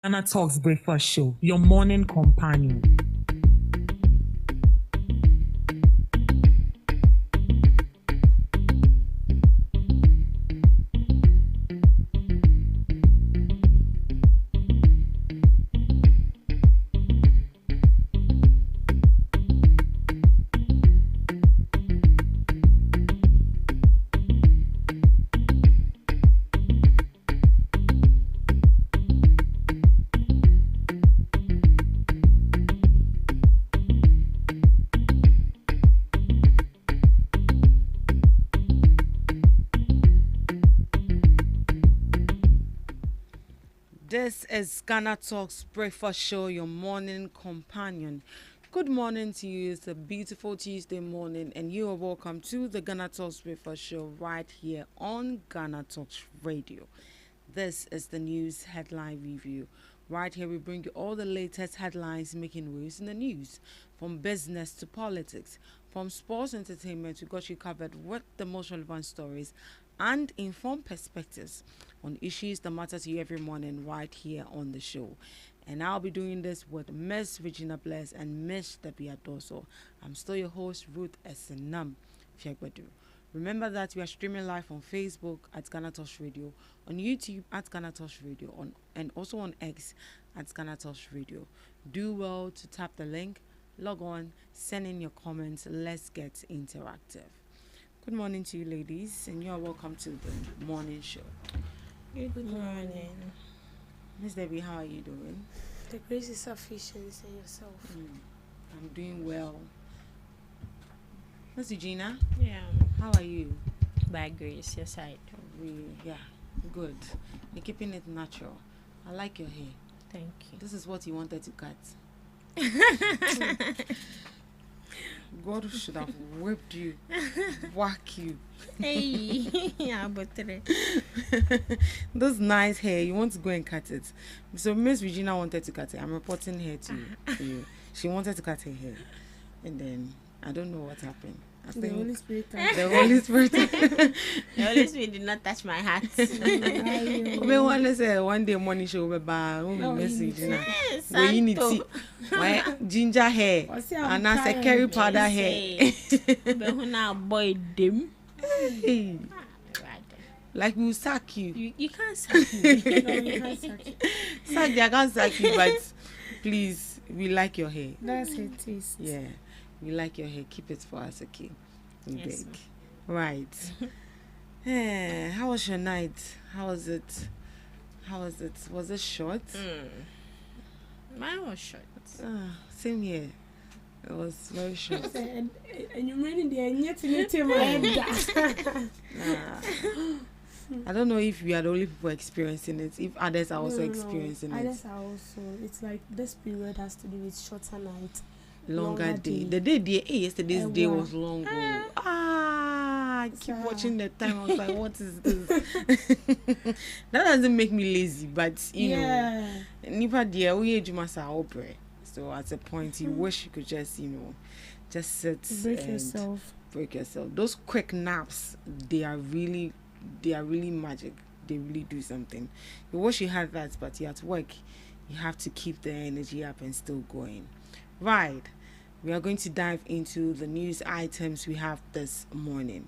GhanaTalks Breakfast Show, your morning companion. This is GhanaTalks Breakfast Show, your morning companion. Good morning to you. It's a beautiful Tuesday morning, and you are welcome to the GhanaTalks Breakfast Show right here on GhanaTalks Radio. This is the news headline review. Right here, we bring you all the latest headlines making waves in the news, from business to politics, from sports entertainment. We got you covered with the most relevant stories and informed perspectives on issues that matter to you every morning right here on the show. And I'll be doing this with Miss Regina Bless and Miss Debbie Adoso. I'm still your host, Ruth Esenam Fiagbedu. Remember that we are streaming live on Facebook at GhanaTalks Radio, on YouTube at GhanaTalks Radio, and also on X at GhanaTalks Radio. Do well to tap the link, log on, send in your comments. Let's get interactive. Good morning to you, ladies, and you are welcome to the morning show. Good morning. Miss Debbie, how are you doing? The grace is sufficient in yourself. I'm doing well. Miss Regina? Yeah. How are you? By grace, your side. Yeah, good. You're keeping it natural. I like your hair. Thank you. This is what you wanted to cut. God should have whipped you, whack you. Hey, yeah, but This nice hair, you want to go and cut it. So Miss Regina wanted to cut it. I'm reporting her to you. She wanted to cut her hair, and then I don't know what happened. I think The Holy Spirit. the Holy Spirit. the Holy Spirit did not touch my heart. We want to say one day morning show be bad. Miss Regina. We need to my ginger hair and as a curry powder hair. But when I boy them, Hey, like we will sack you. you can't say me. No, you can't sack it. Sack you, I can't sack you, but please, we like your hair. That's her taste. Yeah, we like your hair. Keep it for us, okay? We Yes, beg. Right. How was your night? How was it? Was it short? Mine was short. Same here. It was very short. And you're ready there, and yet you need my head. I don't know if we are the only people experiencing it. If others are also No. experiencing it. Others are also. It's like this period has to do with shorter night. Longer day. day. The day, yesterday's day Wow. was long. I keep watching the time. I was like, what is this? That doesn't make me lazy, but you know, nipa dear, we ejumasa opera. So at a point, you wish you could just, just sit Break and yourself. break yourself. Those quick naps, they are really magic. They really do something. You wish you had that, but you're at work. You have to keep the energy up and still going. Right. We are going to dive into the news items we have this morning.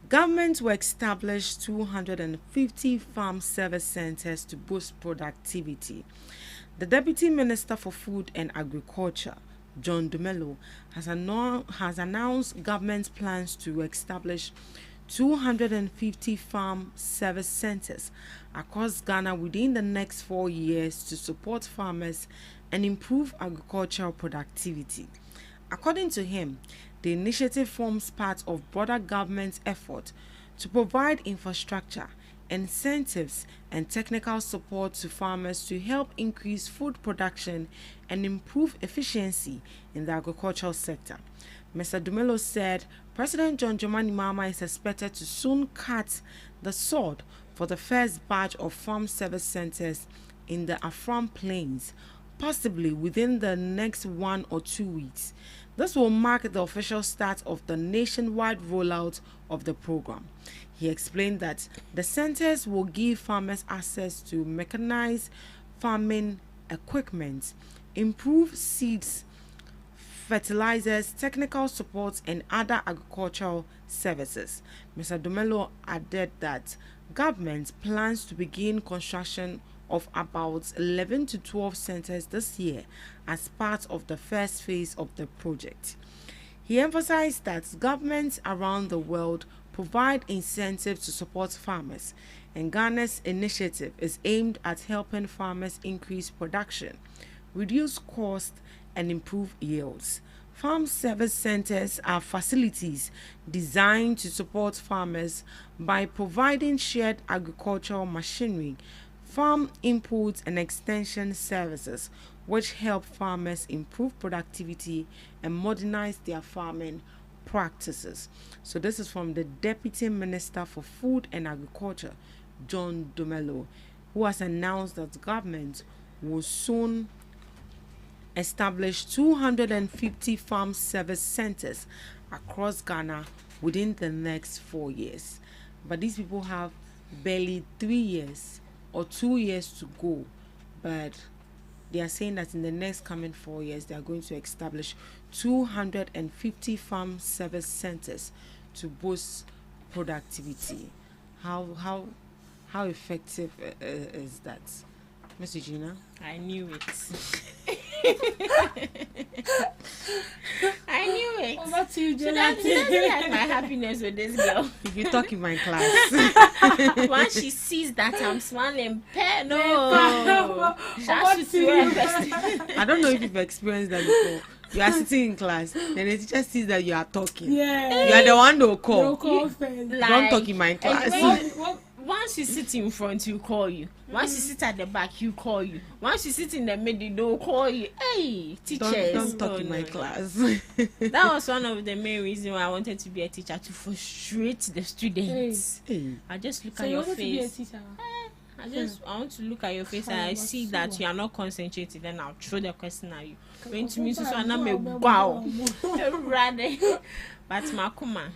Government will establish 250 farm service centers to boost productivity. The Deputy Minister for Food and Agriculture, John Dumelo, has announced government's plans to establish 250 farm service centers across Ghana within the next 4 years to support farmers and improve agricultural productivity. According to him, the initiative forms part of broader government effort to provide infrastructure, incentives, and technical support to farmers to help increase food production and improve efficiency in the agricultural sector. Mr. Dumelo said President John Dramani Mahama is expected to soon cut the sword for the first batch of farm service centers in the Afram Plains, possibly within the next 1 or 2 weeks. This will mark the official start of the nationwide rollout of the program. He explained that the centers will give farmers access to mechanized farming equipment, improve seeds, fertilizers, technical support, and other agricultural services. Mr. Domelo added that government plans to begin construction of about 11 to 12 centers this year as part of the first phase of the project. He emphasized that governments around the world provide incentives to support farmers, and Ghana's initiative is aimed at helping farmers increase production, reduce costs, and improve yields. Farm service centers are facilities designed to support farmers by providing shared agricultural machinery, farm inputs, and extension services, which help farmers improve productivity and modernize their farming practices. So, this is from the Deputy Minister for Food and Agriculture, John Domelo, who has announced that the government will soon establish 250 farm service centers across Ghana within the next 4 years. But these people have barely 3 years or 2 years to go. But they are saying that in the next coming 4 years, they are going to establish 250 farm service centers to boost productivity. How effective is that, Miss Gina? I knew it. I knew it. Over to you, So that's like my happiness with this girl. If you talk in my class, Once she sees that I'm smiling, no. Over to you. I don't know if you've experienced that before. You are sitting in class, then the teacher sees that you are talking. Yeah. You are the one to call. No call first. Don't talk in my class. Once you sit in front, you call you. Once you sit at the back, you call you. Once you sit in the middle, they'll call you. Hey, teachers. Don't talk No, in no, my no. class. That was one of the main reasons why I wanted to be a teacher, to frustrate the students. Hey. I just look So at you your wanted to be a face. teacher? I want to look at your face and I see that you are not concentrating. Then I'll throw the question at you. When to me, so I'm not me wow. Rather, but Makuma,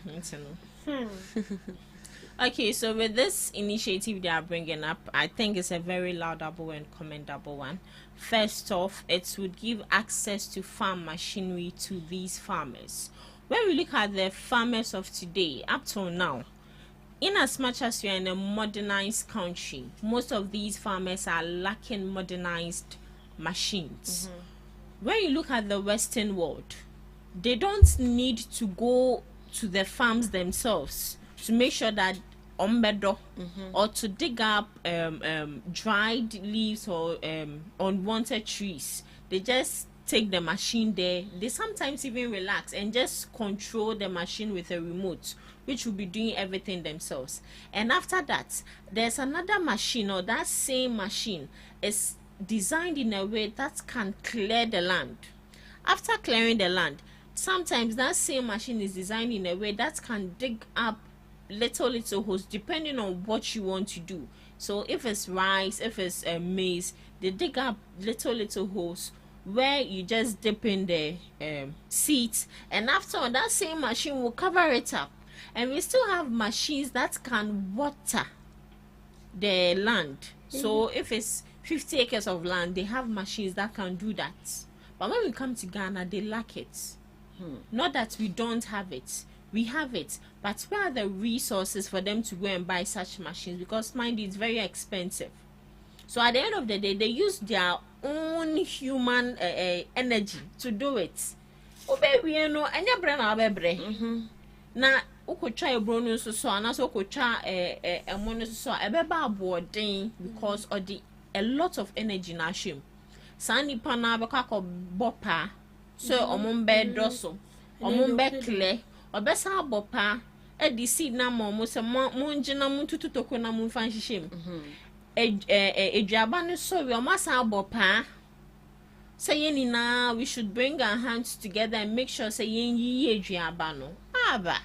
Okay, so with this initiative they are bringing up, I think it's a very laudable and commendable one. First off, it would give access to farm machinery to these farmers. When we look at the farmers of today, up till now, in as much as we are in a modernized country, most of these farmers are lacking modernized machines. When you look at the Western world, they don't need to go to the farms themselves to make sure that ombedo or to dig up dried leaves or unwanted trees. They just take the machine there. They sometimes even relax and just control the machine with a remote, which will be doing everything themselves. And after that, there's another machine, or that same machine is designed in a way that can clear the land. After clearing the land, sometimes that same machine is designed in a way that can dig up little holes depending on what you want to do. So if it's rice, if it's maize, they dig up little holes where you just dip in the seeds, and after that same machine will cover it up. And we still have machines that can water the land. So if it's 50 acres of land, they have machines that can do that. But when we come to Ghana, they lack it. Not that we don't have it. We have it, but where are the resources for them to go and buy such machines? Because mind you, it's very expensive. So at the end of the day, they use their own human energy to do it. Oh baby, you know, and your brain are baby. Now, uko try a brown so and also uko try a mono so a beba boarding because of the a lot of energy na shim. Sani pana baka ko bopa so omumbe doso omumbe kle obesa bopa e di seed na mo se mo ngina mo tututoko na mo fan hihim eduaba ne so we o masa bopa say yeni na we should bring our hands together and make sure say yen yi eduaba no aba.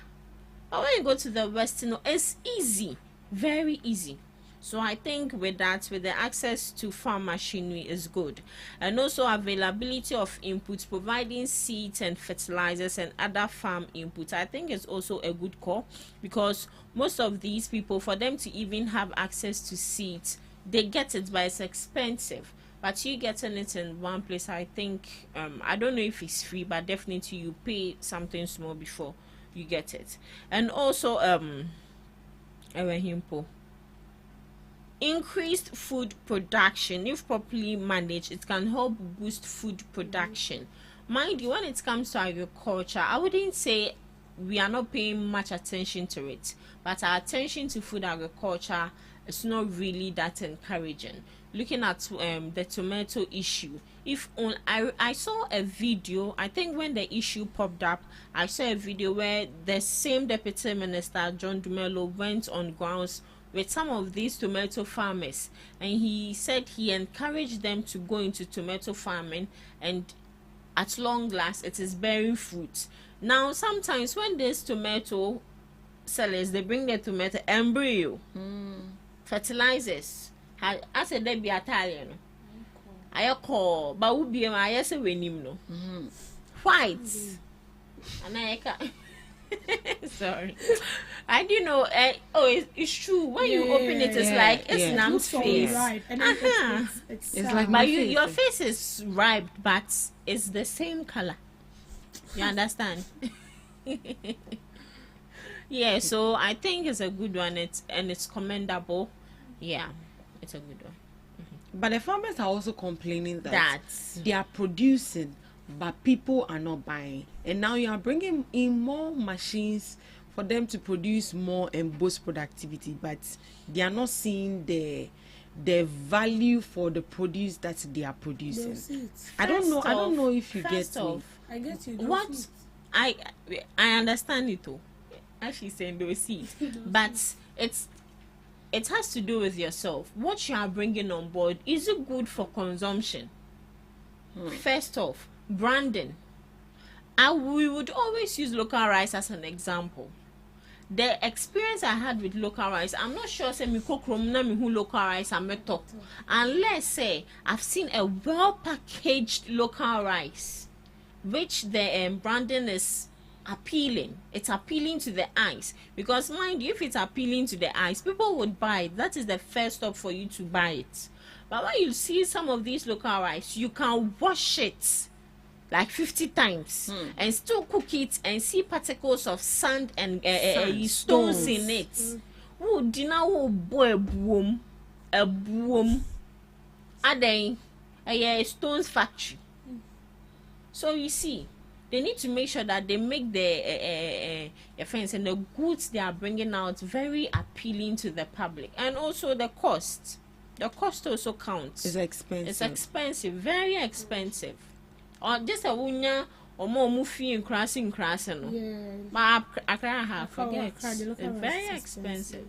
But when you go to the West, you know, it's easy, very easy. So I think with that, with the access to farm machinery is good. And also availability of inputs, providing seeds and fertilizers and other farm inputs, I think is also a good call, because most of these people, for them to even have access to seeds, they get it, but it's expensive. But you getting it in one place, I think, I don't know if it's free, but definitely you pay something small before you get it. And also, increased food production, if properly managed, it can help boost food production. Mind you, when it comes to agriculture, I wouldn't say we are not paying much attention to it, but our attention to food agriculture is not really that encouraging. Looking at the tomato issue, if on I saw a video, I think when the issue popped up, I saw a video where the same Deputy Minister John Dumelo went on grounds with some of these tomato farmers, and he said he encouraged them to go into tomato farming, and at long last it is bearing fruit. Now sometimes when these tomato sellers, they bring their tomato embryo, fertilizers, I said they be Italian, I call but would be my say we no white and I sorry, I do know. It's true. When you open it, it's like it's Nam's face. Right. And it's like but your face is ripe, but it's the same color. You understand? Yeah. So I think it's a good one. It's commendable. Yeah, it's a good one. But the farmers are also complaining that they are producing, but people are not buying. And now you are bringing in more machines for them to produce more and boost productivity, but they are not seeing the value for the produce that they are producing. I don't know if you get me. I get you. What I understand it too. Actually saying those seeds, but it has to do with yourself. What you are bringing on board, is it good for consumption? First off, branding. We would always use local rice as an example. The experience I had with local rice, I'm not sure say me cook na me who local rice I'm talk, unless say I've seen a well packaged local rice, which the branding is appealing. It's appealing to the eyes, because mind you, if it's appealing to the eyes, people would buy it. That is the first stop for you to buy it. But when you see some of these local rice, you can wash it like 50 times and still cook it and see particles of sand and stones in it. Who dinner will boy a boom a stones factory. So you see, they need to make sure that they make the friends and the goods they are bringing out very appealing to the public. And also the cost. The cost also counts. It's expensive. It's expensive, very expensive. Or just a wunya or more movie and crossing. Yeah. But I can't have Accra, it's very expensive.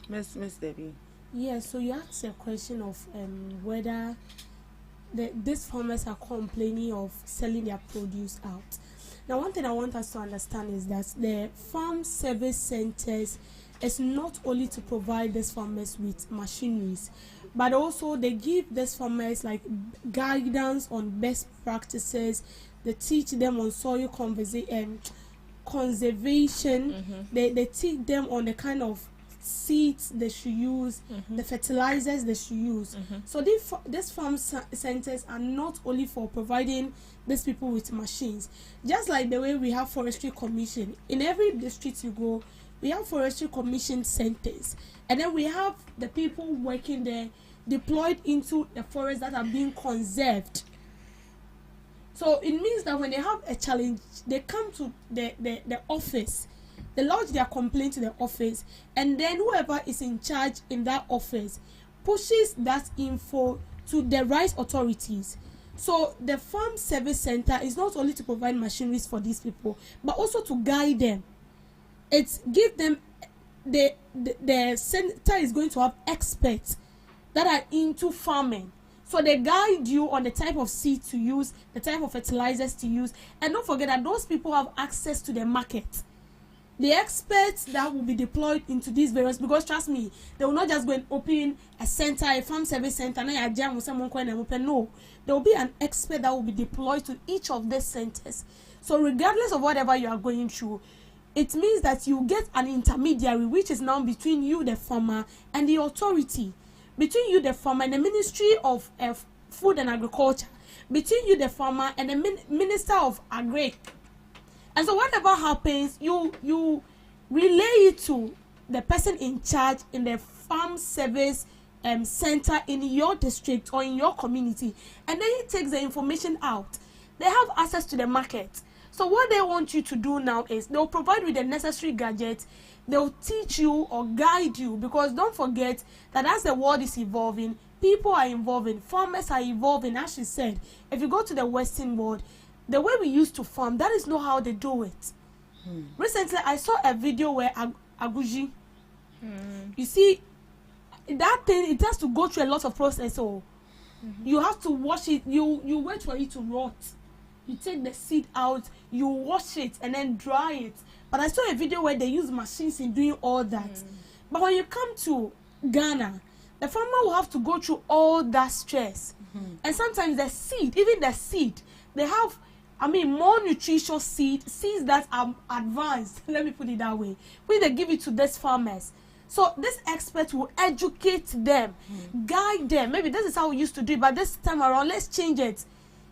Miss Debbie. Yeah, so you asked a question of whether these farmers are complaining of selling their produce out. Now, one thing I want us to understand is that the farm service centers is not only to provide these farmers with machineries, but also they give these farmers like guidance on best practices. They teach them on soil conservation. They teach them on the kind of seeds they should use, the fertilizers they should use. So these farm centers are not only for providing these people with machines, just like the way we have forestry commission. In every district you go, we have forestry commission centers, and then we have the people working there deployed into the forests that are being conserved. So it means that when they have a challenge, they come to the office, they lodge their complaint to the office, and then whoever is in charge in that office pushes that info to the right authorities. So the farm service center is not only to provide machineries for these people, but also to guide them. It's give them the center is going to have experts that are into farming. So they guide you on the type of seed to use, the type of fertilizers to use, and don't forget that those people have access to the market. the experts that will be deployed into these various, because trust me, they will not just go and open a center, a farm service center. No, there will be an expert that will be deployed to each of these centers. So regardless of whatever you are going through, it means that you get an intermediary, which is now between you, the farmer, and the authority, between you, the farmer, and the Ministry of Food and Agriculture, between you, the farmer, and the Minister of Agri. And so whatever happens, you relay it to the person in charge in the farm service center in your district or in your community, and then he takes the information out. They have access to the market. So what they want you to do now is they'll provide with the necessary gadgets. They'll teach you or guide you, because don't forget that as the world is evolving, people are evolving, farmers are evolving. As she said, if you go to the Western world, the way we used to farm, that is not how they do it. Recently, I saw a video where aguji, you see, that thing, it has to go through a lot of process. So you have to wash it. You wait for it to rot. You take the seed out, you wash it, and then dry it. But I saw a video where they use machines in doing all that. But when you come to Ghana, the farmer will have to go through all that stress. And sometimes the seed, even the seed, they have, more nutritious seeds that are advanced, let me put it that way, when they give it to these farmers. So this expert will educate them, guide them. Maybe this is how we used to do it, but this time around, let's change it.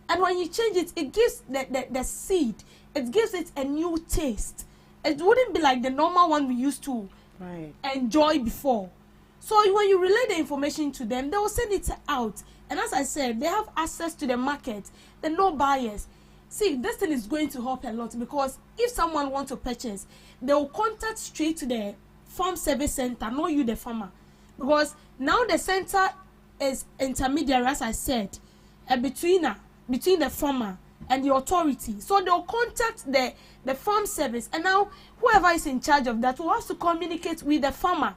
And when you change it, it gives the seed, it gives it a new taste. It wouldn't be like the normal one we used to enjoy before. So when you relay the information to them, they will send it out. And as I said, they have access to the market. They know buyers. See, this thing is going to help a lot, because if someone wants to purchase, they will contact straight to the farm service center, not you, the farmer. Because now the center is intermediary, as I said, between the farmer and the authority. So they'll contact the farm service, and now whoever is in charge of that will have to communicate with the farmer.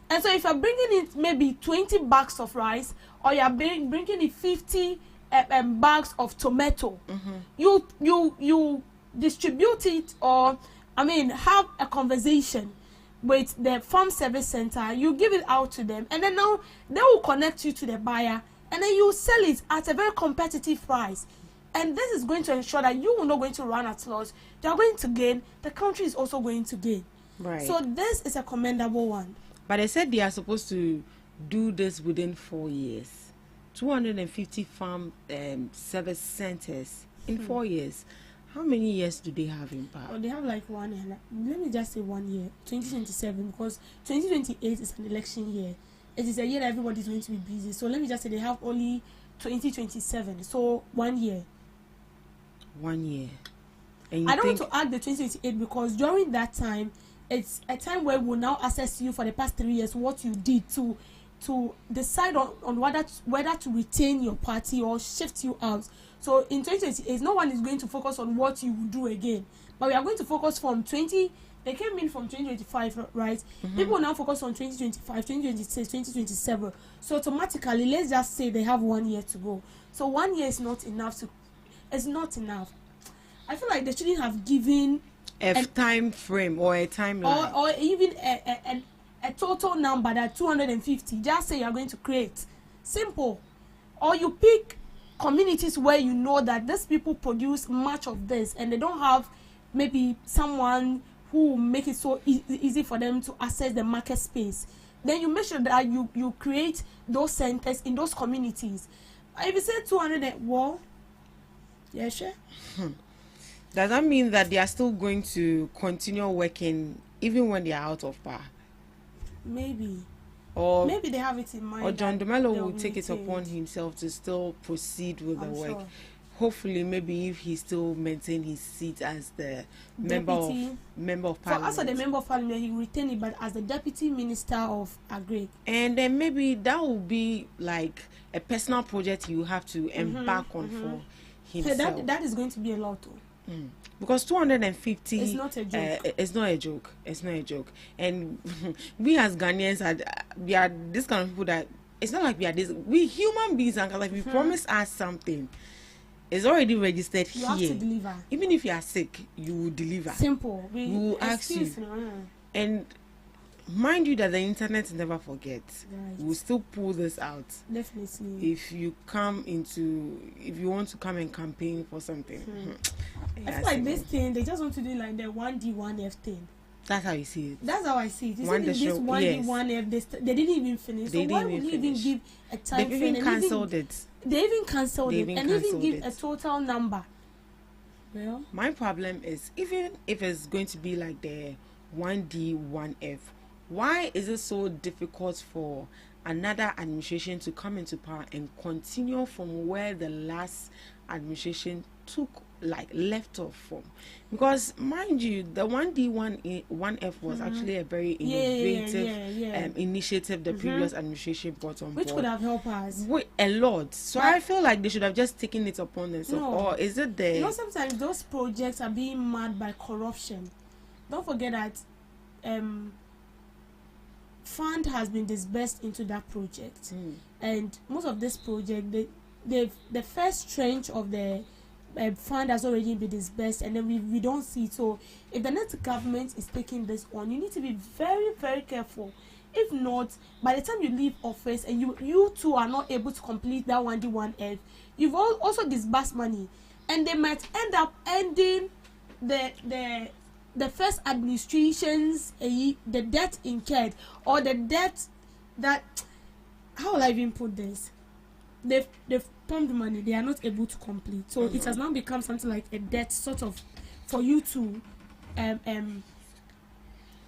And so if you're bringing in maybe 20 bags of rice, or you're bringing in 50 bags of tomato, you distribute it, or have a conversation with the farm service center. You give it out to them, and then now they will connect you to the buyer, and then you sell it at a very competitive price. And this is going to ensure that you are not going to run at loss. You are going to gain. The country is also going to gain. Right. So this is a commendable one. But they said they are supposed to do this within 4 years. 250 farm service centers in 4 years. How many years do they have in power? Oh, they have like 1 year. Let me just say 1 year, 2027, because 2028 is an election year. It is a year that everybody is going to be busy. So let me just say they have only 2027. So 1 year. 1 year. And I don't want to add the 2028, because during that time, it's a time where we'll now assess you for the past 3 years, what you did to decide on whether to retain your party or shift you out. So in 2028, no one is going to focus on what you will do again, but we are going to focus from they came in from 2025, right? People will now focus on 2025, 2026, 2027. So automatically, let's just say they have 1 year to go. So 1 year is not enough it's not enough. I feel like they shouldn't have given a time frame or a timeline, or even a total number, that 250. Just say you are going to create. Simple. Or you pick communities where you know that these people produce much of this, and they don't have maybe someone who will make it so easy for them to access the market space. Then you make sure that you create those centers in those communities. If you say 200, well, yeah, sure. Does that mean that they are still going to continue working even when they are out of power? Maybe. Or maybe they have it in mind. Or John Domelo will take it upon himself to still proceed with the work. Sure. Hopefully, maybe if he still maintain his seat as the member of parliament. So as the member of parliament, he retain it, but as the deputy minister of Agri. And then maybe that will be like a personal project you have to embark on for himself. So that is going to be a lot too. Because 250 it's not a joke. It's not a joke. It's not a joke. And we as Ghanaians we are this kind of people that it's not like we are this. We human beings, and like we promise us something. It's already registered You have to here. deliver. Even if you are sick, you will deliver. Simple. We will ask you. And mind you that the internet never forgets. Right. We'll still pull this out. Definitely. If you want to come and campaign for something. I feel like this thing, they just want to do like the 1D, 1F thing. That's how you see it. That's how I see it. You One see the this show- 1D, yes. 1F, they didn't even finish. They So why didn't would even you even finish. give a time They've frame? even And cancelled it. They even cancelled They it. even And even cancelled give it. a total number. Well, My problem is, even if it's going to be like the 1D, 1F, why is it so difficult for another administration to come into power and continue from where the last administration left off from? Because mind you, the 1D, 1F was actually a very innovative initiative the previous administration brought on which board. could have helped us. A lot. So But- I feel like they should have just taken it upon themselves. No. Or is it the You know, sometimes those projects are being marred by corruption. Don't forget that fund has been disbursed into that project, and most of this project, the first tranche of the fund has already been disbursed, and then we don't see it. So if the next government is taking this on, you need to be very, very careful. If not, by the time you leave office and you too are not able to complete that 1D, 1F, you've also disbursed money, and they might end up ending the first administration's the debt incurred, or the debt that, how will I even put this? They've pumped money, they are not able to complete. So it has now become something like a debt sort of for you to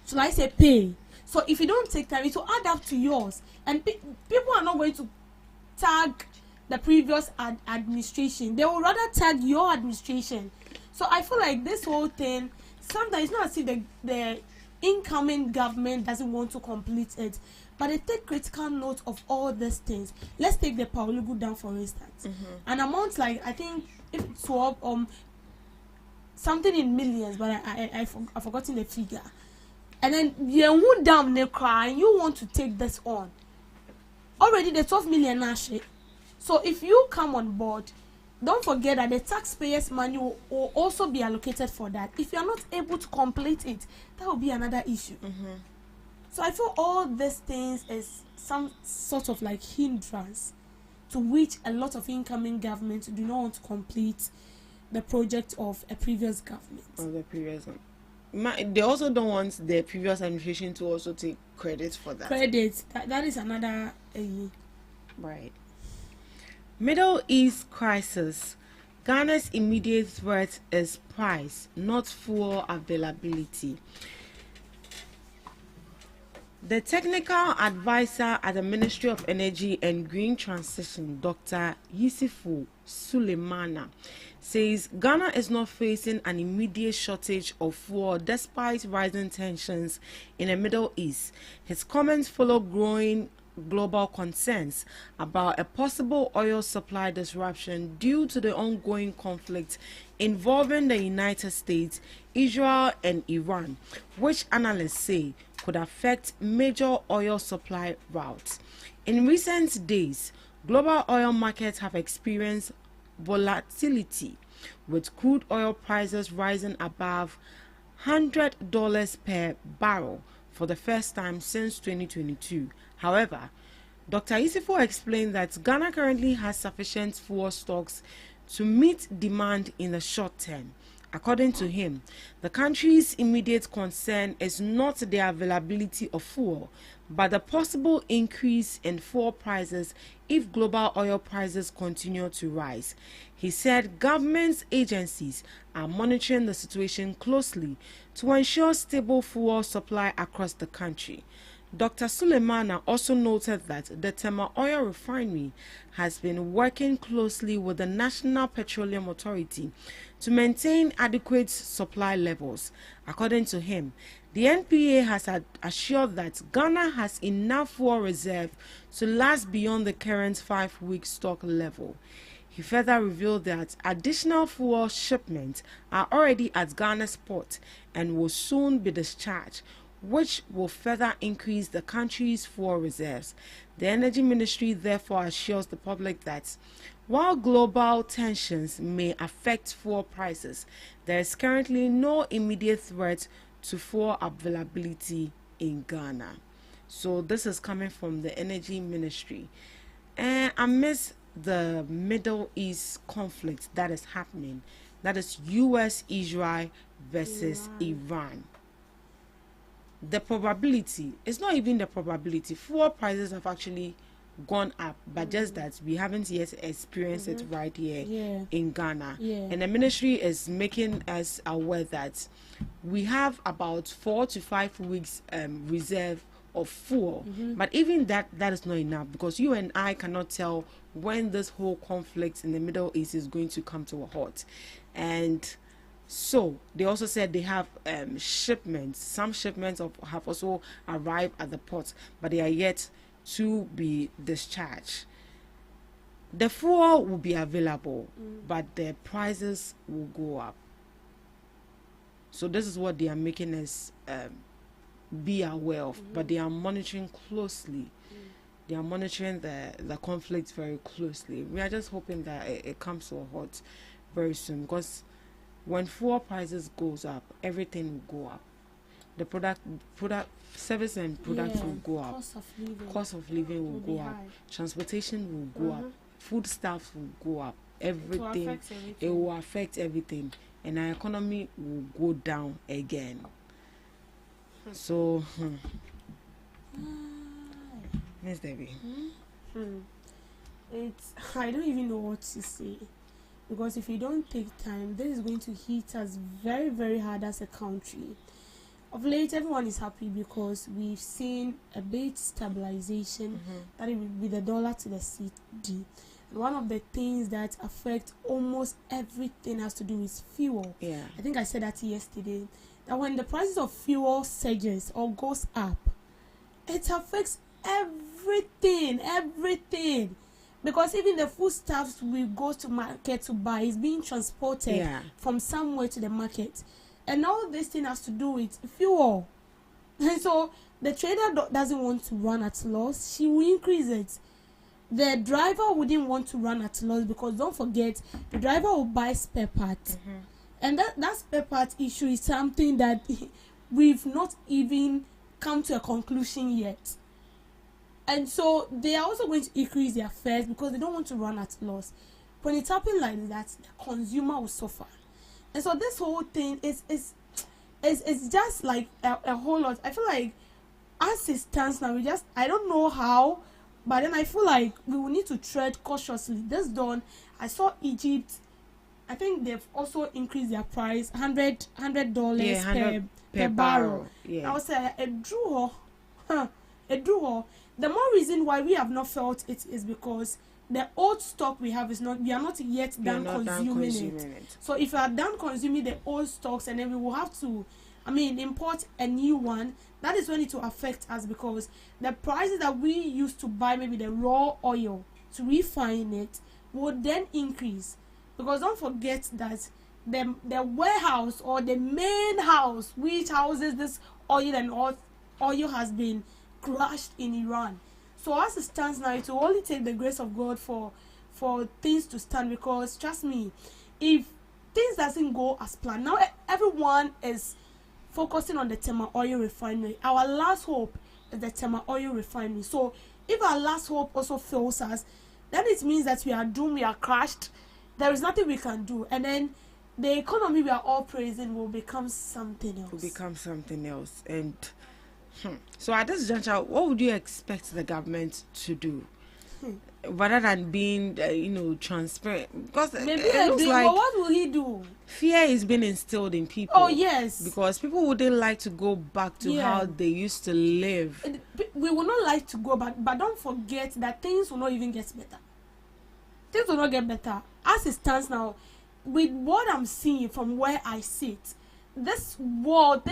shall I say pay. So if you don't take time, it will add up to yours, and people are not going to tag the previous administration. They will rather tag your administration. So I feel like this whole thing, sometimes it's not as if the incoming government doesn't want to complete it, but they take critical note of all these things. Let's take the Paulugu Dam for instance. An amount like, I think if it's 12 something in millions, but I've forgotten the figure. And then you dam ne cry, and you want to take this on. Already the 12 million nashi. So if you come on board, don't forget that the taxpayers' money will also be allocated for that. If you are not able to complete it, that will be another issue. So I feel all these things is some sort of like hindrance to which a lot of incoming governments do not want to complete the project of a previous government. Of the previous one. They also don't want the previous administration to also take credit for that. Credit, that is another Right. Middle East crisis. Ghana's immediate threat is price, not fuel availability. The technical advisor at the Ministry of Energy and Green Transition, Dr. Yusufu Sulemana, says Ghana is not facing an immediate shortage of fuel despite rising tensions in the Middle East. His comments follow growing global concerns about a possible oil supply disruption due to the ongoing conflict involving the United States, Israel, and Iran, which analysts say could affect major oil supply routes. In recent days, global oil markets have experienced volatility, with crude oil prices rising above $100 per barrel for the first time since 2022. However, Dr. Isifo explained that Ghana currently has sufficient fuel stocks to meet demand in the short term. According to him, the country's immediate concern is not the availability of fuel, but the possible increase in fuel prices if global oil prices continue to rise. He said government agencies are monitoring the situation closely to ensure stable fuel supply across the country. Dr. Sulemana also noted that the Tema Oil Refinery has been working closely with the National Petroleum Authority to maintain adequate supply levels. According to him, the NPA has assured that Ghana has enough fuel reserve to last beyond the current 5-week stock level. He further revealed that additional fuel shipments are already at Ghana's port and will soon be discharged, which will further increase the country's fuel reserves. The Energy Ministry therefore assures the public that While global tensions may affect fuel prices, there is currently no immediate threat to fuel availability in Ghana. So this is coming from the Energy Ministry. And amidst the Middle East conflict that is happening, that is US, Israel versus Iran. The probability, it's not even the probability, fuel prices have actually gone up, but just that we haven't yet experienced it right here in Ghana. And the ministry is making us aware that we have about 4 to 5 weeks reserve of fuel, but even that is not enough, because you and I cannot tell when this whole conflict in the Middle East is going to come to a halt. And so they also said they have shipments. Some shipments have also arrived at the port, but they are yet to be discharged. The fuel will be available, but the prices will go up. So this is what they are making us be aware of, but they are monitoring closely. They are monitoring the conflict very closely. We are just hoping that it comes to a halt very soon, because when fuel prices goes up, everything will go up. The product service and products will go up. Cost of living will go up. Transportation will go up. Food stuff will go up. Everything. It will affect everything, and our economy will go down again. So, Miss Debbie. I don't even know what to say, because if we don't take time, this is going to hit us very, very hard as a country. Of late, everyone is happy because we've seen a bit stabilization, that is with the dollar to the CD. And one of the things that affect almost everything has to do with fuel. I think I said that yesterday, that when the prices of fuel surges or goes up, it affects everything. Because even the foodstuffs we go to market to buy is being transported from somewhere to the market. And all this thing has to do with fuel. And so the trader doesn't want to run at loss. She will increase it. The driver wouldn't want to run at loss, because don't forget, the driver will buy spare parts. And that spare part issue is something that we've not even come to a conclusion yet. And so they are also going to increase their fares because they don't want to run at loss. When it's happening like that, the consumer will suffer. And so this whole thing is just like a whole lot. I feel like as it stands now, I don't know how, but then I feel like we will need to tread cautiously. This dawn, I saw Egypt. I think they've also increased their price, $100 per barrel. I was saying a draw. The more reason why we have not felt it is because the old stock we have we are not yet done consuming it. So if we are done consuming the old stocks, and then we will have to, import a new one, that is when it will affect us, because the prices that we used to buy maybe the raw oil to refine it would then increase. Because don't forget that the warehouse or the main house which houses this oil and oil has been crushed in Iran. So as it stands now, it will only take the grace of God for things to stand, because trust me, if things doesn't go as planned, now everyone is focusing on the Tema oil refinery. Our last hope is the Tema oil refinery. So if our last hope also fails us, then it means that we are doomed, we are crushed. There is nothing we can do, and then the economy we are all praising will become something else. And so at this juncture, what would you expect the government to do, rather than being, transparent? Because maybe it looks like, but what will he do? Fear is being instilled in people. Oh yes, because people wouldn't like to go back to how they used to live. We will not like to go back, but don't forget that things will not even get better. Things will not get better. As it stands now, with what I'm seeing from where I sit, this war of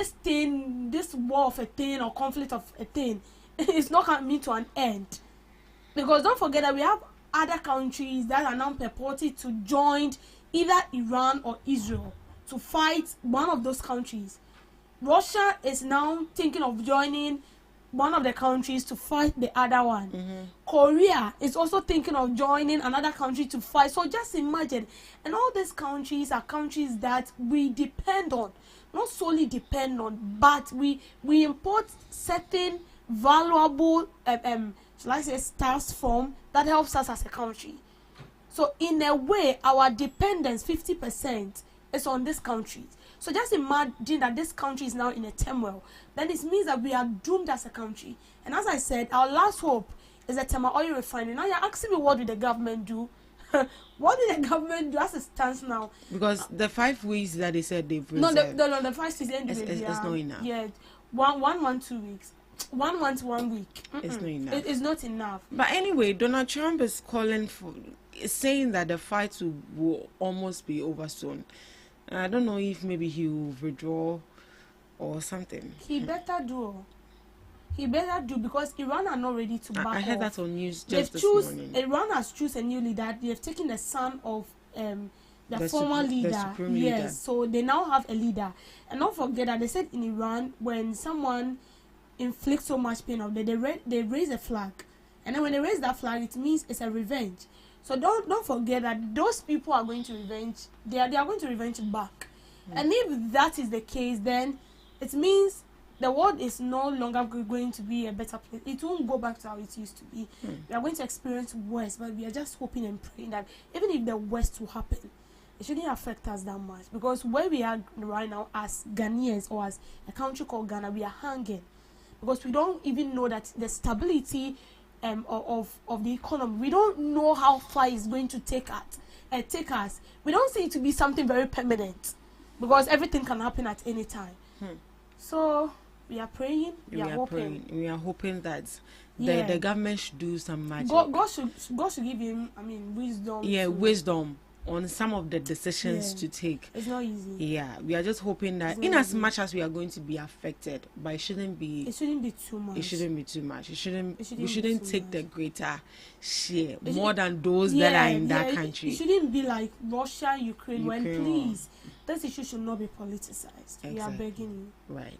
a thing or conflict of a thing is not coming to an end. Because don't forget that we have other countries that are now purported to join either Iran or Israel to fight one of those countries. Russia is now thinking of joining one of the countries to fight the other one. Mm-hmm. Korea is also thinking of joining another country to fight. So just imagine. And all these countries are countries that we depend on. Not solely depend on, but we import certain valuable, shall I say, stuffs from that helps us as a country. So in a way, our dependence 50% is on this country. So just imagine that this country is now in a turmoil. Then it means that we are doomed as a country. And as I said, our last hope is the Tema oil refinery. Now you're asking me, what will the government do? What will the government do as it stands now? Because the 5 weeks that they said they've No, reserved, the 5 weeks ended. it's not enough. Yeah, 2 weeks. 1 month, 1 week. It's not enough. It is not enough. But anyway, Donald Trump is saying that the fight will almost be over soon. I don't know if maybe he will withdraw or something. He better do. Because Iran are not ready to back off. I heard that on news just this morning. Iran has chosen a new leader. They have taken the son of the former leader. The supreme yes, leader. so they now have a leader. And don't forget that they said in Iran, when someone inflicts so much pain on them, they raise a flag. And then when they raise that flag, it means it's a revenge. So don't forget that those people are going to revenge. They are going to revenge back. And if that is the case, then it means the world is no longer going to be a better place. It won't go back to how it used to be. We are going to experience worse, but we are just hoping and praying that even if the worst will happen, it shouldn't affect us that much. Because where we are right now as Ghanaians, or as a country called Ghana, we are hanging. Because we don't even know that the stability of the economy, we don't know how far it's going to take us. We don't see it to be something very permanent, because everything can happen at any time. So we are praying. We are hoping. We are hoping that the government should do some magic. God should give him, wisdom. Yeah, wisdom on some of the decisions to take. It's not easy. Yeah, we are just hoping that in as much as we are going to be affected, but it shouldn't be too much. We shouldn't take the greater share more than those that are in that country. It shouldn't be like Russia, Ukraine. When please, this issue should not be politicized. Exactly. We are begging you. Right.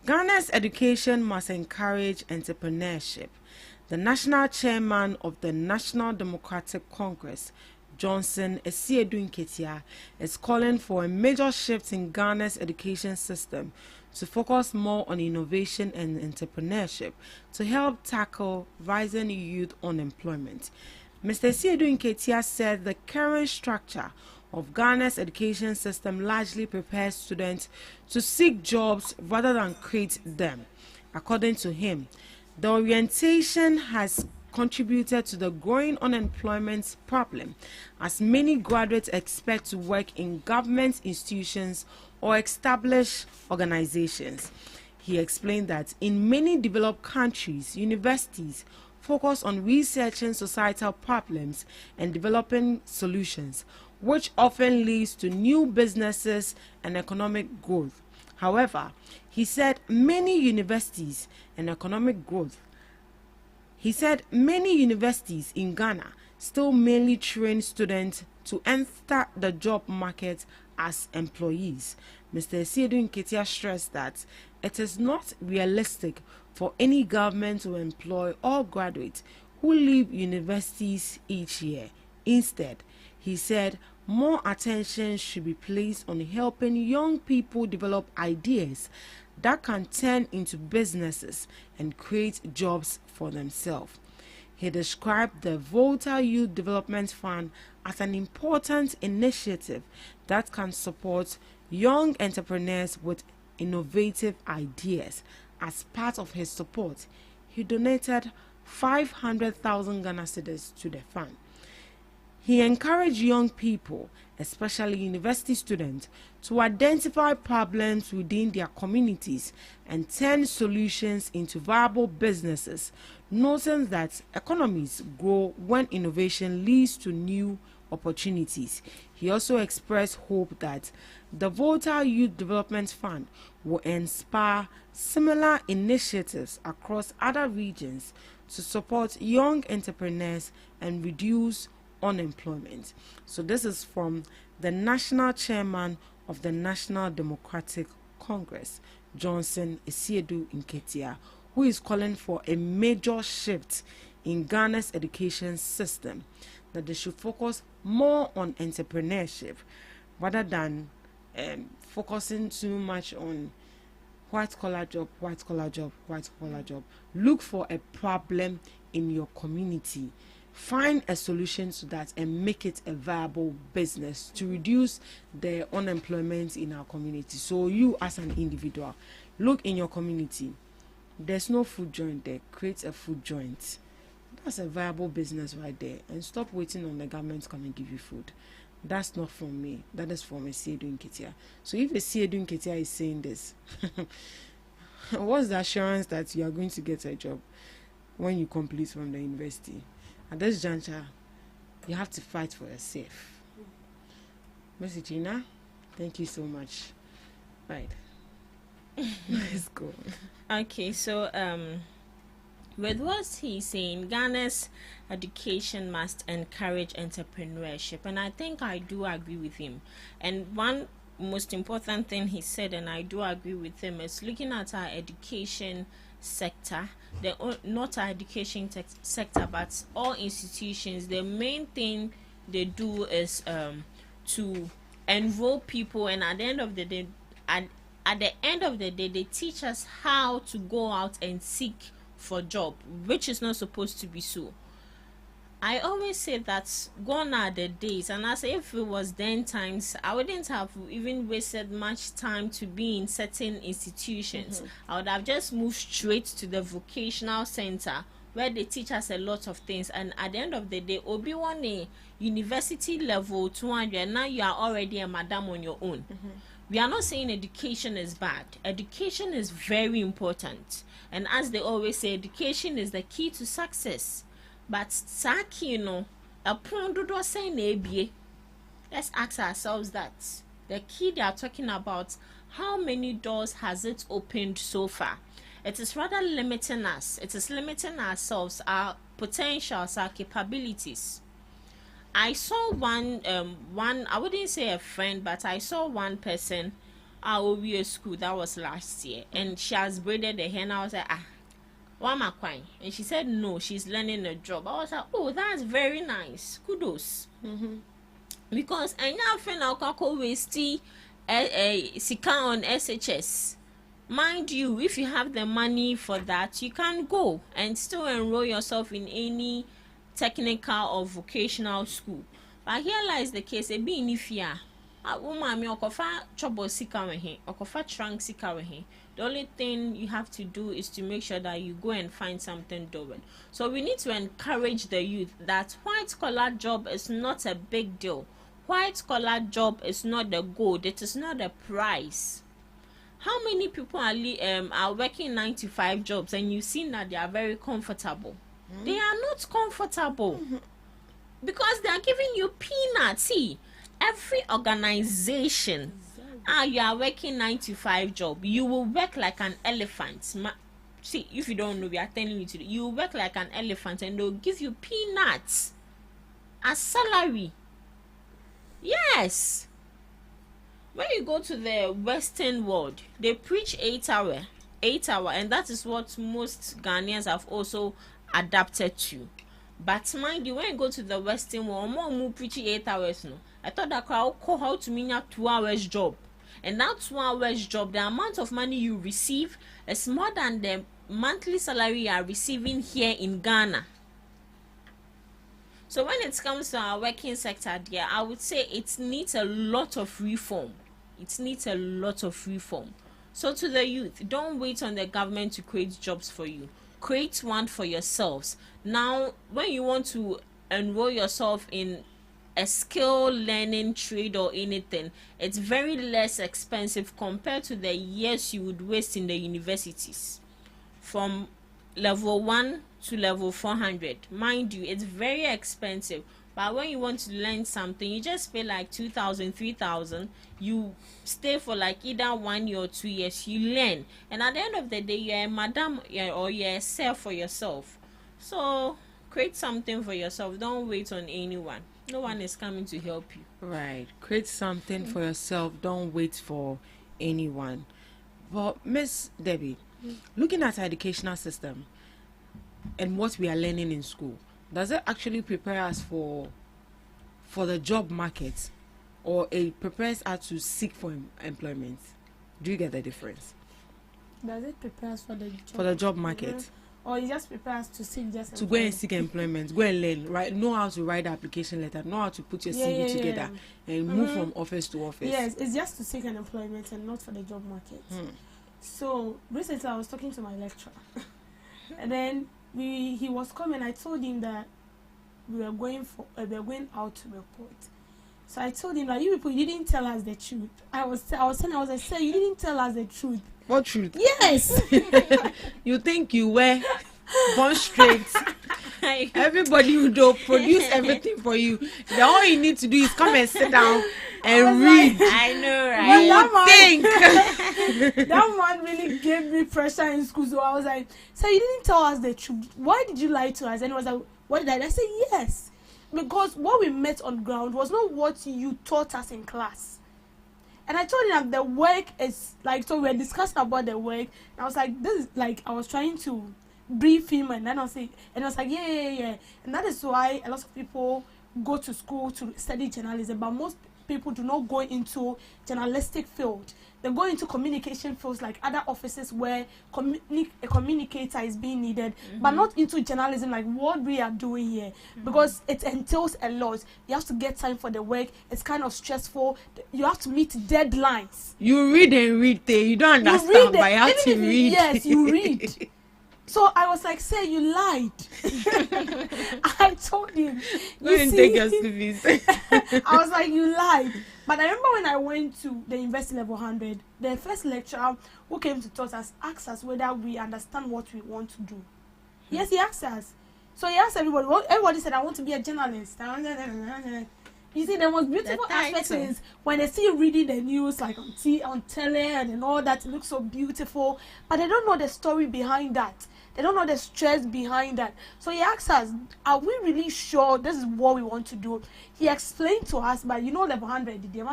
Ghana's education must encourage entrepreneurship. The national chairman of the National Democratic Congress, Johnson Esiedu Nketia, is calling for a major shift in Ghana's education system to focus more on innovation and entrepreneurship to help tackle rising youth unemployment. Mr. Esiedu Nketia said the current structure of Ghana's education system largely prepares students to seek jobs rather than create them. According to him, the orientation has contributed to the growing unemployment problem, as many graduates expect to work in government institutions or established organizations. He explained that in many developed countries, universities focus on researching societal problems and developing solutions, which often leads to new businesses and economic growth. However, he said many universities in Ghana still mainly train students to enter the job market as employees. Mr. Esiedu Nketia stressed that it is not realistic for any government to employ all graduates who leave universities each year. Instead, he said more attention should be placed on helping young people develop ideas that can turn into businesses and create jobs for themselves. He described the Volta Youth Development Fund as an important initiative that can support young entrepreneurs with innovative ideas. As part of his support, he donated 500,000 Ghana cedis to the fund. He encouraged young people, especially university students, to identify problems within their communities and turn solutions into viable businesses, noting that economies grow when innovation leads to new opportunities. He also expressed hope that the Volta Youth Development Fund will inspire similar initiatives across other regions to support young entrepreneurs and reduce unemployment. So this is from the national chairman of the National Democratic Congress, Johnson Esiedu Nketia, who is calling for a major shift in Ghana's education system, that they should focus more on entrepreneurship rather than focusing too much on white collar job, white collar job, white collar job. Look for a problem in your community. Find a solution to that and make it a viable business to reduce the unemployment in our community. So you as an individual, look in your community. There's no food joint there. Create a food joint. That's a viable business right there. And stop waiting on the government to come and give you food. That's not from me. That is from a Siedu Nketia. So if a Siedu Nketia is saying this, what's the assurance that you are going to get a job when you complete from the university? At this juncture, you have to fight for yourself. Miss Gina, thank you so much. Right. Let's go. Okay, so with what he's saying, Ghana's education must encourage entrepreneurship, and I think I do agree with him. And one most important thing he said, and I do agree with him, is looking at our education sector, not our education sector, but all institutions. The main thing they do is to enroll people, and at the end of the day, at the end of the day, they teach us how to go out and seek for job, which is not supposed to be so. I always say that gone are the days, and I say if it was then times, I wouldn't have even wasted much time to be in certain institutions. I would have just moved straight to the vocational center where they teach us a lot of things, and at the end of the day, obi one a university level 200, now you are already a madam on your own. We are not saying education is bad. Education is very important, and as they always say, education is the key to success. But Saki, upon do say nebie. Let's ask ourselves that. The key they are talking about, how many doors has it opened so far? It is rather limiting us. It is limiting ourselves, our potentials, our capabilities. I saw one, I wouldn't say a friend, but I saw one person at OBA school, that was last year, and she has braided her hair, and I was like, and she said no, she's learning a job. I was like, oh, that's very nice, kudos. Because I now feel like we still sika on SHS. Mind you, if you have the money for that, you can go and still enroll yourself in any technical or vocational school. But here lies the case, a be in ifia. Okofa trouble sika wehe, okofa trunk sika wehe. The only thing you have to do is to make sure that you go and find something doing. So we need to encourage the youth that white collar job is not a big deal. White collar job is not the goal. It is not the price. How many people are working 9-to-5 jobs and you've seen that they are very comfortable? They are not comfortable because they are giving you peanuts. See, every organization, you are working 9-to-5 job, you will work like an elephant. See, if you don't know, we are telling you today, you will work like an elephant and they'll give you peanuts as salary. Yes. When you go to the Western world, they preach 8 hour, and that is what most Ghanaians have also adapted to. But mind you, when you go to the Western world, more preaching 8 hours. No, I thought that crowd call how to mean a 2 hours job, and that 2 hours job, the amount of money you receive is more than the monthly salary you are receiving here in Ghana. So when it comes to our working sector, there, I would say it needs a lot of reform. It needs a lot of reform. So to the youth, don't wait on the government to create jobs for you. Create one for yourselves. Now, when you want to enroll yourself in a skill learning trade or anything, it's very less expensive compared to the years you would waste in the universities. From level 1 to level 400, mind you, it's very expensive. But when you want to learn something, you just pay like 2,000, 3,000. You stay for like either 1 year or 2 years. You learn, and at the end of the day, you're a madam or you're a self for yourself. So create something for yourself. Don't wait on anyone. No one is coming to help you. Right. Create something for yourself. Don't wait for anyone. But Miss Debbie, Looking at our educational system and what we are learning in school, does it actually prepare us for the job market, or it prepares us to seek for employment? Do you get the difference? Does it prepare us for the job market? Or it just prepares us to seek to go and seek employment, go and learn, right? Know how to write the application letter, know how to put your CV together, and move from office to office. Yes, it's just to seek an employment and not for the job market. So recently I was talking to my lecturer, and then he was coming. I told him that we were going out to report. So I told him that you people, you didn't tell us the truth. I was like, sir, you didn't tell us the truth. What truth? Yes. You think you were born straight? Everybody will produce everything for you. All you need to do is come and sit down and read. Like, I know, right? You think. That man really gave me pressure in school. So I was like, sir, you didn't tell us the truth. Why did you lie to us? And he was like, what did I said, yes. Because what we met on ground was not what you taught us in class. And I told him that the work is like, so we were discussing about the work. And I was like, this is like, I was trying to brief him, and then I was like, yeah. And that is why a lot of people go to school to study journalism, but most people do not go into journalistic field. They go into communication fields like other offices where a communicator is being needed, but not into journalism like what we are doing here, because it entails a lot. You have to get time for the work. It's kind of stressful. You have to meet deadlines. You read and read, you don't understand, but you have to read. Yes, you read. So I was like, sir, you lied. I told him. You didn't take your CVs. I was like, you lied. But I remember when I went to the University Level 100, the first lecturer who came to talk us asked us whether we understand what we want to do. Yes, he asked us. So he asked everybody. Well, everybody said, I want to be a journalist. You see, the most beautiful aspect is when they see you reading the news, like on tele and all that, it looks so beautiful. But they don't know the story behind that. They don't know the stress behind that. So he asked us, are we really sure this is what we want to do? He explained to us, but level 100, even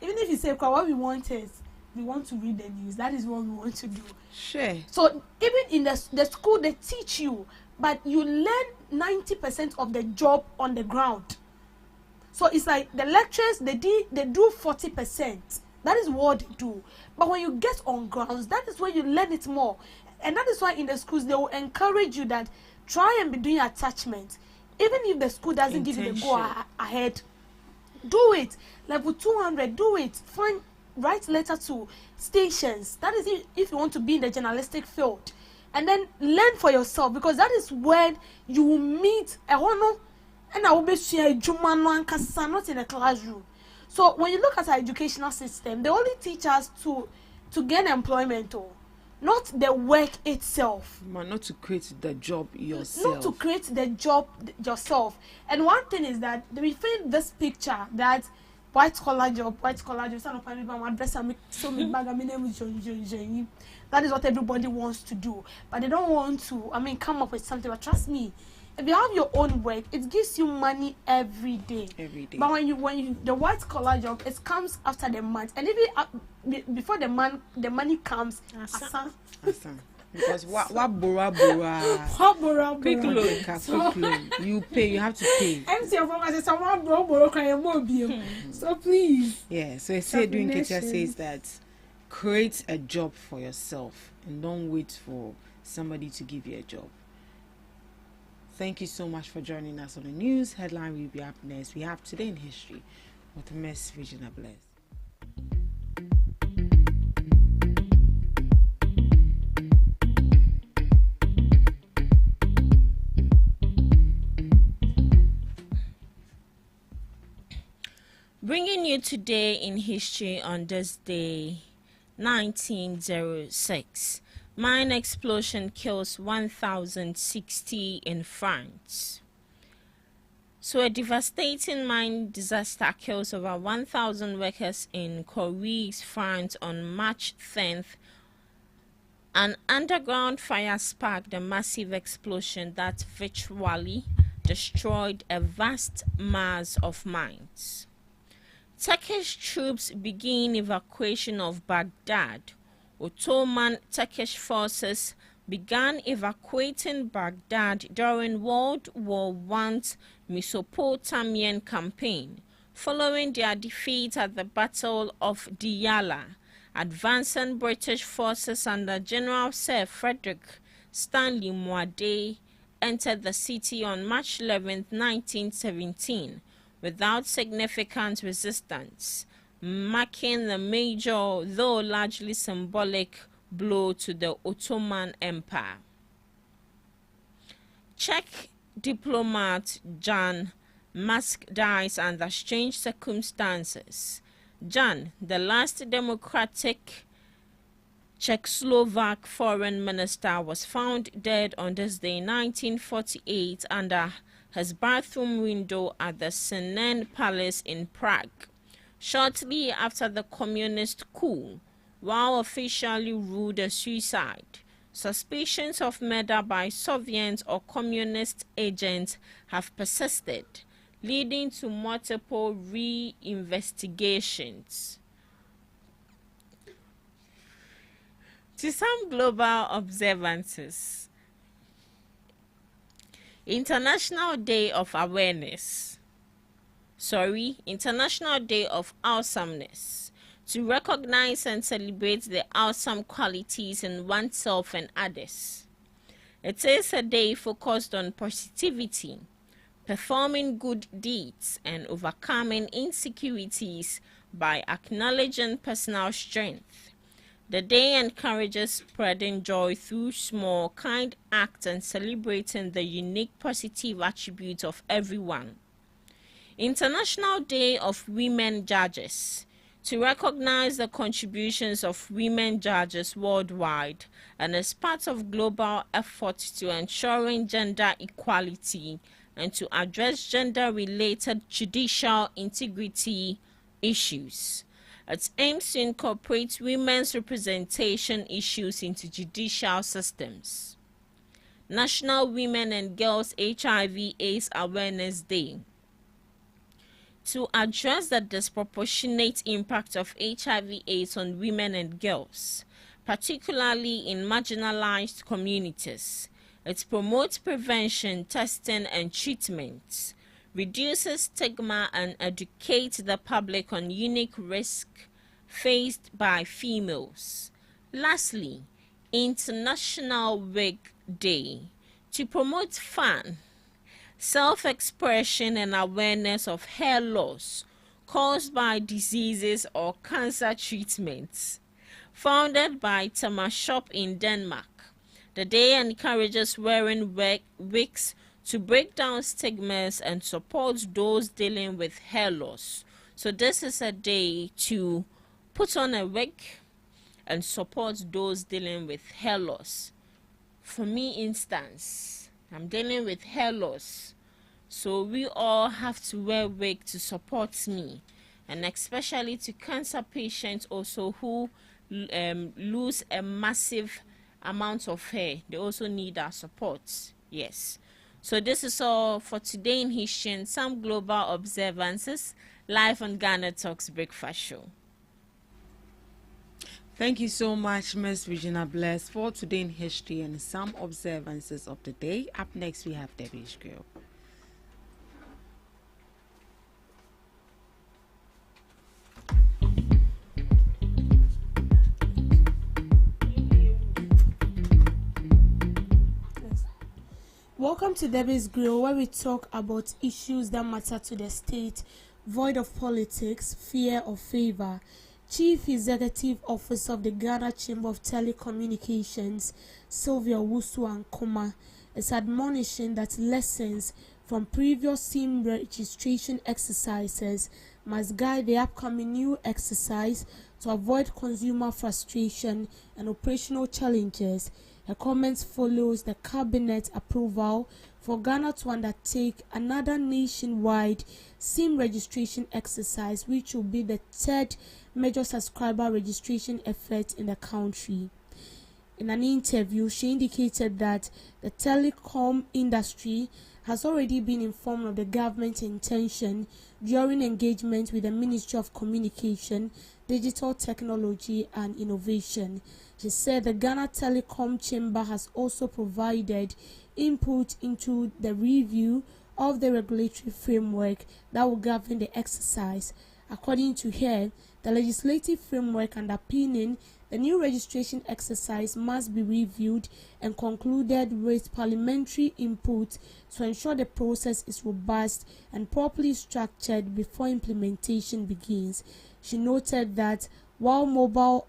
if you say, what we want is, we want to read the news. That is what we want to do. Sure. So even in the school, they teach you, but you learn 90% of the job on the ground. So it's like the lectures, they do 40%. That is what they do. But when you get on grounds, that is where you learn it more. And that is why in the schools, they will encourage you that try and be doing attachment. Even if the school doesn't give you the go ahead, do it. Level 200, do it. Write letter to stations. That is if you want to be in the journalistic field. And then learn for yourself, because that is when you will meet a honor, and I will be sharing not in a classroom. So when you look at our educational system, they only teach us to gain employment, not the work itself. Not to create the job yourself. Not to create the job yourself. And one thing is that we find this picture that white collar job. That is what everybody wants to do. But they don't want to, come up with something. But trust me, if you have your own work, it gives you money every day. But when you the white collar job, it comes after the month, and even before the money comes. Because what bora quick loan, you pay, you have to pay. So please. Yeah, so I say doing Ketia says that create a job for yourself and don't wait for somebody to give you a job. Thank you so much for joining us on the news. Headline will be up next. We have Today in History with Miss Regina Bless. Bringing you Today in History on this day, 1906. Mine explosion kills 1,060 in France. So a devastating mine disaster kills over 1,000 workers in Corrèze, France on March 10th. An underground fire sparked a massive explosion that virtually destroyed a vast mass of mines. Turkish troops begin evacuation of Baghdad, Ottoman Turkish forces began evacuating Baghdad during World War I's Mesopotamian campaign, following their defeat at the Battle of Diyala. Advancing British forces under General Sir Frederick Stanley Muad'Dib entered the city on March 11, 1917, without significant resistance, marking the major, though largely symbolic, blow to the Ottoman Empire. Czech diplomat Jan Masak dies under strange circumstances. Jan, the last democratic Czechoslovak foreign minister, was found dead on this day 1948 under his bathroom window at the Senen Palace in Prague, shortly after the communist coup, while officially ruled a suicide. Suspicions of murder by Soviet or communist agents have persisted, leading to multiple re-investigations. To some global observances, International Day of Awesomeness, to recognize and celebrate the awesome qualities in oneself and others. It is a day focused on positivity, performing good deeds, and overcoming insecurities by acknowledging personal strength. The day encourages spreading joy through small, kind acts and celebrating the unique positive attributes of everyone. International Day of Women Judges, to recognize the contributions of women judges worldwide and as part of global efforts to ensuring gender equality and to address gender-related judicial integrity issues. It aims to incorporate women's representation issues into judicial systems. National Women and Girls HIV/AIDS Awareness Day, to address the disproportionate impact of HIV/AIDS on women and girls, particularly in marginalized communities. It promotes prevention, testing, and treatment, reduces stigma, and educates the public on unique risks faced by females. Lastly, International Wig Day, to promote fun, self-expression, and awareness of hair loss caused by diseases or cancer treatments. Founded by Tama Shop in Denmark, the day encourages wearing wigs to break down stigmas and support those dealing with hair loss. So this is a day to put on a wig and support those dealing with hair loss. For me, instance, I'm dealing with hair loss, so we all have to wear wig to support me, and especially to cancer patients also who lose a massive amount of hair. They also need our support. Yes. So this is all for today in history and some global observances, live on Ghana Talks Breakfast Show. Thank you so much, Ms. Regina Bless, for today in history and some observances of the day. Up next, we have Debbie's Grill. Welcome to Debbie's Grill, where we talk about issues that matter to the state, void of politics, fear or favor. Chief Executive Officer of the Ghana Chamber of Telecommunications, Sylvia Wusu-Ankoma, is admonishing that lessons from previous SIM registration exercises must guide the upcoming new exercise to avoid consumer frustration and operational challenges. Her comments follows the cabinet approval for Ghana to undertake another nationwide SIM registration exercise, which will be the third major subscriber registration effort in the country. In an interview, she indicated that the telecom industry has already been informed of the government's intention during engagement with the Ministry of Communication Digital Technology and Innovation. She said the Ghana Telecom Chamber has also provided input into the review of the regulatory framework that will govern the exercise. According to her, the legislative framework underpinning the new registration exercise must be reviewed and concluded with parliamentary input to ensure the process is robust and properly structured before implementation begins. She noted that while mobile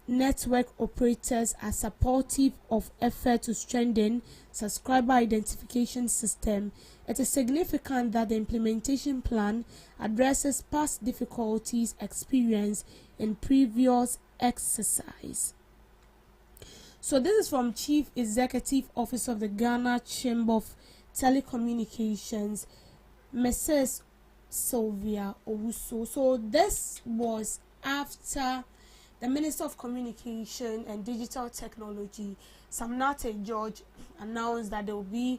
network operators are supportive of effort to strengthen subscriber identification system, it is significant that the implementation plan addresses past difficulties experienced in previous exercise. So this is from Chief Executive Officer of the Ghana Chamber of Telecommunications, Mrs. Sylvia Owusu. So this was after the Minister of Communication and Digital Technology, Samnate George, announced that there will be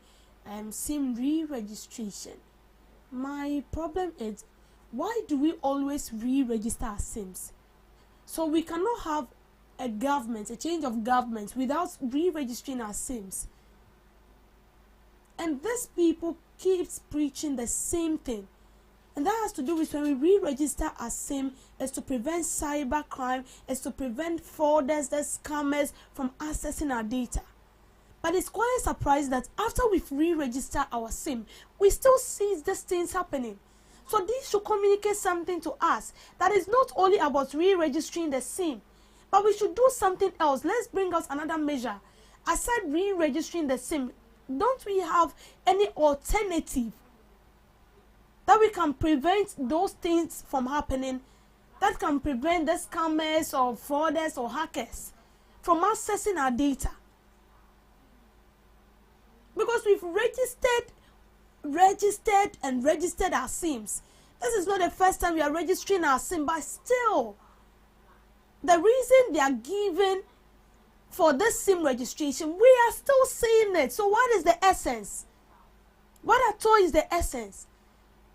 SIM re-registration. My problem is, why do we always re-register our SIMs? So we cannot have a change of government without re-registering our SIMs. And these people keeps preaching the same thing. And that has to do with when we re-register our SIM, is to prevent cyber crime, is to prevent fraudsters, the scammers from accessing our data. But it's quite a surprise that after we've re-registered our SIM, we still see these things happening. So this should communicate something to us, that is not only about re-registering the SIM, but we should do something else. Let's bring out another measure. Aside re-registering the SIM, don't we have any alternative that we can prevent those things from happening, that can prevent the scammers or fraudsters or hackers from accessing our data? Because we've registered our SIMs. This is not the first time we are registering our SIM, but still, the reason they are given for this SIM registration, we are still seeing it. So what is the essence? What at all is the essence?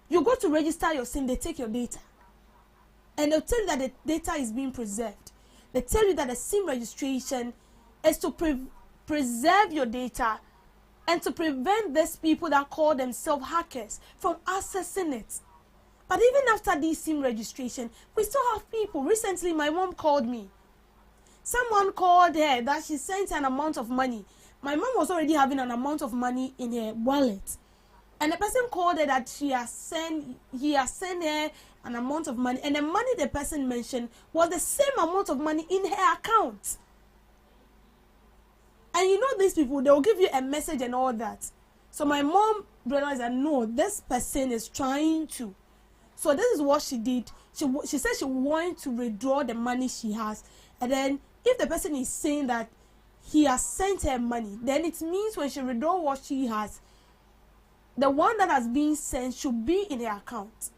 You go to register your SIM, they take your data. And they'll tell you that the data is being preserved. They tell you that the SIM registration is to preserve your data and to prevent these people that call themselves hackers from accessing it. But even after this SIM registration, we still have people. Recently, my mom called me. Someone called her that she sent an amount of money. My mom was already having an amount of money in her wallet. And the person called her that he has sent her an amount of money. And the money the person mentioned was the same amount of money in her account. And you know these people, they will give you a message and all that. So my mom realized that no, this person is trying to. So this is what she did. She said she wanted to withdraw the money she has. And then if the person is saying that he has sent her money, then it means when she withdraw what she has, the one that has been sent should be in her account.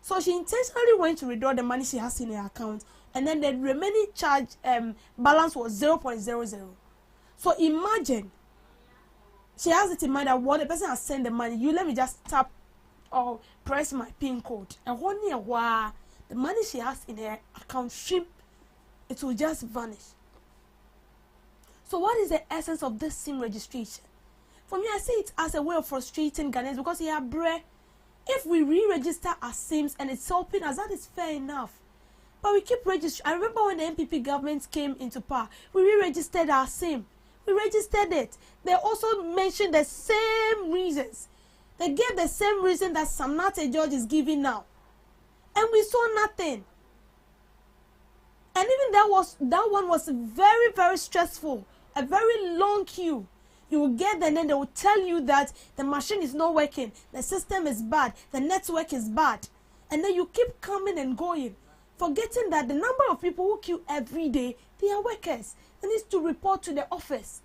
So she intentionally went to withdraw the money she has in her account, and then the remaining charge balance was 0.00. So imagine, she has it in mind that what the person has sent the money, you let me just tap or press my PIN code, and 1 year while the money she has in her account, it will just vanish. So what is the essence of this SIM registration? For me, I see it as a way of frustrating Ghanaians because if we re-register our SIMs and it's helping us, that is fair enough. But we keep registering. I remember when the NPP government came into power, we re-registered our SIM. We registered it. They also mentioned the same reasons. They gave the same reason that Samnate George is giving now. And we saw nothing. And even that one was very, very stressful. A very long queue. You will get there and then they will tell you that the machine is not working, the system is bad, the network is bad. And then you keep coming and going, forgetting that the number of people who queue every day, they are workers. They need to report to the office.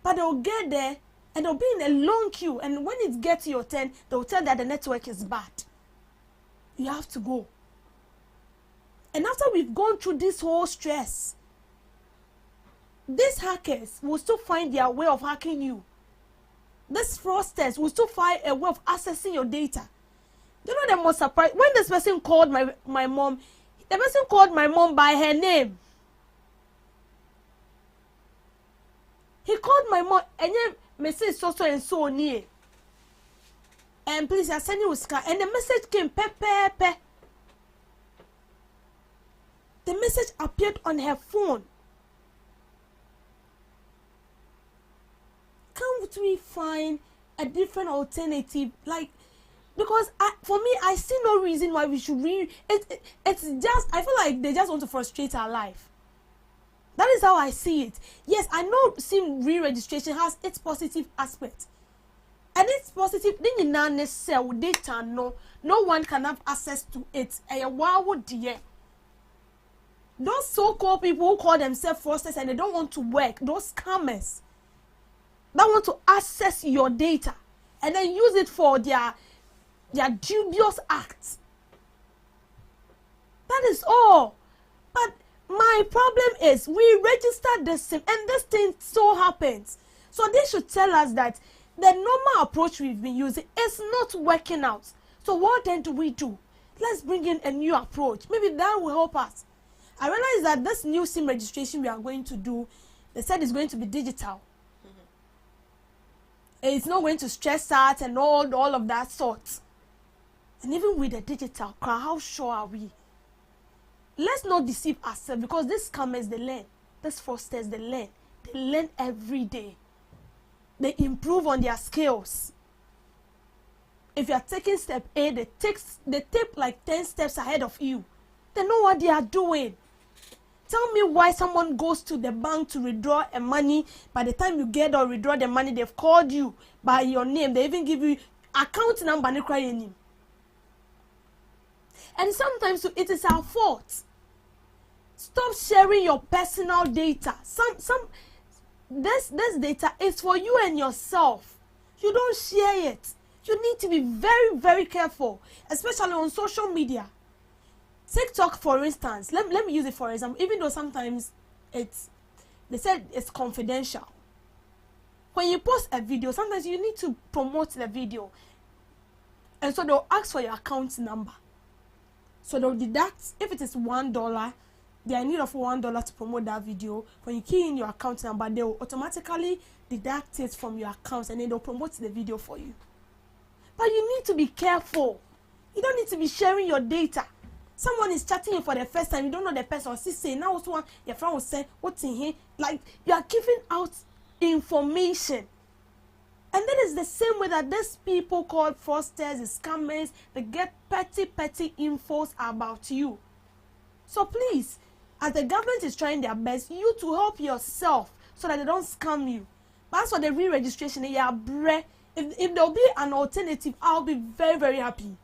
But they'll get there and they'll be in a long queue. And when it gets to your turn, they'll tell that the network is bad. You have to go. And after we've gone through this whole stress, these hackers will still find their way of hacking you. These fraudsters will still find a way of accessing your data. You know the most surprised when this person called my mom. The person called my mom by her name. He called my mom and then message so and so near. And please, I send you a scar. And the message came pe. The message appeared on her phone. Can't we find a different alternative? Like, because for me, I see no reason why we should it's just, I feel like they just want to frustrate our life. That is how I see it. Yes, I know SIM re-registration has its positive aspect. And it's positive, then you not necessarily data, no one can have access to it. And wow, dear. Those so-called people who call themselves fraudsters and they don't want to work, those scammers that want to access your data and then use it for their dubious acts. That is all. But my problem is we registered the SIM and this thing so happens. So they should tell us that the normal approach we've been using is not working out. So what then do we do? Let's bring in a new approach. Maybe that will help us. I realize that this new SIM registration we are going to do, they said it's going to be digital. It's not going to stress out and all of that sort. And even with the digital, how sure are we? Let's not deceive ourselves because these scammers, they learn. These fraudsters, they learn. They learn every day. They improve on their skills. If you are taking step A, they take like 10 steps ahead of you. They know what they are doing. Tell me why someone goes to the bank to withdraw a money. By the time you get or withdraw the money, they've called you by your name. They even give you account number. And sometimes it is our fault. Stop sharing your personal data. This data is for you and yourself. You don't share it. You need to be very, very careful, especially on social media. TikTok, for instance, let me use it for example, even though sometimes they said it's confidential. When you post a video, sometimes you need to promote the video. And so they'll ask for your account number. So they'll deduct, if it is $1, they are in need of $1 to promote that video. When you key in your account number, they will automatically deduct it from your account and then they'll promote the video for you. But you need to be careful. You don't need to be sharing your data. Someone is chatting you for the first time, you don't know the person, or say now also your friend will say, what's in here? Like, you are giving out information. And that is the same way that these people called fraudsters, scammers, they get petty infos about you. So please, as the government is trying their best, you to help yourself so that they don't scam you. But as for the re-registration, if there will be an alternative, I'll be very, very happy.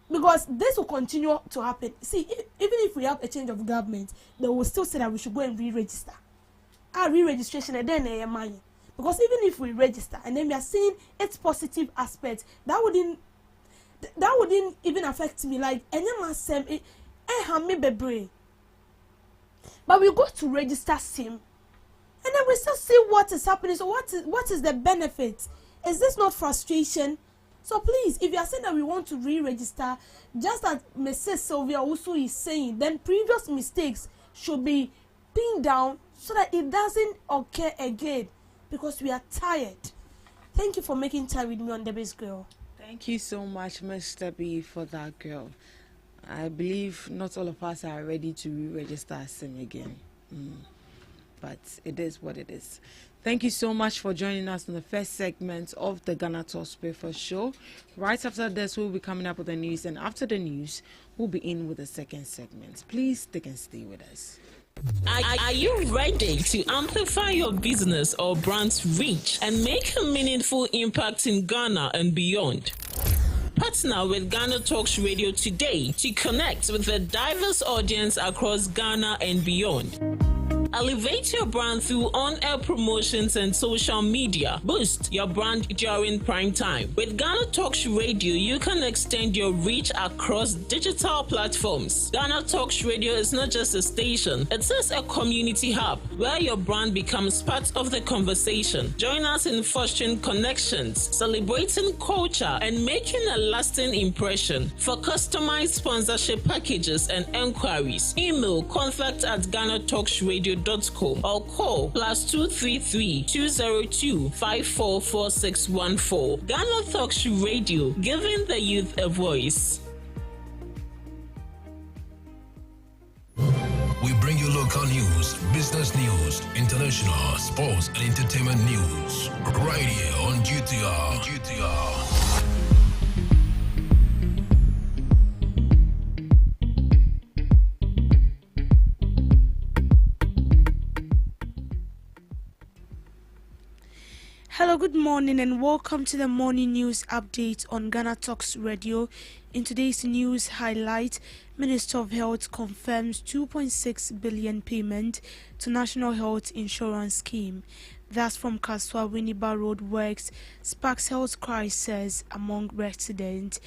Because this will continue to happen. See, even if we have a change of government, they will still say that we should go and re-register. Our re-registration and then money. Because even if we register and then we are seeing its positive aspects, that wouldn't even affect me. Like but we go to register SIM, and then we still see what is happening. So what is the benefit? Is this not frustration? So please, if you are saying that we want to re-register, just as Mrs. Sylvia also is saying, then previous mistakes should be pinned down so that it doesn't occur again, because we are tired. Thank you for making time with me on Debbie's Girl. Thank you so much, Mr. B, for that, girl. I believe not all of us are ready to re-register our SIM again. But it is what it is. Thank you so much for joining us in the first segment of the GhanaTalks Breakfast Show. Right after this, we'll be coming up with the news, and after the news, we'll be in with the second segment. Please stick and stay with us. Are you ready to amplify your business or brand's reach and make a meaningful impact in Ghana and beyond? Partner with GhanaTalks Radio today to connect with a diverse audience across Ghana and beyond. Elevate your brand through on-air promotions and social media. Boost your brand during prime time. With GhanaTalks Radio, you can extend your reach across digital platforms. GhanaTalks Radio is not just a station, it is a community hub where your brand becomes part of the conversation. Join us in fostering connections, celebrating culture, and making a lasting impression. For customized sponsorship packages and enquiries, email contact@GhanaTalksRadio.com or call +233 202 544614. GhanaTalks Radio, giving the youth a voice. We bring you local news, business news, international, sports, and entertainment news. Right here on GTR. Hello, good morning and welcome to the morning news update on GhanaTalks Radio. In today's news highlight, Minister of Health confirms 2.6 billion payment to National Health Insurance Scheme. That's from Kaswa Winneba Road works sparks health crisis among residents.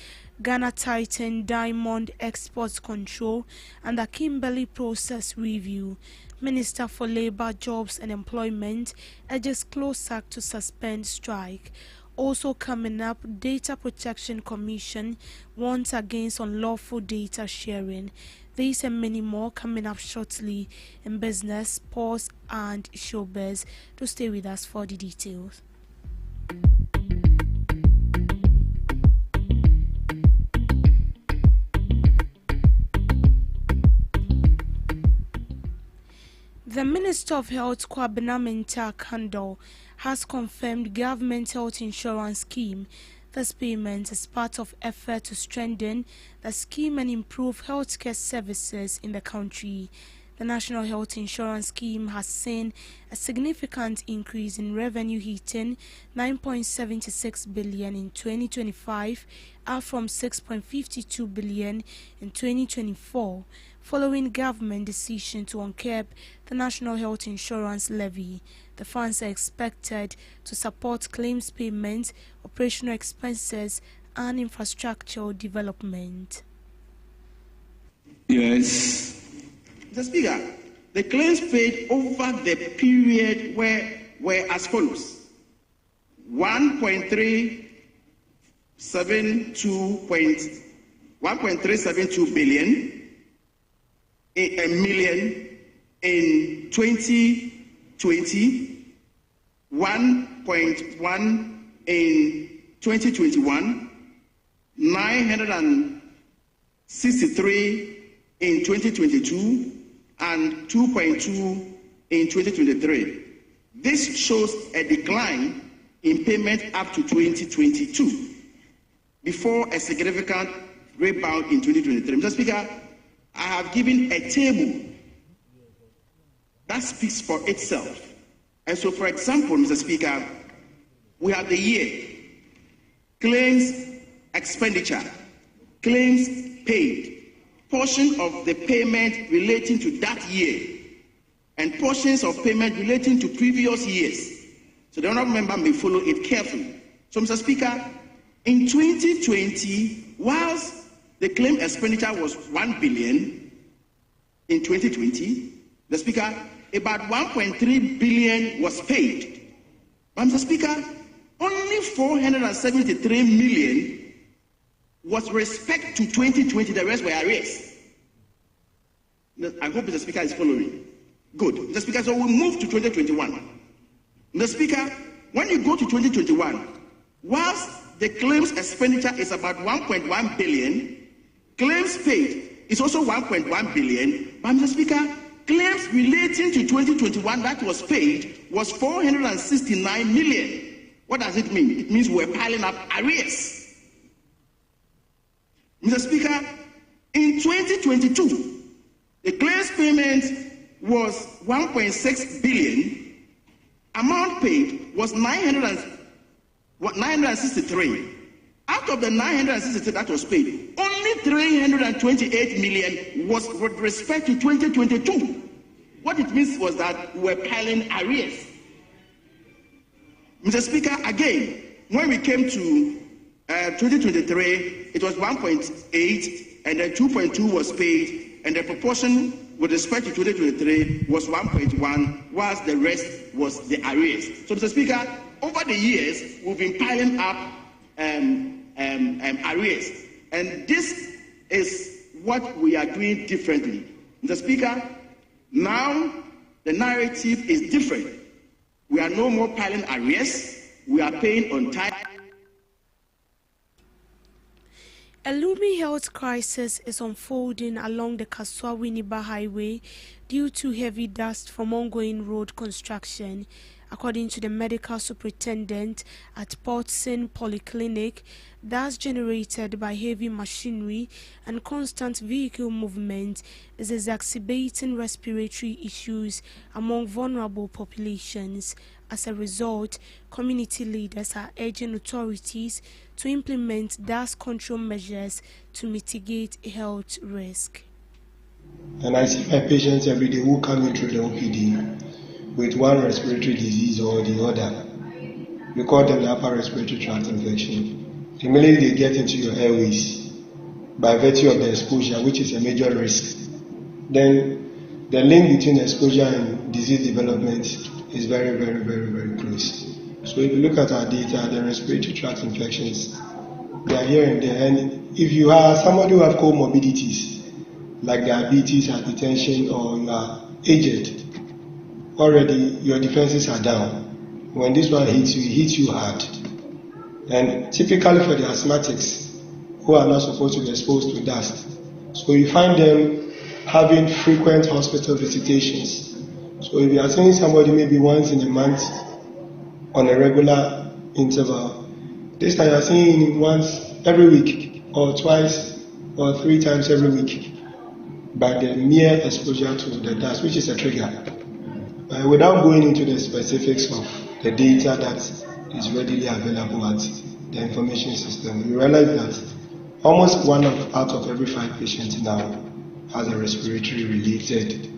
Ghana Titan Diamond Exports Control and the Kimberley Process Review. Minister for Labour, Jobs and Employment urges CLOSAC to suspend strike. Also coming up, Data Protection Commission warns against unlawful data sharing. These and many more coming up shortly in business, sports and showbiz. To stay with us for the details. The Minister of Health, Kwabena Mensah Kandor, has confirmed government health insurance scheme. This payment is part of effort to strengthen the scheme and improve healthcare services in the country. The National Health Insurance Scheme has seen a significant increase in revenue, hitting 9.76 billion in 2025, up from 6.52 billion in 2024. Following government decision to uncap the National Health Insurance Levy, the funds are expected to support claims payments, operational expenses, and infrastructure development. Yes. Mr. Speaker, the claims paid over the period were as follows: 1.372 billion. A million in 2020, 1.1 in 2021, 963 in 2022, and 2.2 in 2023. This shows a decline in payment up to 2022, before a significant rebound in 2023. Mr. Speaker, I have given a table that speaks for itself. And so, for example, Mr. Speaker, we have the year, claims expenditure, claims paid, portion of the payment relating to that year, and portions of payment relating to previous years. So the honourable member may follow it carefully. So, Mr. Speaker, in 2020, whilst the claim expenditure was 1 billion in 2020. The Speaker, about 1.3 billion was paid. But Mr. Speaker, only 473 million was respect to 2020. The rest were arrears. I hope Mr. Speaker is following. Good. Mr. Speaker, so we move to 2021. Mr. Speaker, when you go to 2021, whilst the claims expenditure is about 1.1 billion, claims paid is also 1.1 billion, but Mr. Speaker, claims relating to 2021 that was paid was 469 million. What does it mean? It means we're piling up arrears. Mr. Speaker, in 2022, the claims payment was 1.6 billion. Amount paid was 963. Out of the 963 that was paid, only 328 million was with respect to 2022. what it means was that we were piling arrears. Mr. Speaker, again, when we came to 2023, it was 1.8, and then 2.2 was paid, and the proportion with respect to 2023 was 1.1, whilst the rest was the arrears. So, Mr. Speaker, over the years, we've been piling up arrears, and this is what we are doing differently. Mr. Speaker, now the narrative is different. We are no more piling arrears, we are paying on time. A looming health crisis is unfolding along the Kaswa-Winneba Highway due to heavy dust from ongoing road construction. According to the medical superintendent at Portson Polyclinic, dust generated by heavy machinery and constant vehicle movement is exacerbating respiratory issues among vulnerable populations. As a result, community leaders are urging authorities to implement dust control measures to mitigate health risk. And I see my patients every day who come in through the OPD with one respiratory disease or the other. We call them the upper respiratory tract infection. Immediately they get into your airways by virtue of the exposure, which is a major risk. Then the link between exposure and disease development is very, very, very, very close. So if you look at our data, the respiratory tract infections, they are here and there. And if you are somebody who have comorbidities, like diabetes, hypertension, or you are aged, already your defenses are down. When this one hits you, it hits you hard. And typically for the asthmatics who are not supposed to be exposed to dust, so you find them having frequent hospital visitations. So if you are seeing somebody maybe once in a month on a regular interval, this time you are seeing him once every week or twice or 3 times every week by the mere exposure to the dust, which is a trigger. Without going into the specifics of the data that is readily available at the information system, we realize that almost 1 out of every 5 patients now has a respiratory related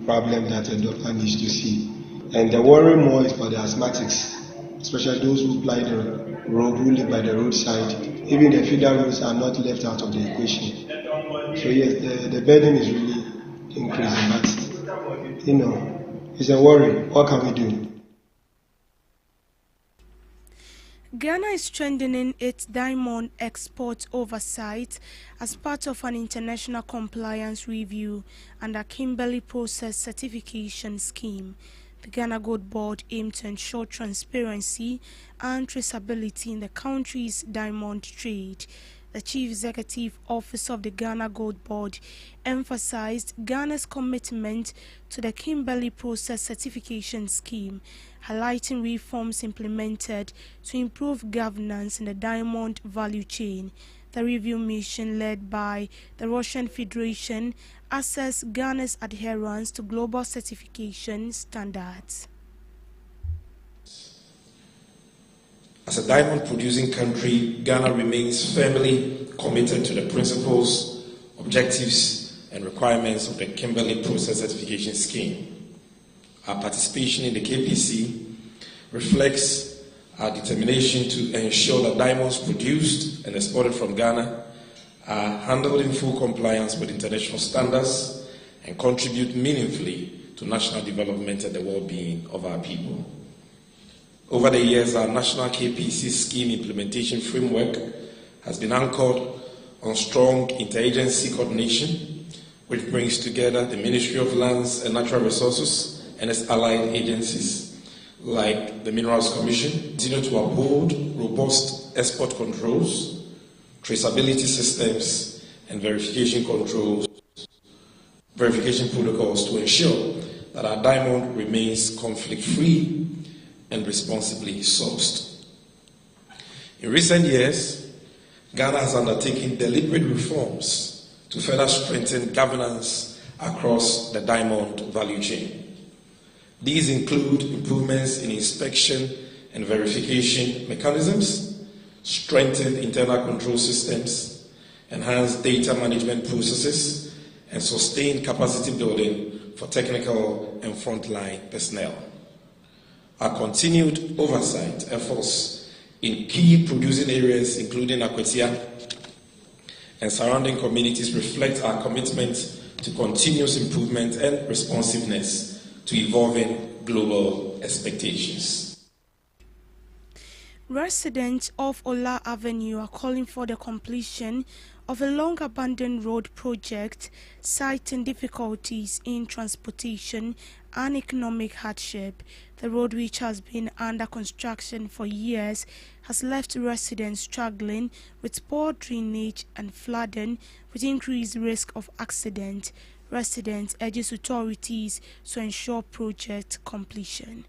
problem that a doctor needs to see. And the worry more is for the asthmatics, especially those who ply the road, who live by the roadside. Even the feeder roads are not left out of the equation. So yes, the burden is really increasing, but it's a worry. What can we do? Ghana is strengthening its diamond export oversight as part of an international compliance review under Kimberley Process Certification Scheme. The Ghana Gold Board aimed to ensure transparency and traceability in the country's diamond trade. The Chief Executive Officer of the Ghana Gold Board emphasized Ghana's commitment to the Kimberley Process Certification Scheme, highlighting reforms implemented to improve governance in the diamond value chain. The review mission, led by the Russian Federation, assessed Ghana's adherence to global certification standards. As a diamond-producing country, Ghana remains firmly committed to the principles, objectives, and requirements of the Kimberley Process Certification Scheme. Our participation in the KPC reflects our determination to ensure that diamonds produced and exported from Ghana are handled in full compliance with international standards and contribute meaningfully to national development and the well-being of our people. Over the years, our national KPC scheme implementation framework has been anchored on strong interagency coordination, which brings together the Ministry of Lands and Natural Resources and its allied agencies, like the Minerals Commission, continue to uphold robust export controls, traceability systems, and verification protocols to ensure that our diamond remains conflict-free and responsibly sourced. In recent years, Ghana has undertaken deliberate reforms to further strengthen governance across the diamond value chain. These include improvements in inspection and verification mechanisms, strengthened internal control systems, enhanced data management processes, and sustained capacity building for technical and frontline personnel. Our continued oversight efforts in key producing areas, including Akwetia and surrounding communities, reflect our commitment to continuous improvement and responsiveness to evolving global expectations. Residents of Ola Avenue are calling for the completion of a long-abandoned road project, citing difficulties in transportation and economic hardship. The road, which has been under construction for years, has left residents struggling with poor drainage and flooding, with increased risk of accident. Residents urge authorities to ensure project completion.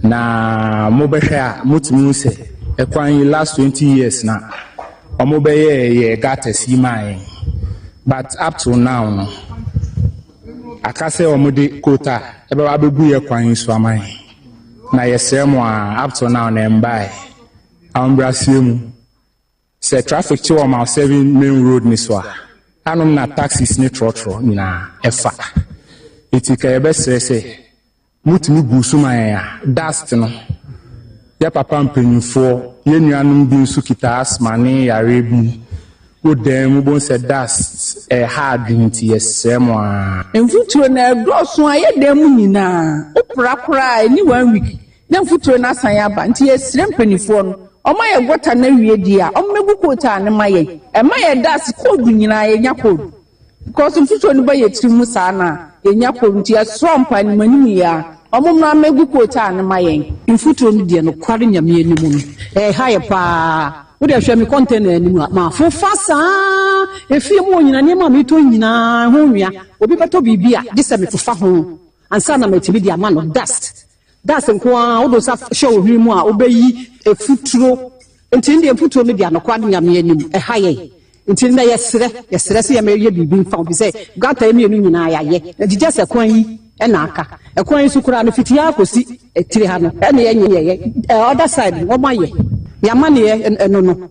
Na mobehwa mutumi se ekwan last 20 years na omobeye ye gates yiman, but up to now no akase omode quota ebe abebu ye kwan so aman na yesemo up to now na mbai ambrasiemu se traffic to am 7 main road ni so anom na taxis ni trotro na efa etika ebe stress mutumi busuma ya dust no ya papa mpanyinfo ye nuanum bi nso kita asma ne yare bi odem bo se dust hard nti yesemo a mfuturo na grosso aye dem nyina oprakora ni 1 week na mfuturo na san ya ba nti yesire mpanyinfo no omaye gota na wie di a omegu kota ne maye emaye dust code nyina ye nya code because mfuturo no ba ye trimu sa na ye nya code nti asompa ni mani ya omumna megu kota ne maye mfuturo no de no kware nyame animu no haye pa wo de hwe me container animu ma fofa sa efie mu nyina ne ma me to nyina ho nwia obi beto bibia de se me fofa ho ansa na metimi de ama no dust nko a wo do sa show hwi mu a obeyi efuturo nti ndi efuturo no de no kware nyame animu haye nti na yesere se ya me ye bibi mfa obi se gata emi enu nyina ayaye na dije se kwan yi na aka ekwan su kura no fitia akosi etire ha no na ye other side wo maye ya mane no.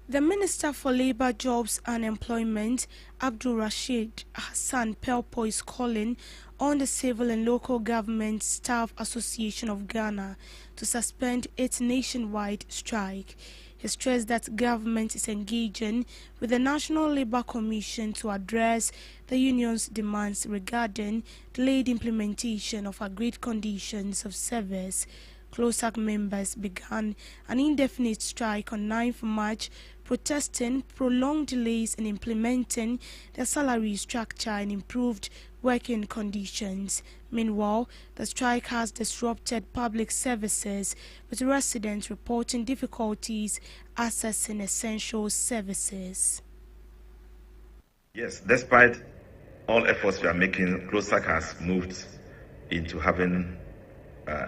The Minister for Labour, Jobs and Employment, Abdul Rashid Hassan Pelpo, is calling on the Civil and Local Government Staff Association of Ghana to suspend its nationwide strike. He stressed that government is engaging with the National Labour Commission to address the union's demands regarding delayed implementation of agreed conditions of service. CLOSAC members began an indefinite strike on 9th March, protesting prolonged delays in implementing their salary structure and improved working conditions. Meanwhile, the strike has disrupted public services, with residents reporting difficulties accessing essential services. Yes, despite all efforts we are making, CLOSAC has moved into having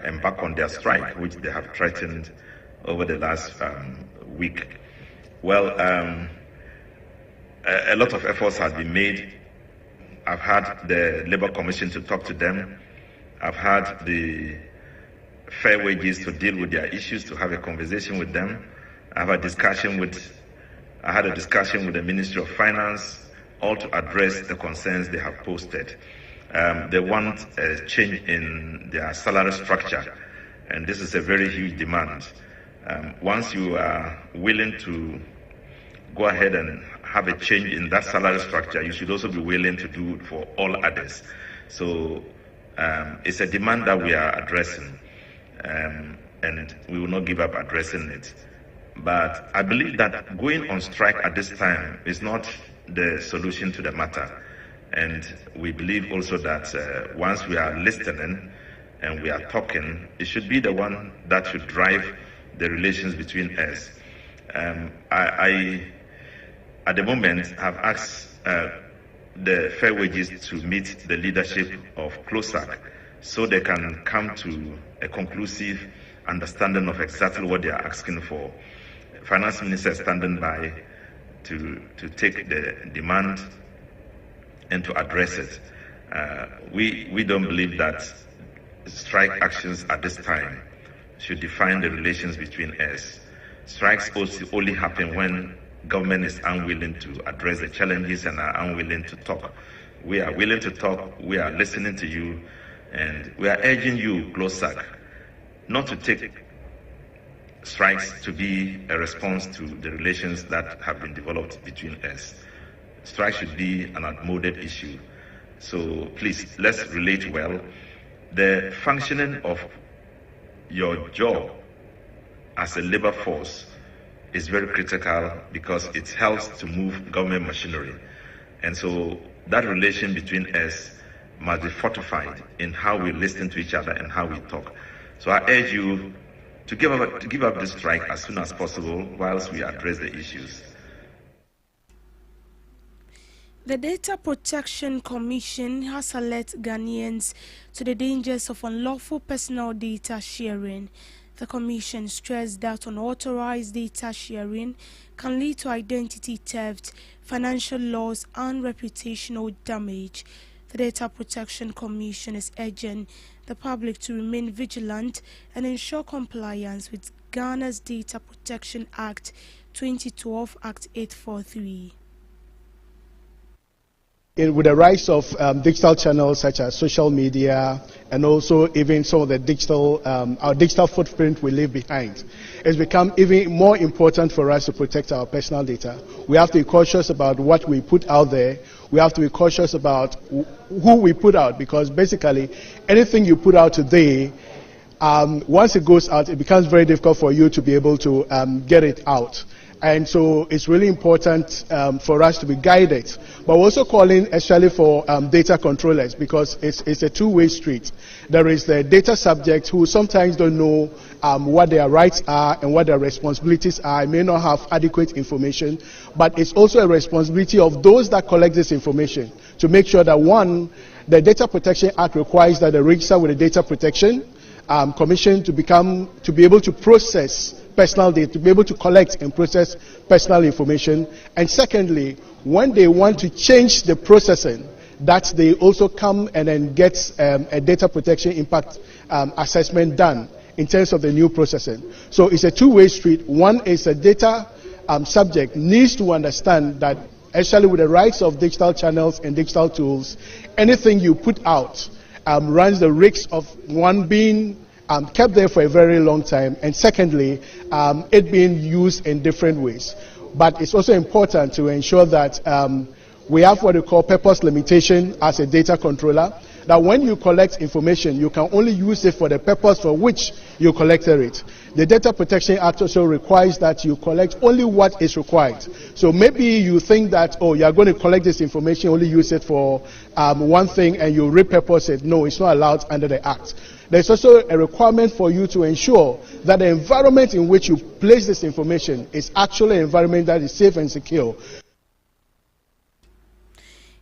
embark on their strike, which they have threatened over the last week. Well, a lot of efforts have been made. I've had the Labour Commission to talk to them. I've had the Fair Wages to deal with their issues, to have a conversation with them. I had a discussion with the Ministry of Finance, all to address the concerns they have posted. They want a change in their salary structure, and this is a very huge demand. Once you are willing to go ahead and have a change in that salary structure, you should also be willing to do it for all others. So it's a demand that we are addressing, and we will not give up addressing it. But I believe that going on strike at this time is not the solution to the matter. And we believe also that once we are listening and we are talking, it should be the one that should drive the relations between us. I at the moment, have asked the Fair Wages to meet the leadership of CLOSAC so they can come to a conclusive understanding of exactly what they are asking for. Finance Minister is standing by to take the demand and to address it. We don't believe that strike actions at this time should define the relations between us. Strikes only happen when government is unwilling to address the challenges and are unwilling to talk. We are willing to talk, we are listening to you, and we are urging you, GLOSAC, not to take strikes to be a response to the relations that have been developed between us. Strikes should be an outmoded issue. So please, let's relate well. The functioning of your job as a labor force is very critical because it helps to move government machinery. And so that relation between us must be fortified in how we listen to each other and how we talk. So I urge you to give up this strike as soon as possible whilst we address the issues. The Data Protection Commission has alerted Ghanaians to the dangers of unlawful personal data sharing. The Commission stressed that unauthorized data sharing can lead to identity theft, financial loss, and reputational damage. The Data Protection Commission is urging the public to remain vigilant and ensure compliance with Ghana's Data Protection Act 2012 Act 843. With the rise of digital channels such as social media and also even some of the our digital footprint we leave behind, it's become even more important for us to protect our personal data. We have to be cautious about what we put out there. We have to be cautious about who we put out, because basically anything you put out today, once it goes out, it becomes very difficult for you to be able to get it out. And so it's really important for us to be guided. But we're also calling especially for data controllers, because it's a two-way street. There is the data subject who sometimes don't know what their rights are and what their responsibilities are, may not have adequate information. But it's also a responsibility of those that collect this information to make sure that, one, the Data Protection Act requires that they register with the Data Protection Commission to be able to process personal data, to be able to collect and process personal information. And secondly, when they want to change the processing, that they also come and then get a data protection impact assessment done in terms of the new processing. So it's a two-way street. One is a data subject needs to understand that, especially with the rise of digital channels and digital tools, anything you put out runs the risk of, one, being kept there for a very long time, and secondly, it being used in different ways. But it's also important to ensure that we have what we call purpose limitation as a data controller, that when you collect information, you can only use it for the purpose for which you collected it. The Data Protection Act also requires that you collect only what is required. So maybe you think that, oh, you are going to collect this information, only use it for one thing, and you repurpose it. No, it's not allowed under the Act. There's also a requirement for you to ensure that the environment in which you place this information is actually an environment that is safe and secure.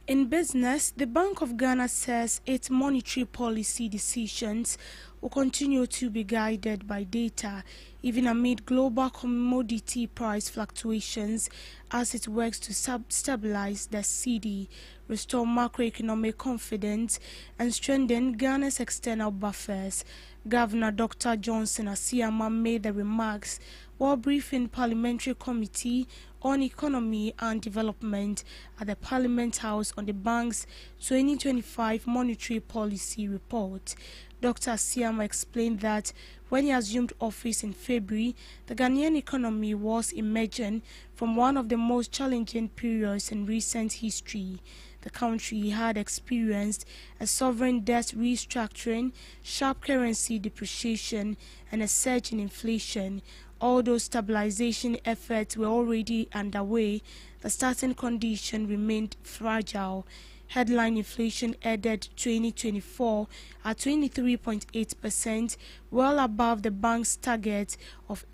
In business, the Bank of Ghana says its monetary policy decisions will continue to be guided by data, even amid global commodity price fluctuations, as it works to stabilize the cedi, restore macroeconomic confidence, and strengthen Ghana's external buffers. Governor Dr. Johnson Asiama made the remarks while briefing Parliamentary Committee on Economy and Development at the Parliament House on the bank's 2025 Monetary Policy Report. Dr. Asiama explained that when he assumed office in February, the Ghanaian economy was emerging from one of the most challenging periods in recent history. The country had experienced a sovereign debt restructuring, sharp currency depreciation, and a surge in inflation. Although stabilization efforts were already underway, the starting condition remained fragile. Headline inflation ended 2024 at 23.8%, well above the bank's target of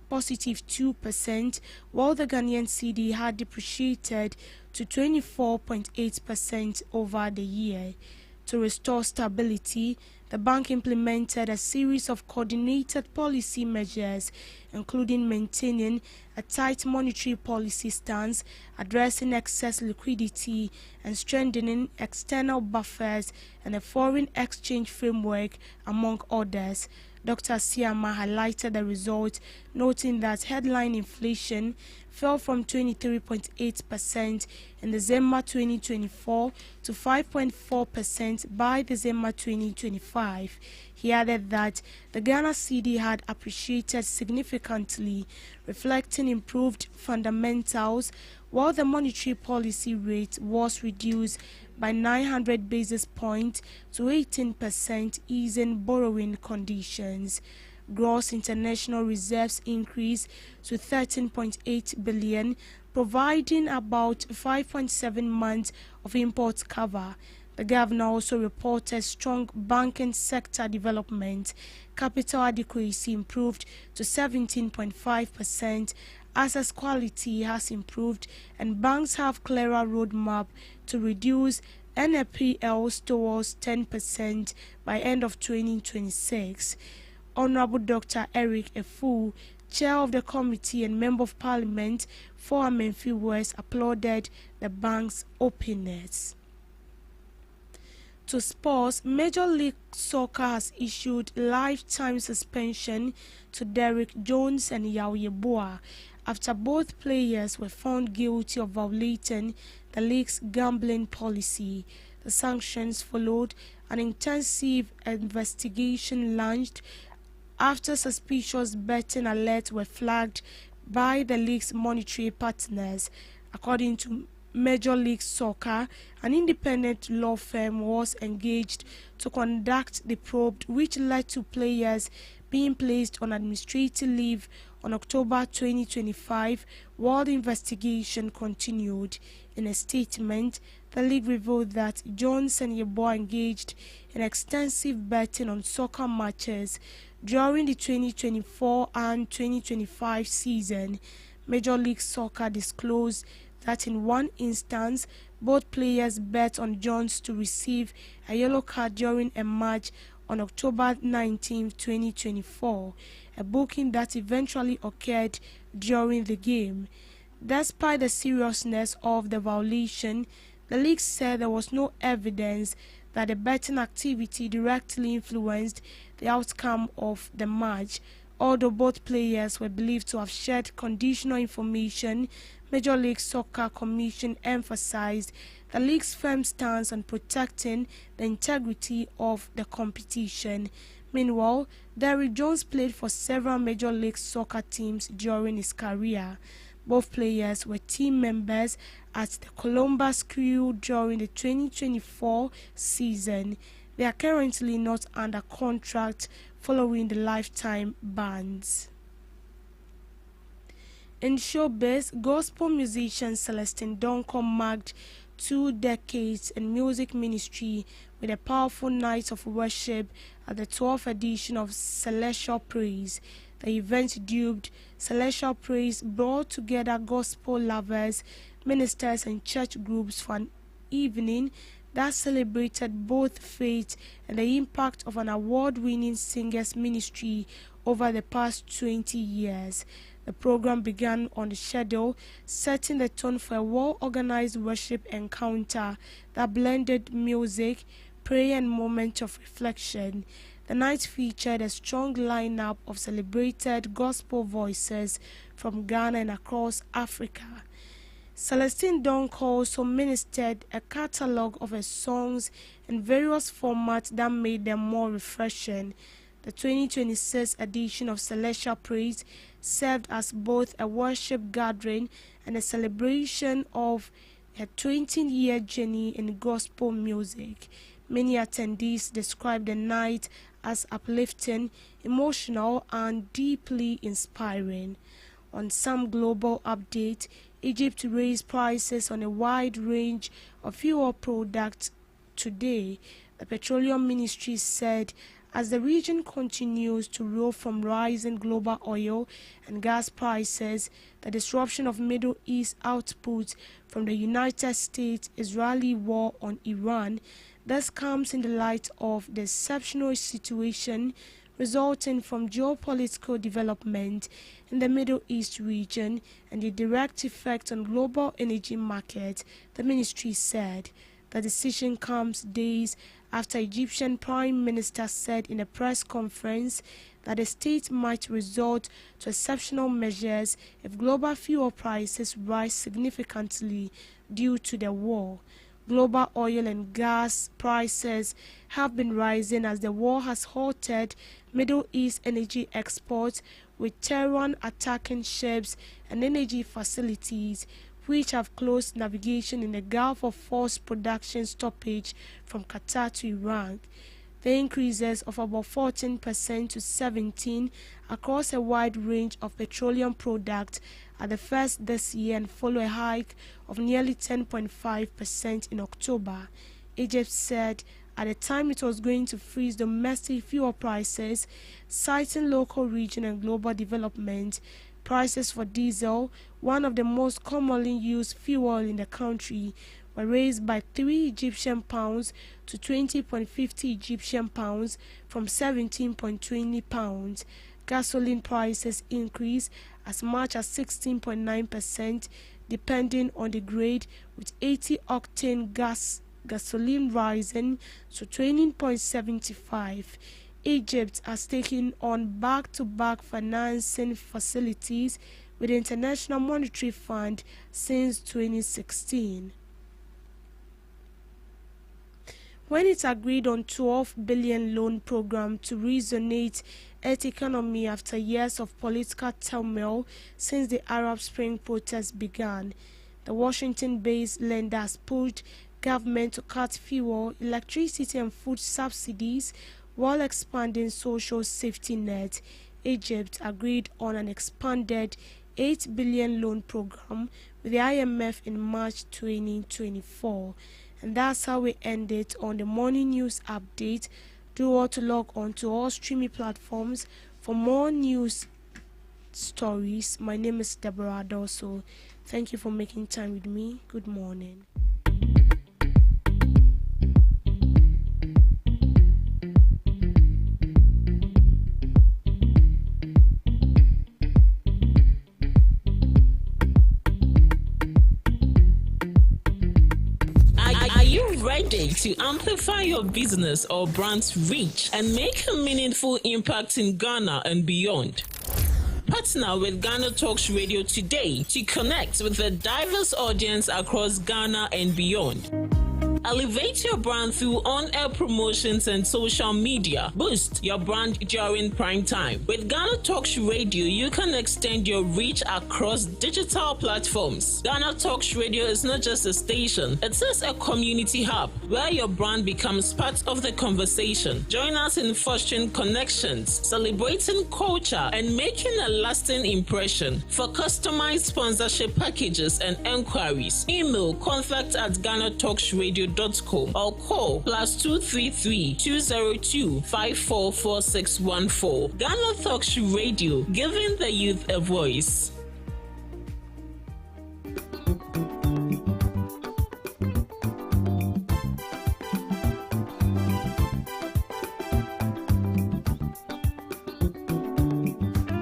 positive 2%, while the Ghanaian cedi had depreciated to 24.8% over the year. To restore stability, the bank implemented a series of coordinated policy measures, including maintaining a tight monetary policy stance, addressing excess liquidity, and strengthening external buffers and a foreign exchange framework, among others. Dr. Siama highlighted the result, noting that headline inflation fell from 23.8% in December 2024 to 5.4% by December 2025. He added that the Ghana cedi had appreciated significantly, reflecting improved fundamentals, while the monetary policy rate was reduced by 900 basis points to 18%, easing borrowing conditions. Gross international reserves increased to 13.8 billion, providing about 5.7 months of import cover. The governor also reported strong banking sector development. Capital adequacy improved to 17.5%. Asset quality has improved, and banks have clearer roadmap to reduce NPLs towards 10% by end of 2026. Honorable Dr. Eric Efu, chair of the committee and member of parliament for Amenfi West, applauded the bank's openness. To sports, Major League Soccer has issued lifetime suspension to Derrick Jones and Yao Yeboah after both players were found guilty of violating the league's gambling policy. The sanctions followed an intensive investigation launched after suspicious betting alerts were flagged by the league's monetary partners. According to Major League Soccer, an independent law firm was engaged to conduct the probe, which led to players being placed on administrative leave on October 2025 while the investigation continued. In a statement, the league revealed that Jones and Yeboah engaged in extensive betting on soccer matches during the 2024 and 2025 season. Major League Soccer disclosed that in one instance, both players bet on Jones to receive a yellow card during a match on October 19, 2024, a booking that eventually occurred during the game. Despite the seriousness of the violation, the league said there was no evidence that the betting activity directly influenced the outcome of the match. Although both players were believed to have shared conditional information, Major League Soccer Commission emphasized the league's firm stance on protecting the integrity of the competition. Meanwhile, Derrick Jones played for several Major League Soccer teams during his career. Both players were team members at the Columbus Crew during the 2024 season. They are currently not under contract following the lifetime bans. In showbiz, gospel musician Celestine Donko marked 2 decades in music ministry with a powerful night of worship at the 12th edition of Celestial Praise. The event dubbed Celestial Praise brought together gospel lovers, ministers and church groups for an evening that celebrated both faith and the impact of an award-winning singer's ministry over the past 20 years. The program began on the schedule, setting the tone for a well-organized worship encounter that blended music, prayer and moments of reflection. The night featured a strong lineup of celebrated gospel voices from Ghana and across Africa. Celestine Donko also ministered a catalogue of her songs in various formats that made them more refreshing. The 2026 edition of Celestial Praise served as both a worship gathering and a celebration of her 20-year journey in gospel music. Many attendees described the night as uplifting, emotional, and deeply inspiring. On some global update, Egypt raised prices on a wide range of fuel products today, the Petroleum Ministry said, as the region continues to roll from rising global oil and gas prices. The disruption of Middle East output from the United States-Israeli war on Iran thus comes in the light of the exceptional situation resulting from geopolitical development in the Middle East region and the direct effect on global energy markets, the ministry said. The decision comes days after Egyptian Prime Minister said in a press conference that the state might resort to exceptional measures if global fuel prices rise significantly due to the war. Global oil and gas prices have been rising as the war has halted Middle East energy exports, with Tehran attacking ships and energy facilities which have closed navigation in the Gulf of forced production stoppage from Qatar to Iran. The increases of about 14% to 17% across a wide range of petroleum products are the first this year and follow a hike of nearly 10.5% in October. Egypt said at the time it was going to freeze domestic fuel prices, citing local, regional and global development. Prices for diesel, one of the most commonly used fuel in the country, were raised by 3 Egyptian pounds to 20.50 Egyptian pounds from 17.20 pounds. Gasoline prices increased as much as 16.9% depending on the grade, with 80-octane gasoline rising to 20.75. Egypt has taken on back-to-back financing facilities with the International Monetary Fund since 2016. When it agreed on $12 billion loan program to resonate its economy after years of political turmoil since the Arab Spring protests began, the Washington-based lender has pushed government to cut fuel, electricity and food subsidies while expanding social safety net. Egypt agreed on an expanded $8 billion loan program with the IMF in March 2024. And that's how we end it on the morning news update. Do all to log on to all streaming platforms for more news stories. My name is Deborah Adoso. Thank you for making time with me. Good morning. Ready to amplify your business or brand's reach and make a meaningful impact in Ghana and beyond? Partner with GhanaTalks Radio today to connect with a diverse audience across Ghana and beyond. Elevate your brand through on-air promotions and social media. Boost your brand during prime time. With GhanaTalks Radio, you can extend your reach across digital platforms. GhanaTalks Radio is not just a station, it is a community hub where your brand becomes part of the conversation. Join us in fostering connections, celebrating culture, and making a lasting impression. For customized sponsorship packages and enquiries, email contact@GhanaTalksRadio.com or call +233 202 544614. GhanaTalks Radio, giving the youth a voice.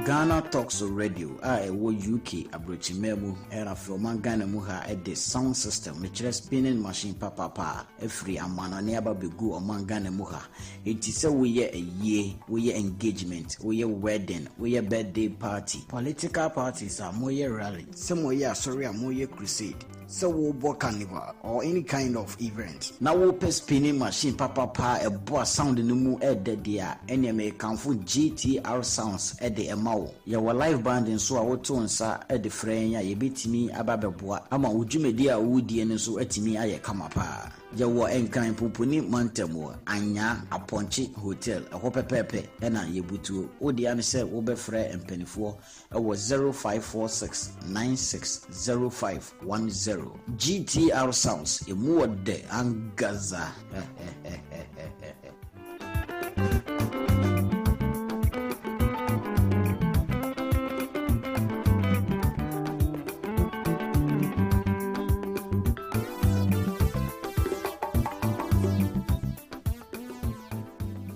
GhanaTalks Radio ɛwɔ UK abrochimemu era from Ghana mu ha the sound system mekyerɛ spinning machine papa every amana ne aba begu oman Ghana mu ha enti sɛ woyɛ ayie woyɛ engagement woyɛ wedding woyɛ birthday party political parties are moyɛ rally sɛ moyɛ asɔre a moyɛ crusade so wo bo carnival or any kind of event na wo pe spinning machine papa e bo sound no mu e de dia ene me kanfo GTR sounds e de emawo ye wo live band nso a wo to nsa e de frenya ye betimi ababeboa ama wo dwumedi a wo die ne so atimi aye kama pa ye wo enkan poponi mantamo anya aponchi hotel e ho pepepe e na ye butuo wo dia ne se wo be frɛ empanifo e wo 0546 960510 GTR sounds a more de angaza.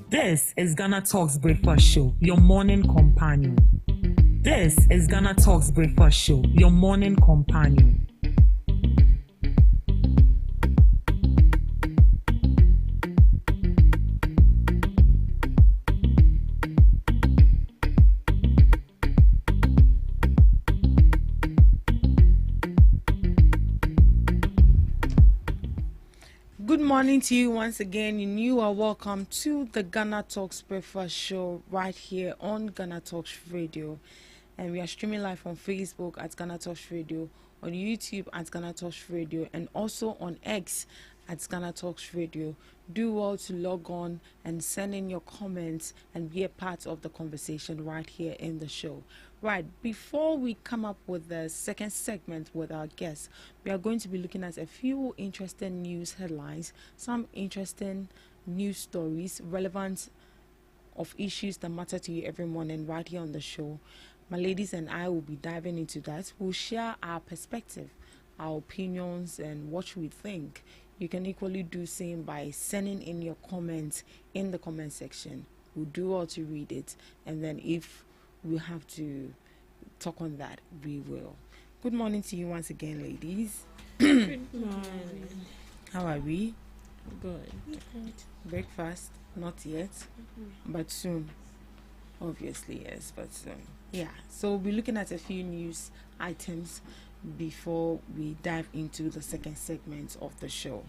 This is GhanaTalks Breakfast Show, your morning companion. This is GhanaTalks Breakfast Show, your morning companion. Good morning to you once again, and you are welcome to the Ghana Talks Breakfast Show right here on Ghana Talks Radio. And we are streaming live on Facebook at Ghana Talks Radio, on YouTube at Ghana Talks Radio, and also on X at Ghana Talks Radio. Do well to log on and send in your comments and be a part of the conversation right here in the show. Right, before we come up with the second segment with our guests, we are going to be looking at a few interesting news headlines, some interesting news stories relevant of issues that matter to you every morning right here on the show. My ladies and I will be diving into that. We'll share our perspective, our opinions, and what we think. You can equally do same by sending in your comments in the comment section. We'll do all to read it, and then if we have to talk on that, we will. Good morning to you once again, ladies. Good morning. How are we? Good. Breakfast? Not yet, but soon. Obviously, yes, but soon. Yeah, so we'll be looking at a few news items before we dive into the second segment of the show.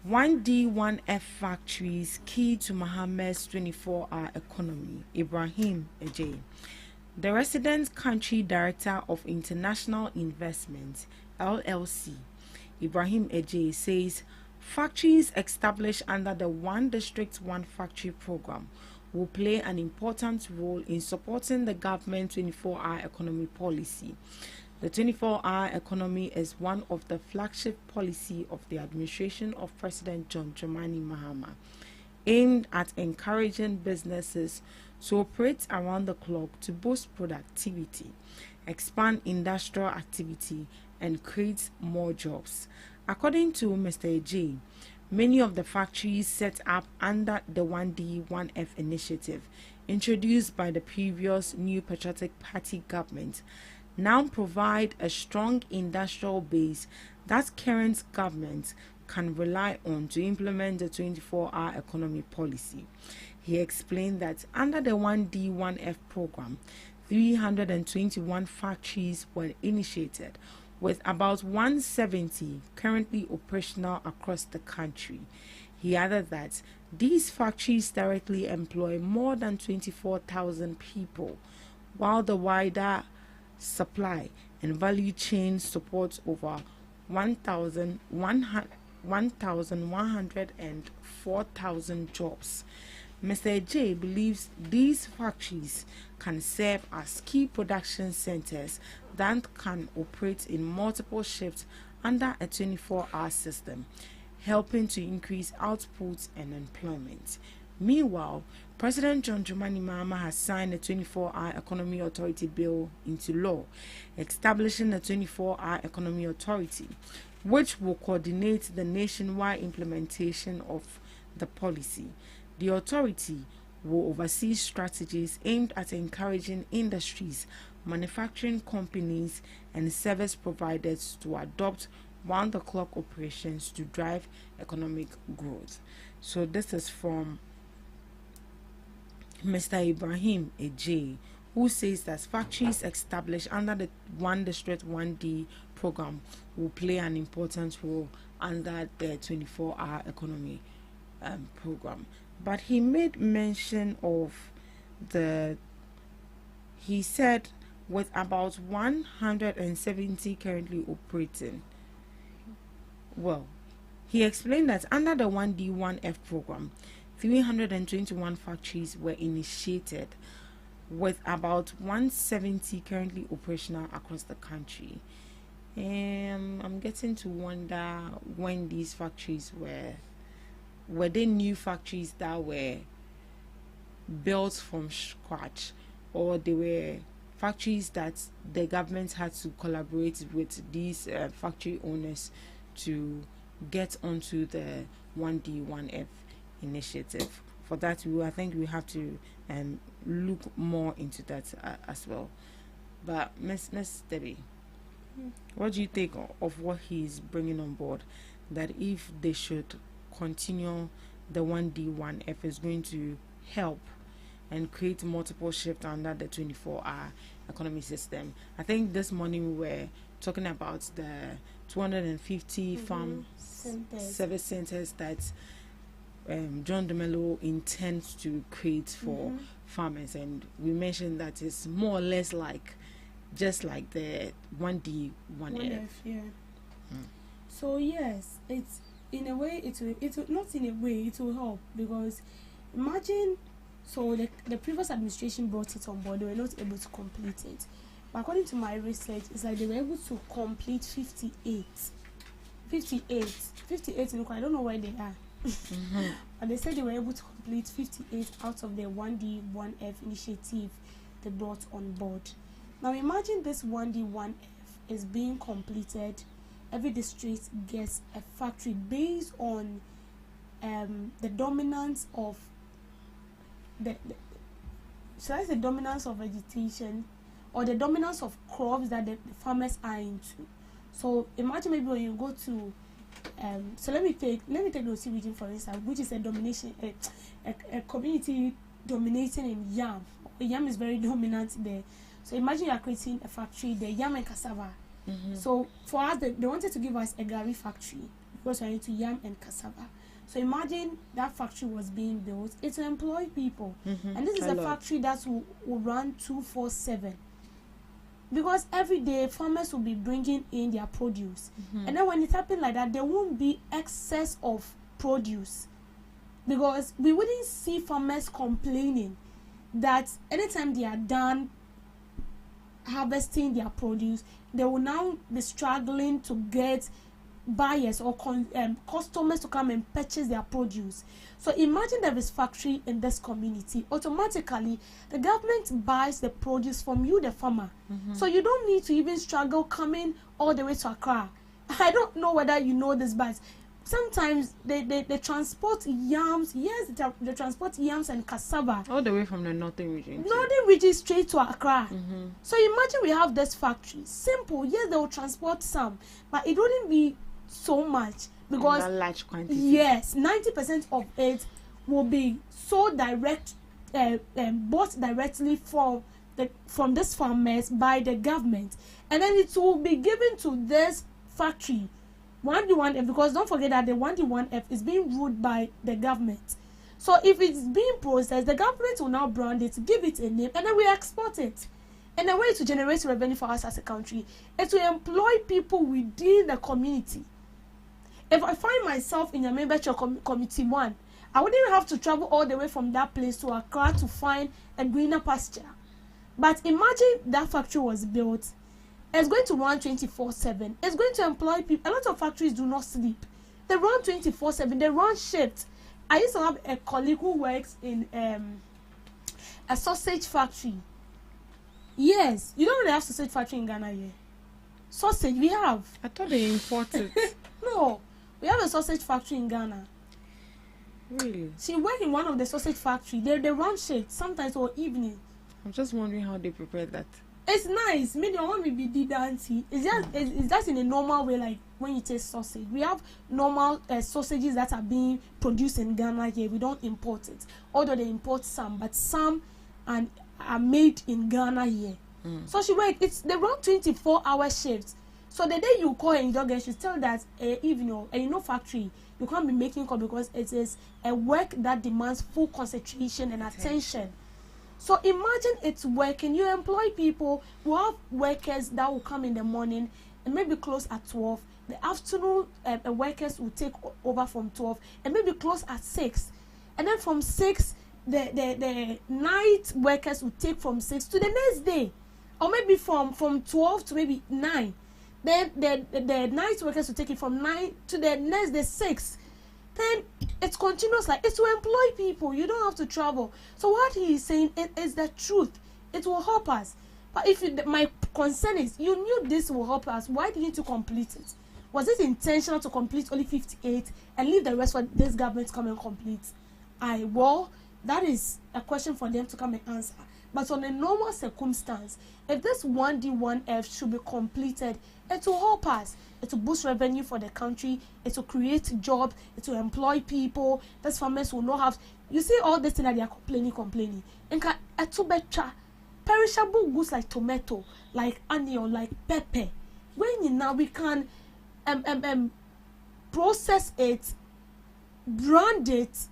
1D, 1F factories key to Mohammed's 24-hour economy. Ibrahim Ejay, the resident country director of International Investment, LLC, Ibrahim Ejay, says factories established under the One District, One Factory program will play an important role in supporting the government's 24-hour economy policy. The 24-hour economy is one of the flagship policy of the administration of President John Dramani Mahama, aimed at encouraging businesses to operate around the clock to boost productivity, expand industrial activity, and create more jobs. According to Mr. Ejay, many of the factories set up under the 1D, 1F initiative, introduced by the previous New Patriotic Party government, now provide a strong industrial base that current government can rely on to implement the 24-hour economy policy. He explained that under the 1D, 1F program, 321 factories were initiated, with about 170 currently operational across the country. He added that these factories directly employ more than 24,000 people, while the wider supply and value chain supports over 1,104,000 jobs. Mr. J believes these factories can serve as key production centers that can operate in multiple shifts under a 24-hour system, helping to increase output and employment. Meanwhile, President John Dramani Mahama has signed a 24-hour Economy Authority bill into law, establishing a 24-hour Economy Authority, which will coordinate the nationwide implementation of the policy. The authority will oversee strategies aimed at encouraging industries, manufacturing companies, and service providers to adopt round-the-clock operations to drive economic growth. So this is from Mr. Ibrahim Ejay, who says that factories established under the One District 1D program will play an important role under the 24-hour economy program. But he made mention of he said with about 170 currently operating. Well, he explained that under the 1D 1F program, 321 factories were initiated, with about 170 currently operational across the country. I'm getting to wonder when these factories were they new factories that were built from scratch, or they were factories that the government had to collaborate with these factory owners to get onto the 1D 1F initiative. For that, I think we have to look more into that as well. But Miss Debbie, what do you think of what he's bringing on board? That if they should continue the 1D 1F is going to help and create multiple shifts under the 24-hour economy system. I think this morning we were talking about the 250 farm service centers that John DeMello intends to create for farmers, and we mentioned that it's more or less like just like the 1D, 1F. Yeah. So yes, it's in a way it will not in a way it will help, because imagine, so the previous administration brought it on board, they were not able to complete it. But according to my research, it's like they were able to complete 58. I don't know where they are. But they said they were able to complete 58 out of the 1D, 1F initiative they brought on board. Now imagine this 1D, 1F is being completed. Every district gets a factory based on the dominance of should I say dominance of vegetation or the dominance of crops that the farmers are into. So imagine maybe when you go to so let me take the Osi region for instance, which is a community dominating in yam. Yam is very dominant there. So imagine you are creating a factory there, yam and cassava. So for us, they wanted to give us a Gari factory because we are into yam and cassava. So imagine that factory was being built. It will employ people. And this is a factory that will run 24/7. Because every day farmers will be bringing in their produce. And then when it happens like that, there won't be excess of produce. Because we wouldn't see farmers complaining that anytime they are done harvesting their produce, they will now be struggling to get buyers or customers to come and purchase their produce. So imagine there is factory in this community. Automatically, the government buys the produce from you, the farmer. So you don't need to even struggle coming all the way to Accra. I don't know whether you know this, but sometimes they transport yams. Yes, they transport yams and cassava all the way from the northern region. Northern region straight to Accra. So imagine we have this factory. Simple. Yes, they will transport some, but it wouldn't be so much because in that large quantity. Yes, 90% of it will be so direct, bought directly from this farmers by the government, and then it will be given to this factory. 1D1F, because don't forget that the 1D1F is being ruled by the government. So if it's being processed, the government will now brand it, give it a name, and then we export it. And a way to generate revenue for us as a country is to employ people within the community. If I find myself in a membership committee 1, I wouldn't have to travel all the way from that place to Accra to find a greener pasture. But imagine that factory was built. It's going to run 24/7. It's going to employ people. A lot of factories do not sleep. They run 24/7. They run shifts. I used to have a colleague who works in a sausage factory. Yes, you don't really have sausage factory in Ghana here. Sausage, we have. I thought they imported. No, we have a sausage factory in Ghana. Really? She worked in one of the sausage factory. They run shifts sometimes or evening. I'm just wondering how they prepare that. It's nice. Maybe I want to be dancing. It's just in a normal way, like when you taste sausage. We have normal sausages that are being produced in Ghana here. We don't import it. Although they import some, but some are made in Ghana here. So she worked. They run 24-hour shifts. So the day you call and you don't get, she tell that factory, you can't be making call because it is a work that demands full concentration and attention. So imagine it's working. You employ people who have workers that will come in the morning and maybe close at 12. The afternoon workers will take over from 12 and maybe close at 6. And then from 6, the night workers will take from 6 to the next day. Or maybe from 12 to maybe 9. Then the night workers will take it from 9 to the next day 6. Then it's continuous, like it's to employ people. You don't have to travel. So what he is saying is the truth. It will help us. But my concern is, you knew this will help us. Why didn't you complete it? Was it intentional to complete only 58 and leave the rest for this government to come and complete? Well, that is a question for them to come and answer. But on a normal circumstance, if this 1D1F should be completed, it will help us. It will boost revenue for the country. It will create jobs. It will employ people. These farmers will not have. You see all this thing that they are complaining. And perishable goods like tomato, like onion, like pepper. When now we can process it, brand it,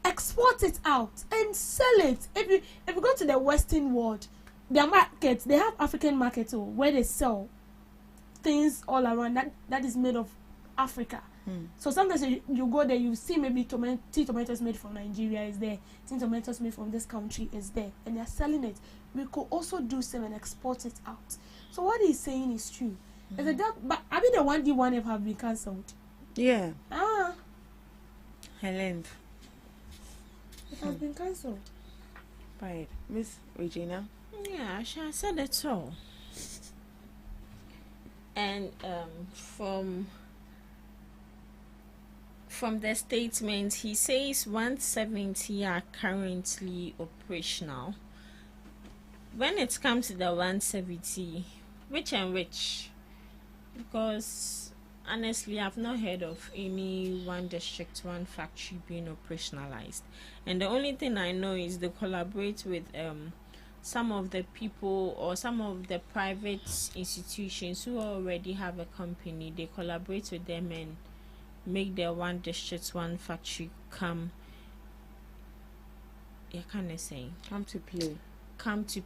export it out, and sell it. If you go to the Western world, their markets, they have African markets where they sell things all around that is made of Africa. So sometimes you go there, you see maybe tomatoes made from Nigeria is there, tomatoes made from this country is there, and they're selling it. We could also do same and export it out. So what he's saying is true. But I mean the 1D1F have been cancelled. Yeah. Helen. It has been cancelled. Right. Miss Regina? Yeah, I said it all. And from the statement, he says 170 are currently operational. When it comes to the 170, which and which? Because honestly, I've not heard of any one district, one factory being operationalized. And the only thing I know is they collaborate with some of the people or some of the private institutions who already have a company. They collaborate with them and make their one district, one factory come to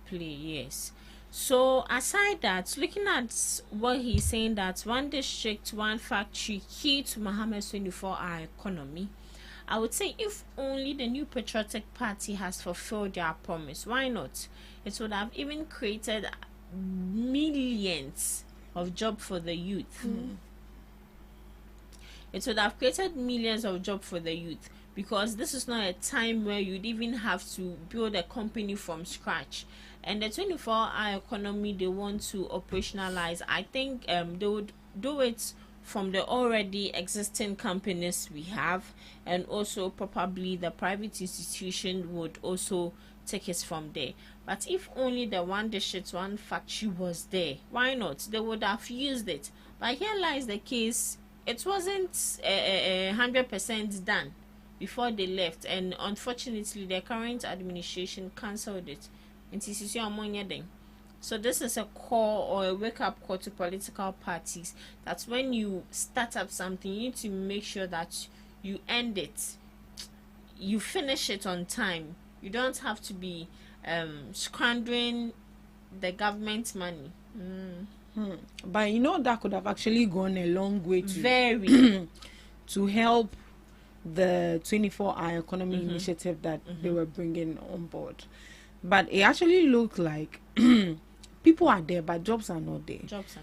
play, yes. So aside that, looking at what he's saying, that one district, one factory, key to Mohammed's 24-hour economy, I would say if only the New Patriotic Party has fulfilled their promise, why not? It would have even created millions of jobs for the youth. It would have created millions of jobs for the youth, because this is not a time where you'd even have to build a company from scratch. And the 24-hour economy they want to operationalize, I think they would do it from the already existing companies we have, and also probably the private institution would also take it from there. But if only the one district, one factory was there, why not? They would have used it. But here lies the case, it wasn't 100% done before they left, and unfortunately the current administration cancelled it. So this is a call or a wake-up call to political parties, that when you start up something, you need to make sure that you end it, you finish it on time. You don't have to be squandering the government money. But that could have actually gone a long way to very to help the 24-hour economy initiative that they were bringing on board. But it actually looked like people are there, but jobs are not there.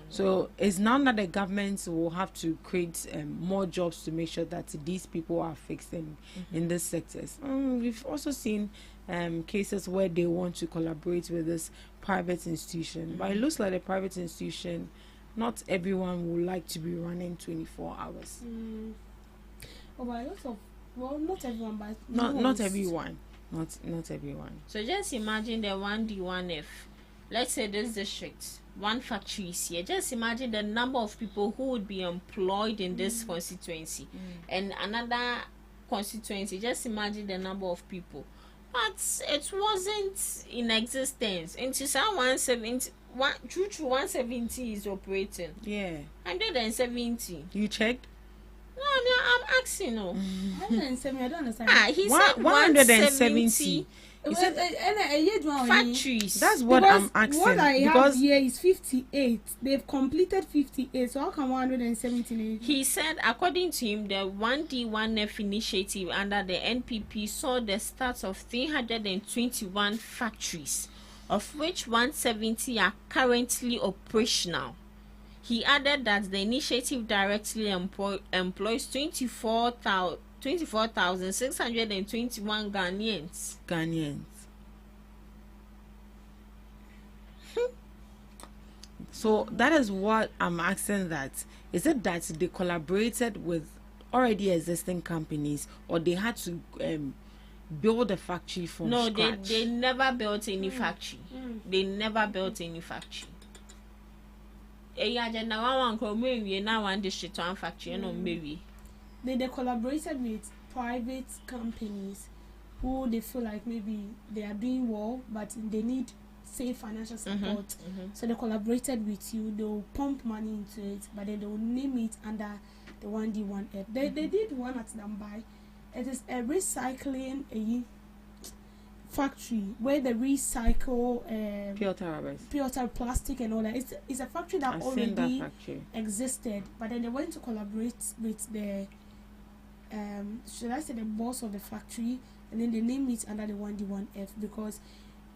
So it's now that the governments will have to create more jobs to make sure that these people are fixed in these sectors. We've also seen cases where they want to collaborate with this private institution. But it looks like the private institution, not everyone would like to be running 24 hours. Not everyone, but not everyone. Not everyone. So just imagine the 1D1F. Let's say this district, one factory is here. Just imagine the number of people who would be employed in this constituency, and another constituency. Just imagine the number of people. But it wasn't in existence until 170. True 170 is operating. Yeah. 170. You checked? No, I'm asking. 170. I don't understand. He said 170. He said factories. That's what I'm asking. What I have here is 58. They've completed 58. So how can 170? He said, according to him, the 1D1F initiative under the NPP saw the start of 321 factories, of which 170 are currently operational. He added that the initiative directly employs 24,621 Ghanaians. So that is what I'm asking. That is it that they collaborated with already existing companies, or they had to build a factory from scratch. They never built any factory. They never built any factory. Now one district one factory no maybe. They collaborated with private companies who they feel like maybe they are doing well, but they need financial support. So they collaborated with you. They will pump money into it, but then they will name it under the 1D1F. They did one at Dambai. It is a recycling factory where they recycle pure plastic and all that. It's a factory that already existed, but then they went to collaborate with the should I say the boss of the factory, and then they name it under the 1D1F because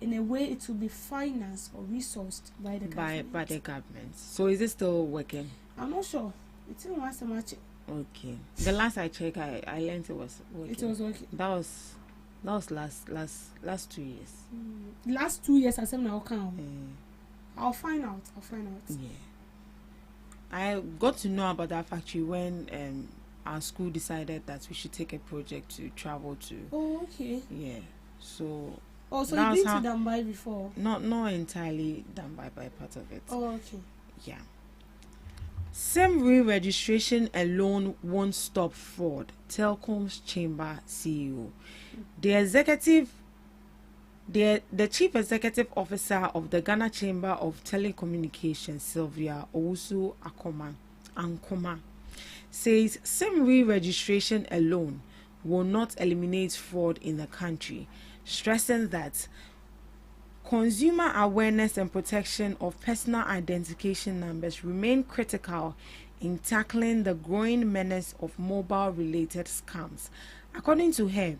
in a way it will be financed or resourced by the government. By the government. So is it still working? I'm not sure. It's in once a match. Okay. The last I checked, I learned it was working. It was working. That was last 2 years. Last 2 years, I said now count. I'll find out. Yeah. I got to know about that factory when our school decided that we should take a project to travel to. Oh, okay. Yeah. So. Oh, so you've been to Dambai before? Not entirely Dambai, but part of it. Oh, okay. Yeah. SIM re-registration alone won't stop fraud, Telkom's Chamber CEO. The Chief Executive Officer of the Ghana Chamber of Telecommunications, Sylvia Owusu Ankoma, says SIM re-registration alone will not eliminate fraud in the country, stressing that consumer awareness and protection of personal identification numbers remain critical in tackling the growing menace of mobile-related scams. According to her,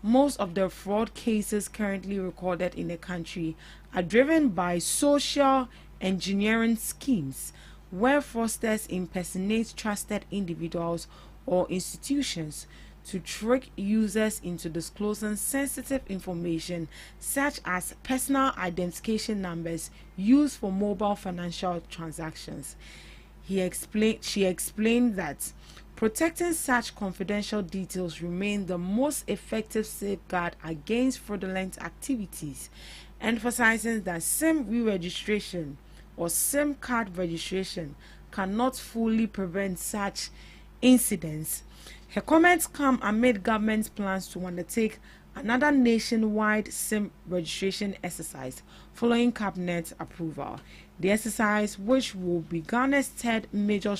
most of the fraud cases currently recorded in the country are driven by social engineering schemes where fraudsters impersonate trusted individuals or institutions to trick users into disclosing sensitive information such as personal identification numbers used for mobile financial transactions. She explained that protecting such confidential details remains the most effective safeguard against fraudulent activities, emphasizing that SIM re-registration or SIM card registration cannot fully prevent such incidents. Her comments come amid government's plans to undertake another nationwide SIM registration exercise following cabinet approval. The exercise, which will be Ghana's third major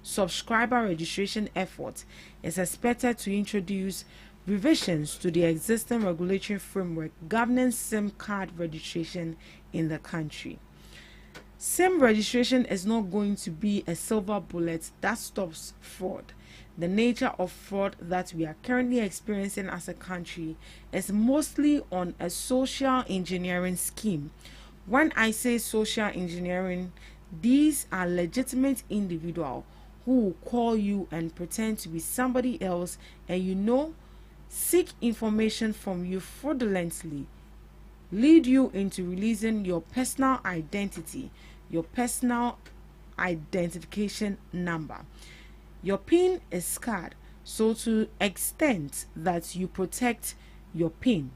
subscriber registration effort, is expected to introduce revisions to the existing regulatory framework governing SIM card registration in the country. SIM registration is not going to be a silver bullet that stops fraud. The nature of fraud that we are currently experiencing as a country is mostly on a social engineering scheme. When I say social engineering, these are legitimate individuals who will call you and pretend to be somebody else and seek information from you fraudulently, lead you into releasing your personal identity, your personal identification number. Your PIN is scarred, so to extent that you protect your PIN,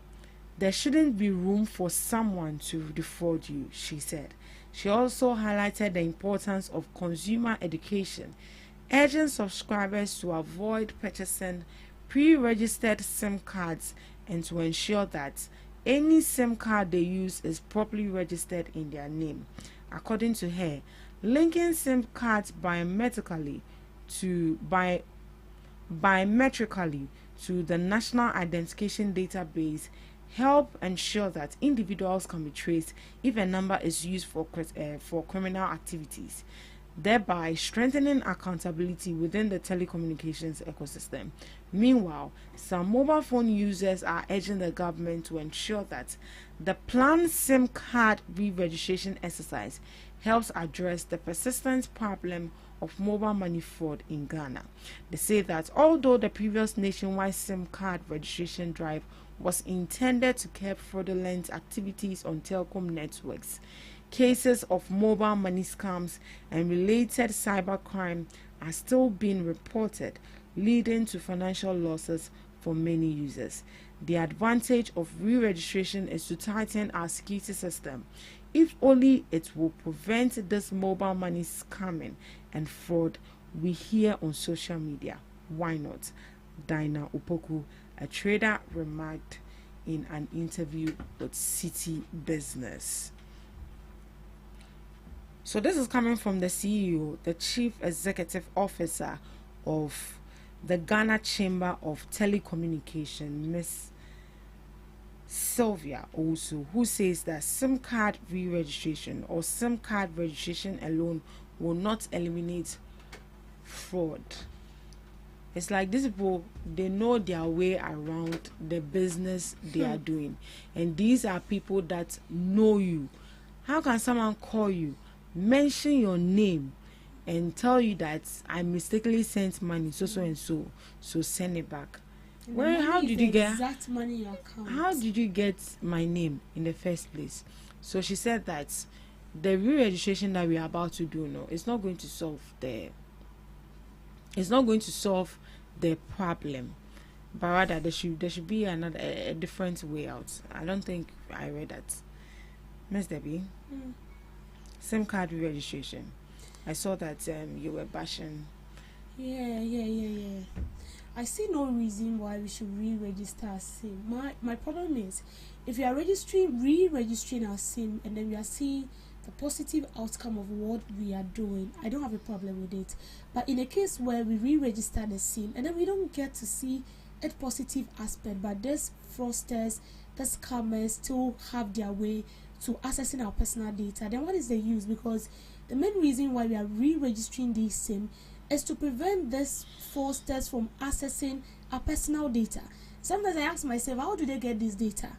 there shouldn't be room for someone to defraud you, she said. She also highlighted the importance of consumer education, urging subscribers to avoid purchasing pre-registered SIM cards and to ensure that any SIM card they use is properly registered in their name. According to her, linking SIM cards biometrically to the National Identification Database help ensure that individuals can be traced if a number is used for criminal activities, thereby strengthening accountability within the telecommunications ecosystem. Meanwhile, some mobile phone users are urging the government to ensure that the planned SIM card re-registration exercise helps address the persistent problem of mobile money fraud in Ghana. They say that although the previous nationwide SIM card registration drive was intended to curb fraudulent activities on telecom networks, cases of mobile money scams and related cybercrime are still being reported, leading to financial losses for many users. The advantage of re-registration is to tighten our security system. If only it will prevent this mobile money scamming and fraud we hear on social media. Why not? Dinah Opoku, a trader, remarked in an interview with City Business. So this is coming from the CEO, the Chief Executive Officer of the Ghana Chamber of Telecommunication, Miss Sylvia also, who says that SIM card re-registration or SIM card registration alone will not eliminate fraud. It's like these people, they know their way around the business they are doing, and these are people that know you. How can someone call you, mention your name, and tell you that I mistakenly sent money so send it back? Where? How did you get exact money in your account? How did you get my name in the first place? So she said that the re-registration that we are about to do now, it's not going to solve the problem, but rather there should be a different way out. I don't think I read that, Miss Debbie. SIM card re-registration. I saw that you were bashing. Yeah. I see no reason why we should re-register our SIM. My problem is, if you are re-registering our SIM, and then we are seeing the positive outcome of what we are doing, I don't have a problem with it. But in a case where we re-register the SIM and then we don't get to see a positive aspect, but these fraudsters, the scammers still have their way to accessing our personal data, then what is the use? Because the main reason why we are re-registering this SIM is to prevent these fraudsters from accessing our personal data. Sometimes I ask myself, how do they get this data?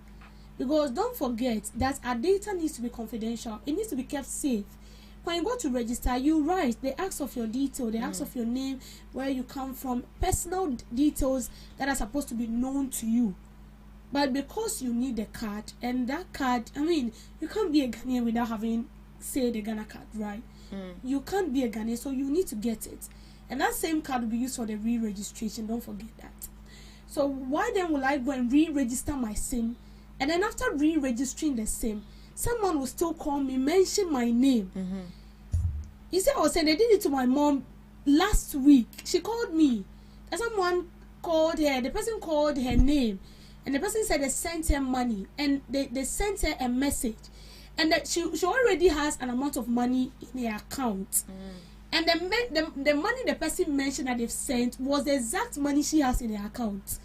Because don't forget that our data needs to be confidential. It needs to be kept safe. When you go to register, you write, they ask of your detail, they ask of your name, where you come from, personal details that are supposed to be known to you. But because you need a card, and that card, I mean, you can't be a Ghanaian without having, say, the Ghana card, right? You can't be a Ghanaian, so you need to get it. And that same card will be used for the re-registration, don't forget that. So why then will I go and re-register my SIM? And then after re-registering the SIM, someone will still call me, mention my name. You see, I was saying they did it to my mom last week. She called me. And someone called her, the person called her name. And the person said they sent her money. And they sent her a message. And that she already has an amount of money in her account. And the money the person mentioned that they've sent was the exact money she has in her account.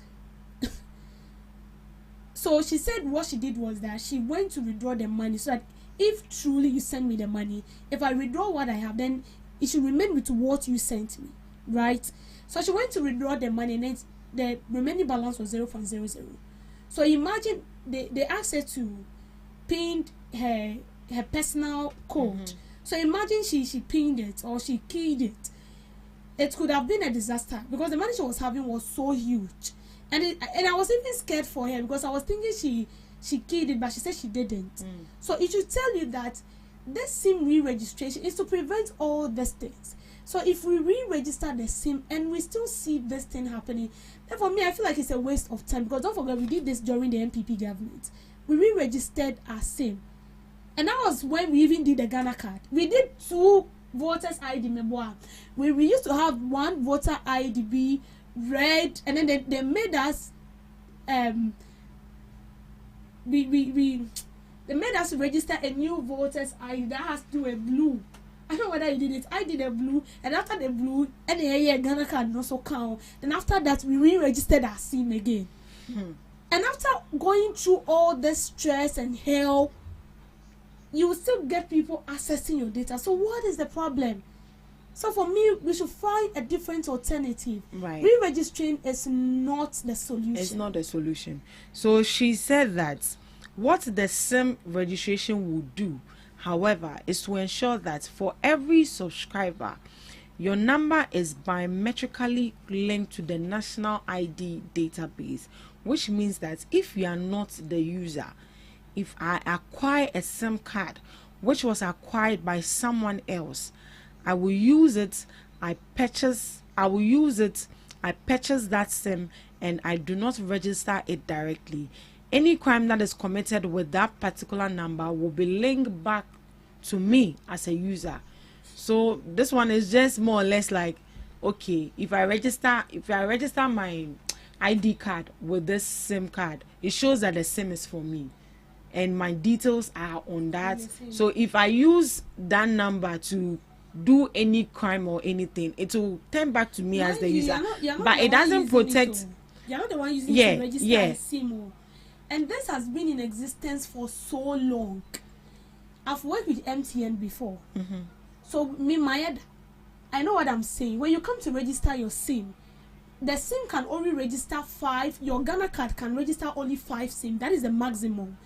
So she said what she did was that she went to withdraw the money, so that if truly you send me the money, if I withdraw what I have, then it should remain with what you sent me, right? So she went to withdraw the money, and then the remaining balance was 0.00. So imagine they asked her to pin her personal code. So imagine she pinned it or she keyed it. It could have been a disaster because the money she was having was so huge. And I was even scared for her because I was thinking she keyed it, but she said she didn't. So it should tell you that this SIM re-registration is to prevent all these things. So if we re-register the SIM and we still see this thing happening, then for me I feel like it's a waste of time, because don't forget we did this during the NPP government. We re-registered our SIM, and that was when we even did the Ghana card. We did 2 voters ID memoir. We used to have 1 voter ID be red, and then they made us they made us register a new voters ID that has to do a blue. I don't know whether you did it. I did a blue, and after the blue, and the Ghana card also count. Then after that, we re-registered our SIM again. And after going through all the stress and hell, you will still get people accessing your data. So what is the problem? So for me, we should find a different alternative. Right. Re-registering is not the solution. It's not the solution. So she said that what the SIM registration will do, however, is to ensure that for every subscriber, your number is biometrically linked to the national ID database, which means that if you are not the user, if I acquire a SIM card which was acquired by someone else, I will use it, I purchase that SIM, and I do not register it directly, any crime that is committed with that particular number will be linked back to me as a user. So this one is just more or less like, okay, if I register my ID card with this SIM card, it shows that the SIM is for me and my details are on that. So if I use that number to do any crime or anything, it will turn back to me as the user. You're not but the it one doesn't using protect. You're not the one using it to register a SIM. And this has been in existence for so long. I've worked with MTN before. So I know what I'm saying. When you come to register your SIM, the SIM can only register 5. Your Ghana card can register only 5 SIM. That is the maximum.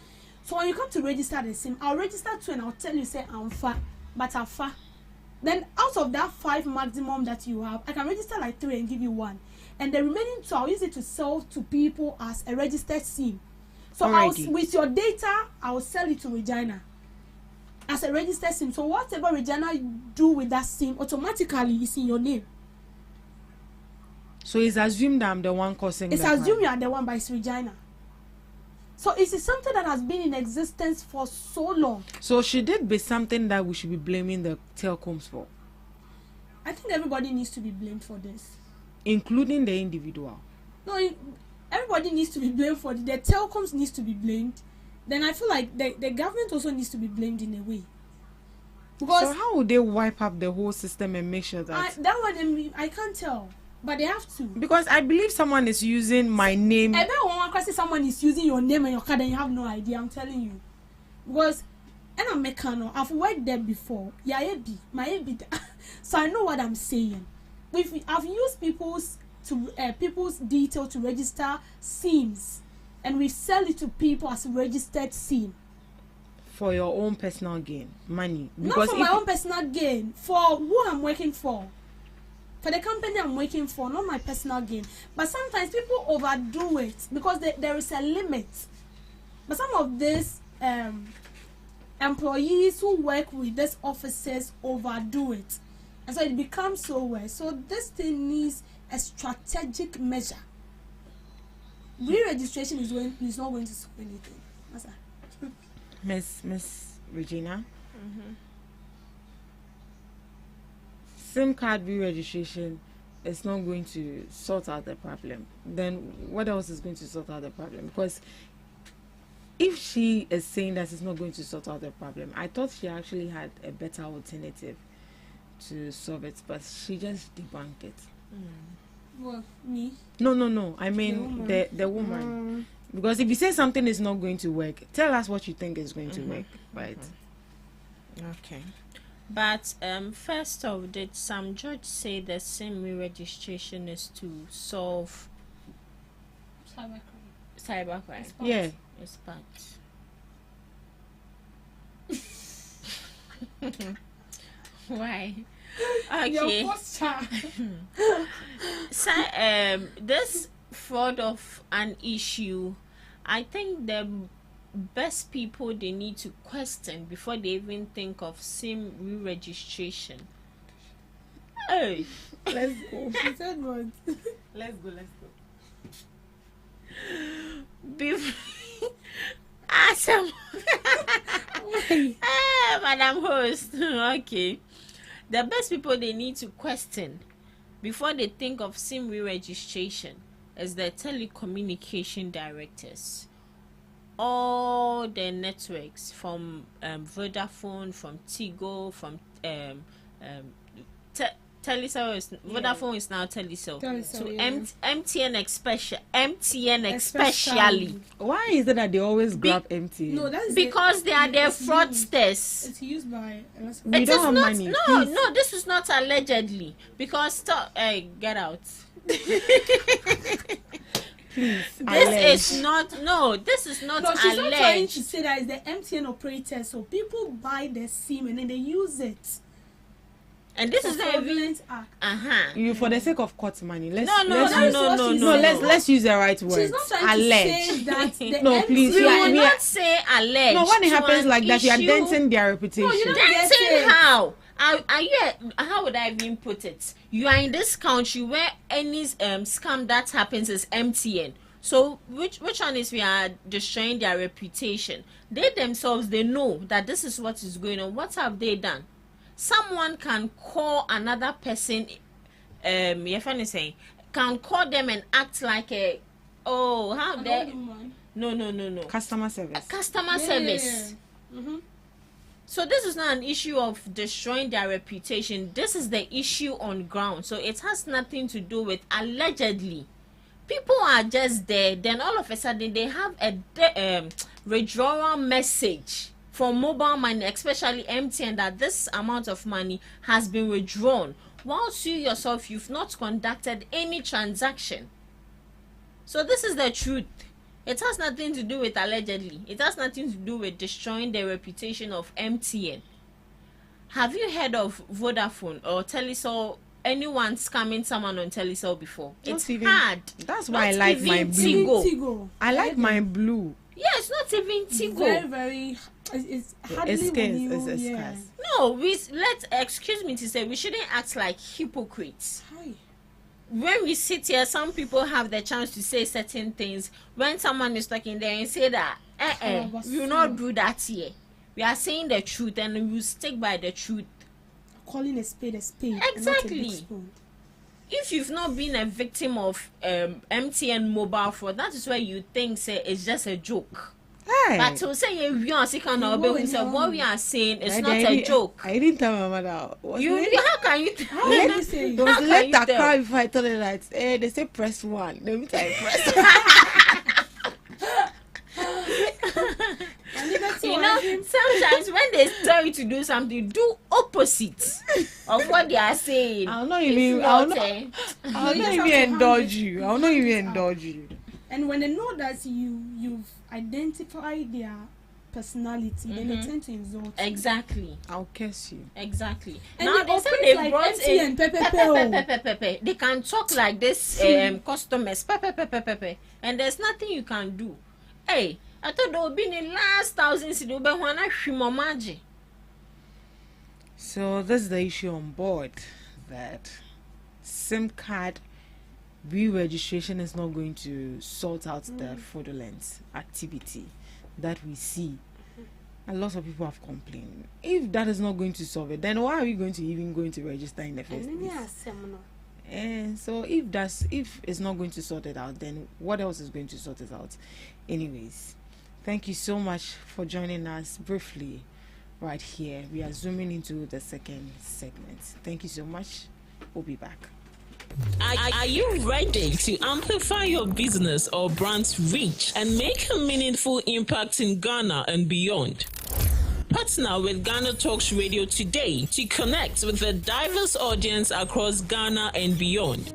So when you come to register the SIM, I'll register 2 and I'll tell you, say, I'm far, but I'm far. Then out of that 5 maximum that you have, I can register like 3 and give you 1. And the remaining 2, I'll use it to sell to people as a registered SIM. So with your data, I'll sell it to Regina as a registered SIM. So whatever Regina do with that SIM, automatically is in your name. So it's assumed I'm the one causing It's assumed you are the one, but it's Regina. So it is something that has been in existence for so long. So should it be something that we should be blaming the telecoms for? I think everybody needs to be blamed for this. Including the individual? No, everybody needs to be blamed for it. The telecoms needs to be blamed. Then I feel like the government also needs to be blamed in a way. Because so how would they wipe up the whole system and make sure that... that one, I can't tell. But they have to. Because I believe someone is using my name. I bet one someone is using your name and your card and you have no idea. I'm telling you. Because and I'm mechanical. I've worked there before. Yeah, my so I know what I'm saying. I've used people's detail to register SIMs, and we sell it to people as a registered SIM. For your own personal gain, money. Because not for my own personal gain. For who I'm working for. For the company I'm working for, not my personal gain. But sometimes people overdo it because there is a limit. But some of these employees who work with these offices overdo it. And so it becomes so well. So this thing needs a strategic measure. Re-registration is not going to solve anything. That's that. Miss Regina? SIM card re-registration is not going to sort out the problem. Then what else is going to sort out the problem? Because if she is saying that it's not going to sort out the problem, I thought she actually had a better alternative to solve it, but she just debunked it. Well, me? No. I mean the woman. Because if you say something is not going to work, tell us what you think is going to work, right? Okay. But first off, did some judge say the SIM re-registration is to solve cybercrime? Yeah. It's part. Why? Okay. So this fraud of an issue, I think the best people they need to question before they even think of SIM re-registration. Hey, let's go. Let's go. Awesome. Madam Host. Okay. The best people they need to question before they think of SIM re-registration is the telecommunication directors. All the networks from Vodafone, from Tigo, from Telecel Vodafone is now Telecel. So yeah. MTN especially. Why is it that they always grab MTN? No, that's because they are their fraudsters. It's used by. We don't have money. No, this is not allegedly. Because get out. Please. This is not alleged. She's not trying to say that it's the MTN operator. So people buy the SIM and then they use it. And this is the fraudulent act. You for the sake of court money. Let's use the right word. She's not trying to say that the no, please. We will not say alleged. No, when it happens like that, you are denting their reputation. No, denting how? Are you? How would I even put it? You are in this country where any scam that happens is MTN. So which one is we are destroying their reputation? They themselves, they know that this is what is going on. What have they done? Someone can call another person. Your friend is saying can call them and act like a how they no Customer service. Customer service. Mm-hmm. So this is not an issue of destroying their reputation. This is the issue on ground. So it has nothing to do with allegedly. People are just there. Then all of a sudden they have a withdrawal message from mobile money, especially MTN, that this amount of money has been withdrawn. Whilst you yourself, you've not conducted any transaction. So this is the truth. It has nothing to do with allegedly. It has nothing to do with destroying the reputation of MTN. Have you heard of Vodafone or Telecel? Anyone scamming someone on Telecel before? It's hard. That's why I like my blue. Tigo. I like my blue. Yeah, it's not even Tigo. Very, very. It's hardly It's yeah. scarce. No, excuse me to say, we shouldn't act like hypocrites. Hi. When we sit here, some people have the chance to say certain things. When someone is talking there and say that, we will not do that here. We are saying the truth and we will stick by the truth. Calling a spade a spade. Exactly. If you've not been a victim of MTN mobile fraud, that is where you think say it's just a joke. Hey. But to say what we are saying is not a joke. I didn't tell my mother. How can you How can you say? It was late that cry before I told her that. They say press 1. Let me tell you press. Sometimes when they tell you to do something, do opposite of what they are saying. I'll not even indulge you. I'll not even indulge you. And when they know that you've identified their personality, then they tend to insult you. Exactly. I'll curse you. Exactly. And now they say they like brought in pepe. They can talk like this customers pepe, and there's nothing you can do. Hey, I thought there would be in the last 1,000 cities. So this is the issue on board, that SIM card re-registration is not going to sort out the fraudulent activity that we see. A lot of people have complained. If that is not going to solve it, then why are we going to register in the first place? And so if it's not going to sort it out, then what else is going to sort it out? Anyways, thank you so much for joining us briefly right here. We are zooming into the second segment. Thank you so much. We'll be back. Are you ready to amplify your business or brand's reach and make a meaningful impact in Ghana and beyond? Partner with GhanaTalks Radio today to connect with a diverse audience across Ghana and beyond.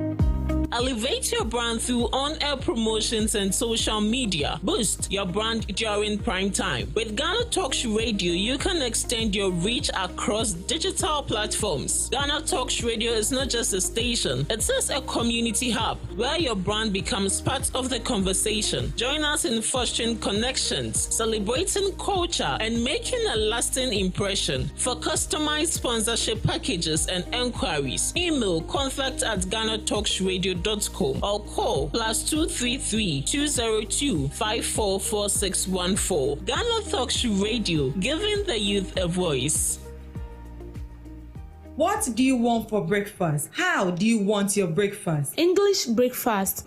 Elevate your brand through on-air promotions and social media. Boost your brand during prime time. With GhanaTalks Radio, you can extend your reach across digital platforms. GhanaTalks Radio is not just a station, it is a community hub where your brand becomes part of the conversation. Join us in fostering connections, celebrating culture, and making a lasting impression. For customized sponsorship packages and enquiries, email contact@GhanaTalksRadio.com or call +233 202 544614. GhanaTalks Radio, giving the youth a voice. What do you want for breakfast? How do you want your breakfast? English breakfast.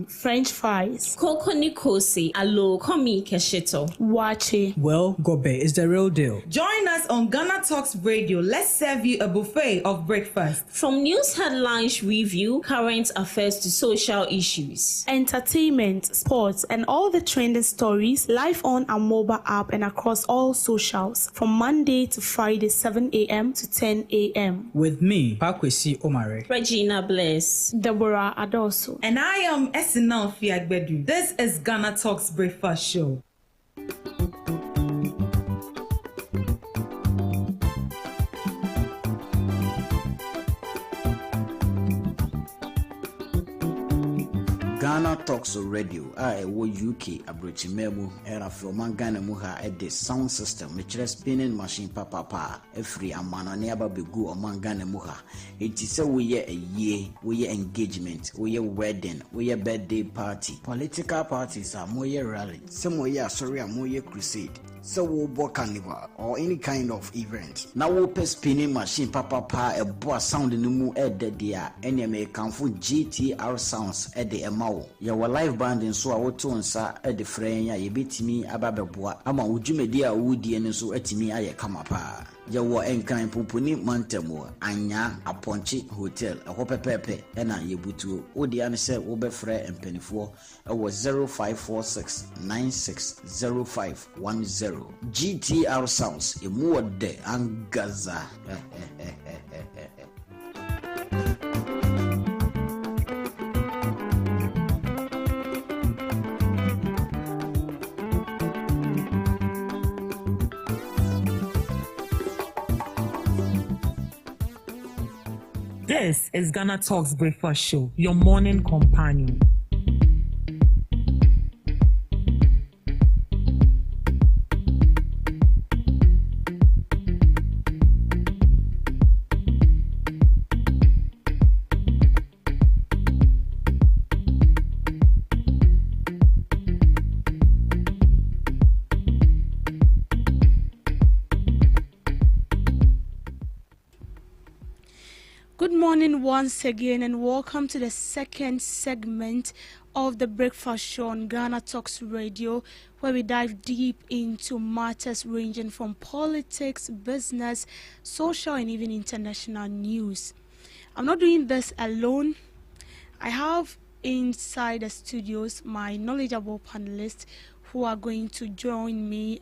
French fries. Koko Nikosi, alo komi kesheto. Wache. Well, Gobe is the real deal. Join us on GhanaTalks Radio. Let's serve you a buffet of breakfast. From news headlines review, current affairs to social issues. Entertainment, sports, and all the trending stories live on our mobile app and across all socials from Monday to Friday, 7 a.m. to 10 a.m. With me, Pakwesi Omare, Regina Bless, Deborah Adoso, and I am Esinal Fiagbedu. This is GhanaTalks Breakfast Show. Ghana Talks Radio ɛwɔ UK abrɛkyimɛmu ɛna fɛɔman Ghana mu ha ɛde sound system mekyerɛ spinning machine papa ɛfiri amanane aba bɛgu ɔman Ghana mu ha enti sɛ woyɛ ayie woyɛ engagement woyɛ wedding woyɛ birthday party political parties a moyɛ rally sɛ moyɛ asɔre a moyɛ crusade sɛ wobɔ carnival or any kind of event na wopɛ spinning machine papa ɛboa sound no mu ɛdɛ deɛ a ɛnea mekamfo GTR sounds ɛde ɛma wo yɛwɔ live band nso a woto nsa ɛde frɛ yɛn a yɛbɛtumi aba bɛboa ama wo dwumadi a wodie no nso atumi ayɛ kama paa yɛwɔ Nkran Poponi Mantam Anya Apɔnkye Hotel ɛhɔ pɛpɛɛpɛ ɛna yɛbutuo wodi ane sɛ wobɛfrɛ mpanifoɔ ɛwɔ 0546 960510 GTR Sounds emu wɔdɛ angaza. This is Ghana Talks Breakfast Show, your morning companion. Good morning once again and welcome to the second segment of the Breakfast Show on Ghana Talks Radio, where we dive deep into matters ranging from politics, business, social and even international news. I'm not doing this alone. I have inside the studios my knowledgeable panelists who are going to join me,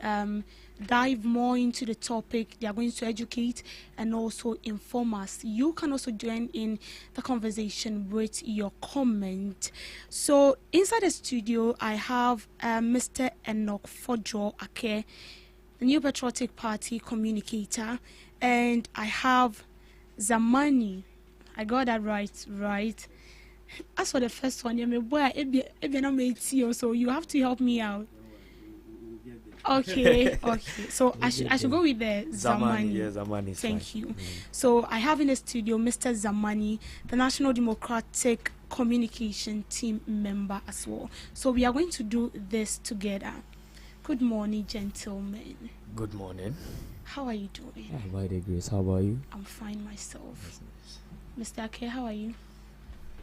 dive more into the topic. They are going to educate and also inform us. You can also join in the conversation with your comment. So inside the studio, I have Mr. Enoch Fojo Ake, the New Patriotic Party communicator, and I have Zamani. I got that right. As for the first one, so you have to help me out. Okay. So I should go with the Zamani. Yeah, Zamani. Thank you. So I have in the studio Mr. Zamani, the National Democratic Communication Team member as well. So we are going to do this together. Good morning, gentlemen. Good morning. How are you doing? By the grace, how about you? I'm fine myself. Mr. Ake, how are you?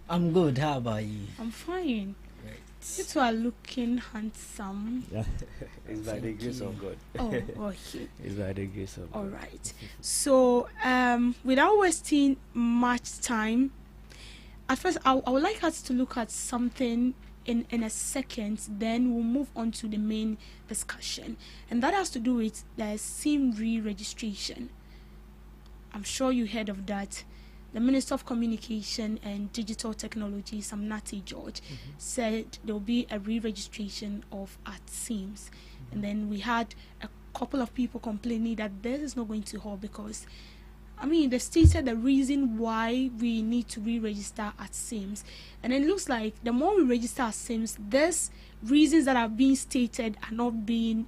I'm good. How about you? I'm fine. You two are looking handsome. Yeah, it's by the grace of God. Oh, okay. It's by the grace of God. All right. So, without wasting much time, at first, I would like us to look at something in a second. Then we'll move on to the main discussion, and that has to do with the SIM re-registration. I'm sure you heard of that. The Minister of Communication and Digital Technology, Samnati George, said there will be a re-registration of SIMs. And then we had a couple of people complaining that this is not going to hold because, they stated the reason why we need to re-register SIMs. And it looks like the more we register SIMs, these reasons that are being stated are not being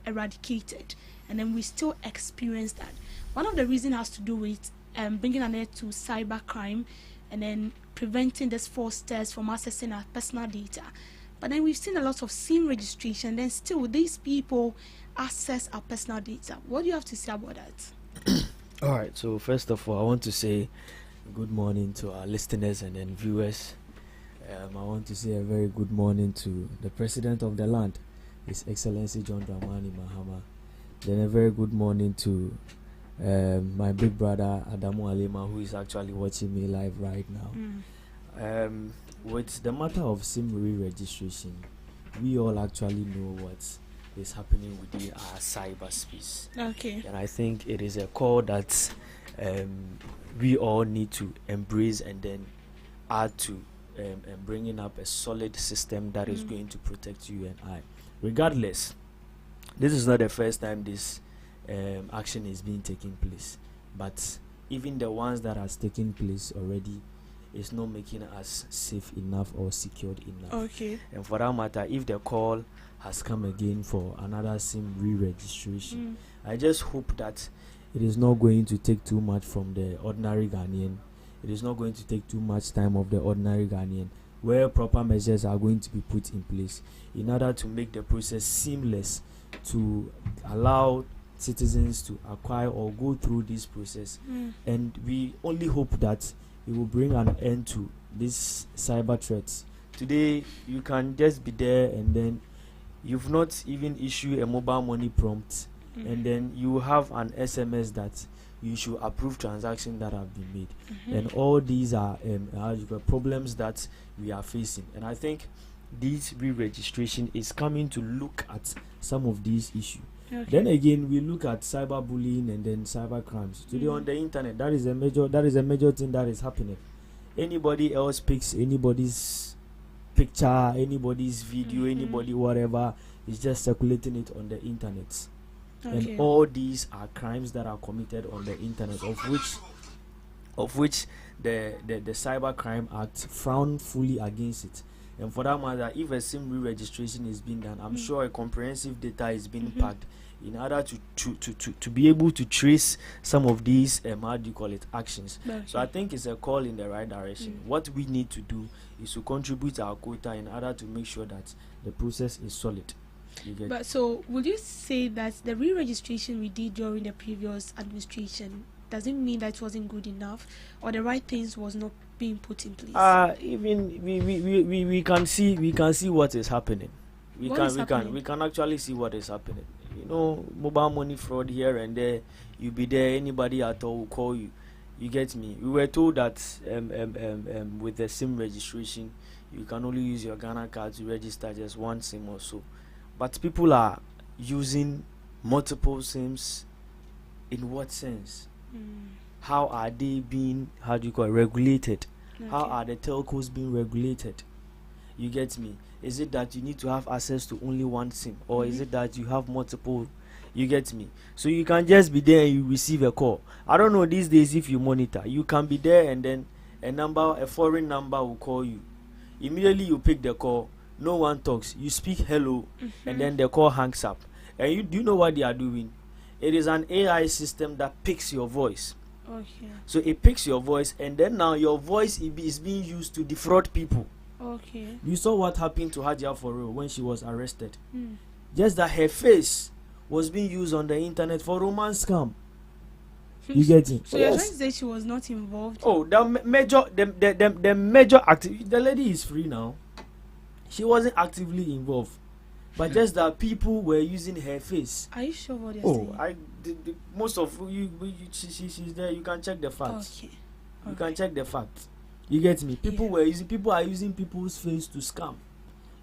eradicated. And then we still experience that. One of the reasons has to do with bringing an end to cybercrime and then preventing these fraudsters from accessing our personal data. But then we've seen a lot of SIM registration, then still these people access our personal data. What do you have to say about that? All right, so first of all, I want to say good morning to our listeners and then viewers. I want to say a very good morning to the President of the land, His Excellency John Dramani Mahama. Then a very good morning to my big brother Adamu Alema, who is actually watching me live right now. With the matter of SIM re-registration, we all actually know what is happening within our cyberspace. Okay. And I think it is a call that we all need to embrace and then add to and bringing up a solid system that is going to protect you and I. Regardless, this is not the first time this action is being taken place, but even the ones that has taken place already, is not making us safe enough or secured enough. Okay. And for that matter, if the call has come again for another SIM re-registration, I just hope that it is not going to take too much from the ordinary Ghanaian. It is not going to take too much time of the ordinary Ghanaian, where proper measures are going to be put in place in order to make the process seamless, to allow citizens to acquire or go through this process. And we only hope that it will bring an end to these cyber threats. Today, you can just be there and then you've not even issued a mobile money prompt, and then you have an SMS that you should approve transactions that have been made. And all these are problems that we are facing. And I think this re-registration is coming to look at some of these issues. Then again, we look at cyberbullying and then cyber crimes. Today on the internet, that is a major thing that is happening. Anybody else picks anybody's picture, anybody's video, anybody whatever, is just circulating it on the internet. And all these are crimes that are committed on the internet, of which the Cyber Crime Act frown fully against it. And for that matter, if a SIM re-registration is being done, I'm sure a comprehensive data is being packed in order to be able to trace some of these actions. So I think it's a call in the right direction. What we need to do is to contribute our quota in order to make sure that the process is solid. But so, would you say that the re-registration we did during the previous administration doesn't mean that it wasn't good enough, or the right things was not being put in place? Even we can see what is happening. We can actually see what is happening. You know, mobile money fraud here and there. You be there, anybody at all will call you. You get me? We were told that with the SIM registration, you can only use your Ghana card to register just one SIM or so. But people are using multiple SIMs. In what sense? How are they being, regulated? How are the telcos being regulated? You get me? Is it that you need to have access to only one SIM, or is it that you have multiple? You get me? So you can just be there and you receive a call. I don't know these days if you monitor. You can be there and then a foreign number will call you. Immediately you pick the call. No one talks. You speak hello, and then the call hangs up. And do you know what they are doing? It is an AI system that picks your voice. Okay. So it picks your voice, and then now your voice is being used to defraud people. Okay. You saw what happened to Hadia for real when she was arrested. Just that her face was being used on the internet for romance scam. You get it? So you're trying to say she was not involved? Oh, the major activity. The lady is free now. She wasn't actively involved, but just that people were using her face. Are you sure what you're saying? Most of you, she's there. You can check the facts. Okay. You can check the facts. You get me? People are using people's face to scam.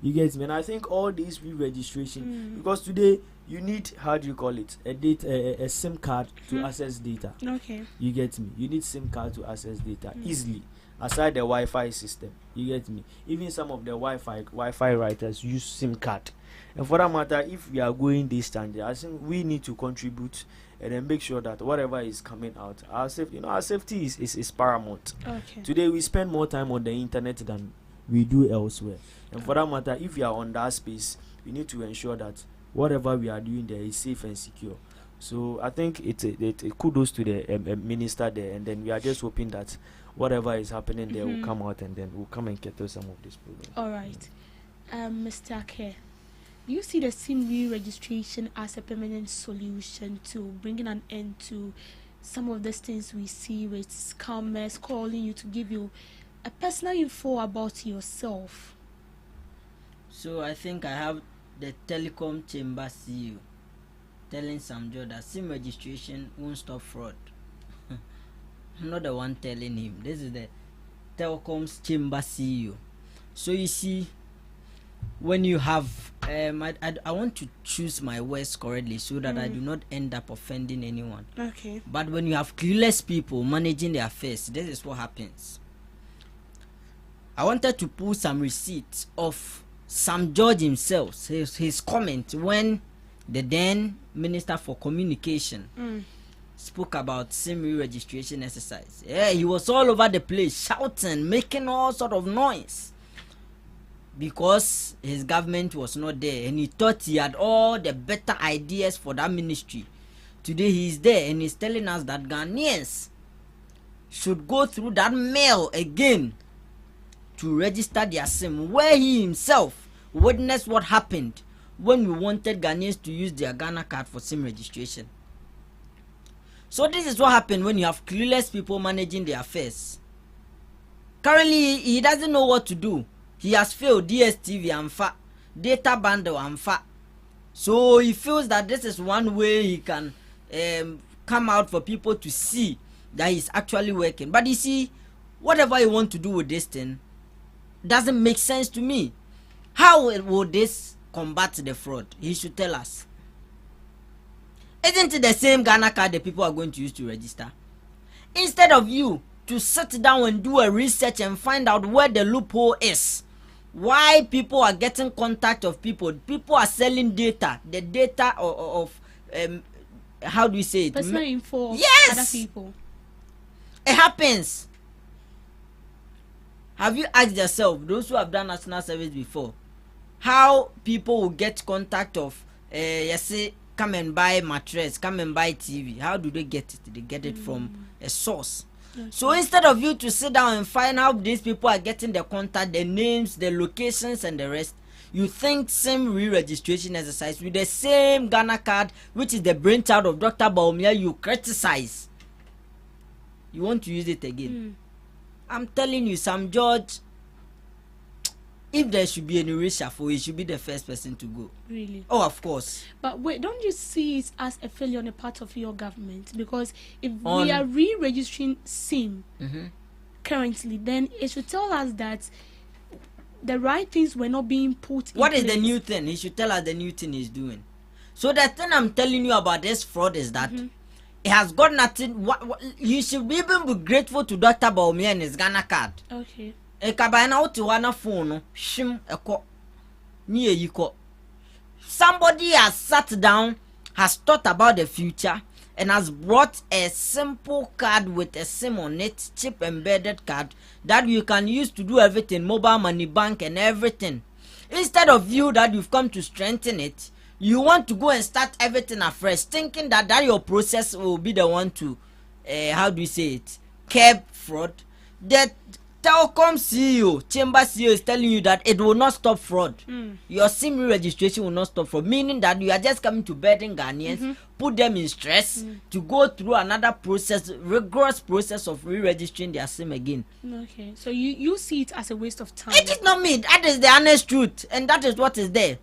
You get me? And I think all these re-registration, because today you need, a SIM card to access data. Okay. You get me? You need SIM card to access data easily. Aside the Wi-Fi system, you get me? Even some of the Wi-Fi writers use SIM card. And for that matter, if we are going this standard, I think we need to contribute and then make sure that whatever is coming out, our safety is paramount. Okay. Today we spend more time on the internet than we do elsewhere. And for that matter, if we are on that space, we need to ensure that whatever we are doing there is safe and secure. So I think it's kudos to the minister there, and then we are just hoping that whatever is happening there will come out, and then we'll come and get through some of these problems. All right. Mr. Ake, do you see the SIM re-registration as a permanent solution to bringing an end to some of these things we see with scammers calling you to give you a personal info about yourself? So I think I have the telecom chamber CEO telling Sam Joe that SIM registration won't stop fraud. I'm not the one telling him. This is the telecom's chamber CEO. So you see, when you have I want to choose my words correctly so that I do not end up offending anyone. Okay. But when you have clueless people managing their affairs, this is what happens. I wanted to pull some receipts of Sam George himself, his comment when the then Minister for Communication spoke about SIM re-registration exercise. Yeah, he was all over the place shouting, making all sort of noise because his government was not there and he thought he had all the better ideas for that ministry. Today he is there and he's telling us that Ghanaians should go through that mail again to register their SIM, where he himself witnessed what happened when we wanted Ghanaians to use their Ghana card for SIM registration. So this is what happened when you have clueless people managing their affairs. Currently, he doesn't know what to do. He has failed DSTV and FA, data bundle and FA. So he feels that this is one way he can come out for people to see that he's actually working. But you see, whatever you want to do with this thing doesn't make sense to me. How will this combat the fraud? He should tell us. Isn't it the same Ghana card that people are going to use to register? Instead of you to sit down and do a research and find out where the loophole is, why people are getting contact of people are selling data, the data of how do we say it? Personal info of other people. It happens. Have you asked yourself, those who have done national service before, how people will get contact of come and buy mattress, come and buy TV? How do they get it? They get it from a source. Okay. So instead of you to sit down and find out these people are getting the contact, the names, the locations and the rest, you think SIM re-registration exercise with the same Ghana card, which is the brainchild of Dr. Baumia, you criticize. You want to use it again. I'm telling you, Sam George, if there should be any reshuffle, he should be the first person to go. Really? Oh, of course. But wait, don't you see it as a failure on the part of your government? Because if we are re-registering SIM currently, then it should tell us that the right things were not being put in What place. is the new thing? He should tell us the new thing he's doing. So the thing I'm telling you about this fraud is that it has got nothing. You should even be grateful to Dr. Baumia and his Ghana card. Okay. Somebody has sat down, has thought about the future, and has brought a simple card with a SIM on it, chip embedded card that you can use to do everything, mobile money, bank, and everything. Instead of you that you've come to strengthen it, you want to go and start everything afresh, thinking that your process will be the one to, how do you say it, curb fraud. That Telkom CEO, Chamber CEO is telling you that it will not stop fraud. Your SIM registration will not stop fraud, meaning that you are just coming to burden Ghanaians, put them in stress to go through another process, rigorous process of re-registering their SIM again. Okay, so you see it as a waste of time. It is not me. That is the honest truth, and that is what is there.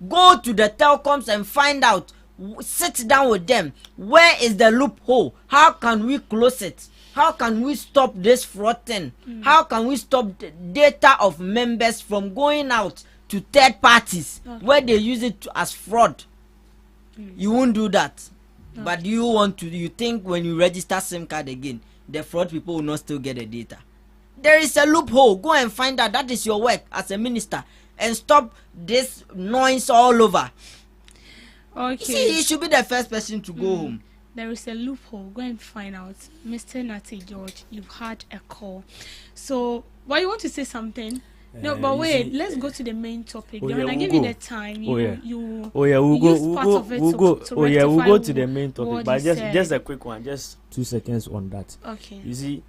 Go to the telecoms and find out. Sit down with them. Where is the loophole? How can we close it? How can we stop this fraud thing? How can we stop the data of members from going out to third parties where they use it as fraud? You won't do that. But you think when you register SIM card again, the fraud people will not still get the data. There is a loophole. Go and find out. That is your work as a minister. And stop this noise all over. Okay. See, you should be the first person to go home. There is a loophole. Go and find out. Mr. Natty George, you've had a call. So, why you want to say something? No, but wait, let's go to the main topic. When I give you the time, we'll go to the main topic. But just a quick one, just 2 seconds on that. Okay. You see,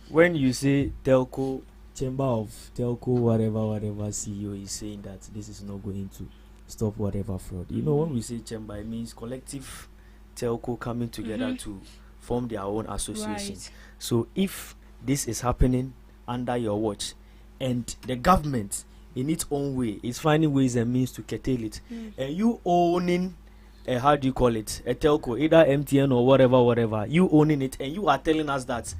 when you say telco, chamber of telco, whatever CEO is saying that this is not going to stop whatever fraud. You know, when we say chamber, it means collective telco coming together to form their own association. Right. So if this is happening under your watch, and the government in its own way is finding ways and means to curtail it, and you owning how do you call it, a telco, either MTN or whatever, you owning it, and you are telling us that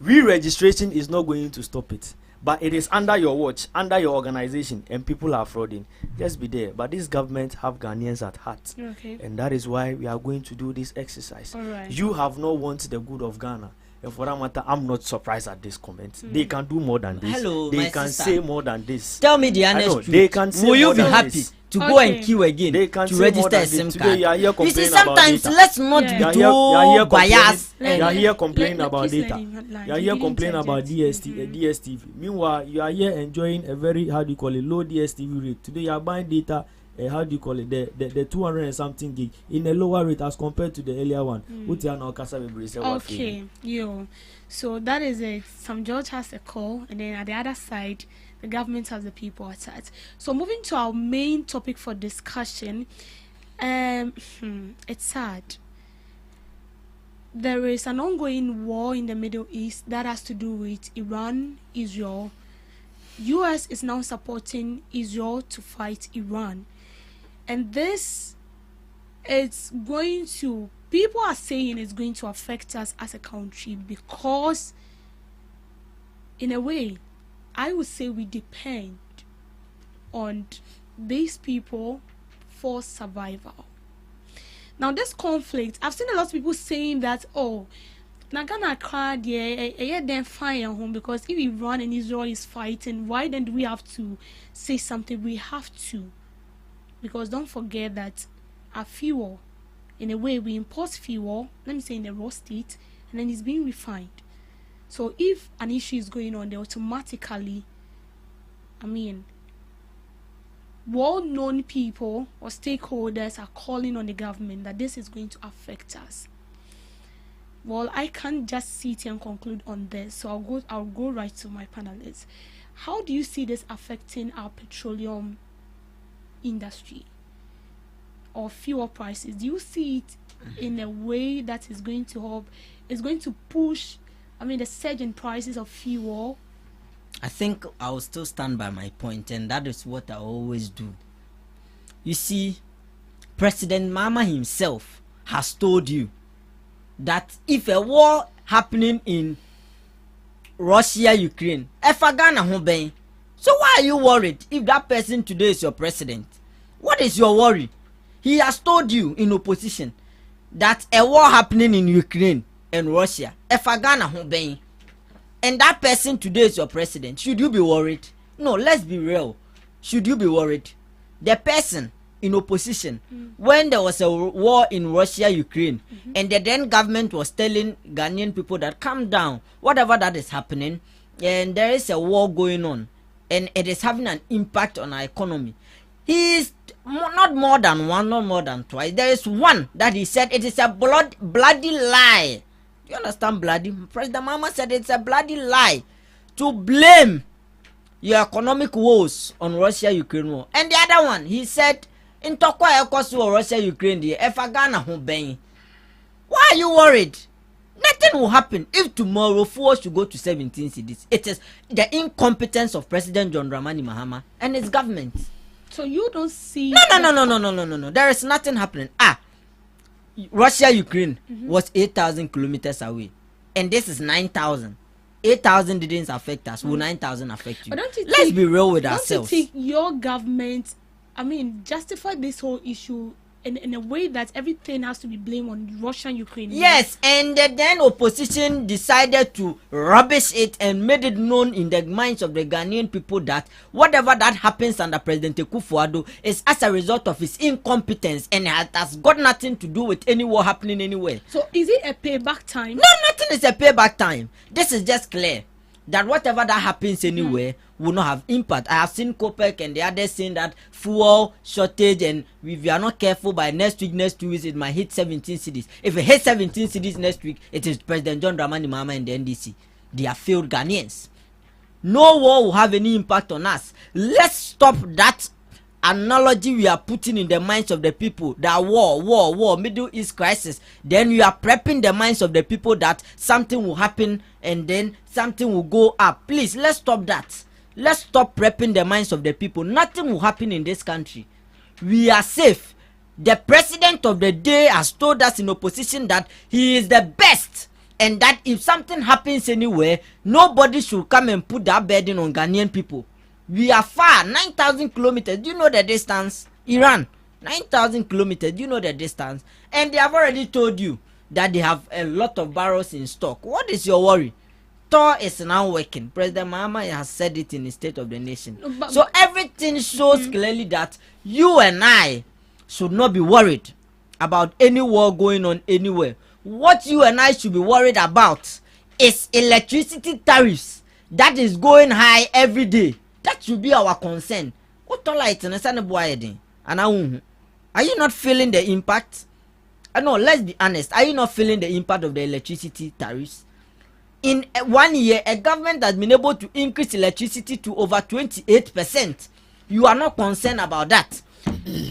re-registration is not going to stop it, but it is under your watch, under your organization, and people are frauding. Just be there. But this government have Ghanaians at heart, and that is why we are going to do this exercise. Right. You have not wanted the good of Ghana, And for that matter, I'm not surprised at this comment. They can do more than this. Hello, they my can sister. say more than this. Tell me the honest truth. They can say Will you more be than happy this. to go and queue again They can to say more register than a SIM this. card? Today you are here You complaining see, about sometimes data. let's not be too biased. You are here complaining let about please data. let him land. You are He here didn't complaining about interject. DSTV. Meanwhile, you are here enjoying a very, how do you call it, low DSTV rate. Today you are buying data. How do you call it? The 200 and something gig in a lower rate as compared to the earlier one. Okay, so that is it. Some George has a call, and then at the other side, the government has the people at that. So moving to our main topic for discussion, it's sad. There is an ongoing war in the Middle East that has to do with Iran, Israel. US is now supporting Israel to fight Iran. And this is going to, people are saying it's going to affect us as a country because, in a way, I would say we depend on these people for survival. Now, this conflict, I've seen a lot of people saying that, oh, Nagana cried, yeah, then fire home because if Iran and Israel is fighting, why then do we have to say something? We have to. Because don't forget that our fuel, in a way, we import fuel, let me say in a raw state, and then it's being refined. So if an issue is going on, they automatically, well-known people or stakeholders are calling on the government that this is going to affect us. Well, I can't just sit here and conclude on this, so I'll go right to my panelists. How do you see this affecting our petroleum industry or fuel prices? Do you see it in a way that is going to help, is going to push the surge in prices of fuel? I think I'll still stand by my point, and that is what I always do. You see, President Mama himself has told you that if a war happening in Russia, Ukraine, so why are you worried if that person today is your president? What is your worry? He has told you in opposition that a war happening in Ukraine and Russia, and that person today is your president. Should you be worried? No, let's be real. Should you be worried? The person in opposition, when there was a war in Russia, Ukraine, and the then government was telling Ghanaian people that calm down, whatever that is happening, and there is a war going on, and it is having an impact on our economy. He is not more than one, not more than twice. There is one that he said it is a bloody lie. Do you understand bloody? President Mama said it's a bloody lie to blame your economic woes on Russia-Ukraine war. And the other one, he said, in Tokwa Ekosu Russia-Ukraine, why are you worried? Nothing will happen if tomorrow fuel should go to 17 cities. It is the incompetence of President John Dramani Mahama and his government. So you don't see... No. There is nothing happening. Russia-Ukraine was 8,000 kilometers away. And this is 9,000. 8,000 didn't affect us. Will 9,000 affect you? Let's be real with ourselves. Don't you think your government, justify this whole issue in a way that everything has to be blamed on Russia and Ukraine? Yes, and the then opposition decided to rubbish it and made it known in the minds of the Ghanaian people that whatever that happens under President Akufo-Addo is as a result of his incompetence and it has got nothing to do with any war happening anywhere. So is it a payback time? No, nothing is a payback time. This is just clear that whatever that happens anywhere will not have impact. I have seen COPEC and the others saying that fuel shortage, and if you are not careful, by next 2 weeks, it might hit 17 cities. If it hits 17 cities next week, it is President John Dramani Mahama and the NDC. They are failed Ghanaians. No war will have any impact on us. Let's stop that analogy we are putting in the minds of the people that war, Middle East crisis. Then we are prepping the minds of the people that something will happen and then something will go up. Please, let's stop that. Let's stop prepping the minds of the people. Nothing will happen in this country. We are safe. The president of the day has told us in opposition that he is the best, and that if something happens anywhere, nobody should come and put that burden on Ghanaian people. We are far, 9,000 kilometers. Do you know the distance? Iran, 9,000 kilometers. Do you know the distance? And they have already told you that they have a lot of barrels in stock. What is your worry? Tor is now working. President Mahama has said it in the State of the Nation. So everything shows clearly that you and I should not be worried about any war going on anywhere. What you and I should be worried about is electricity tariffs that is going high every day. That should be our concern. Are you not feeling the impact? No, let's be honest. Are you not feeling the impact of the electricity tariffs? In 1 year, a government has been able to increase electricity to over 28%. You are not concerned about that.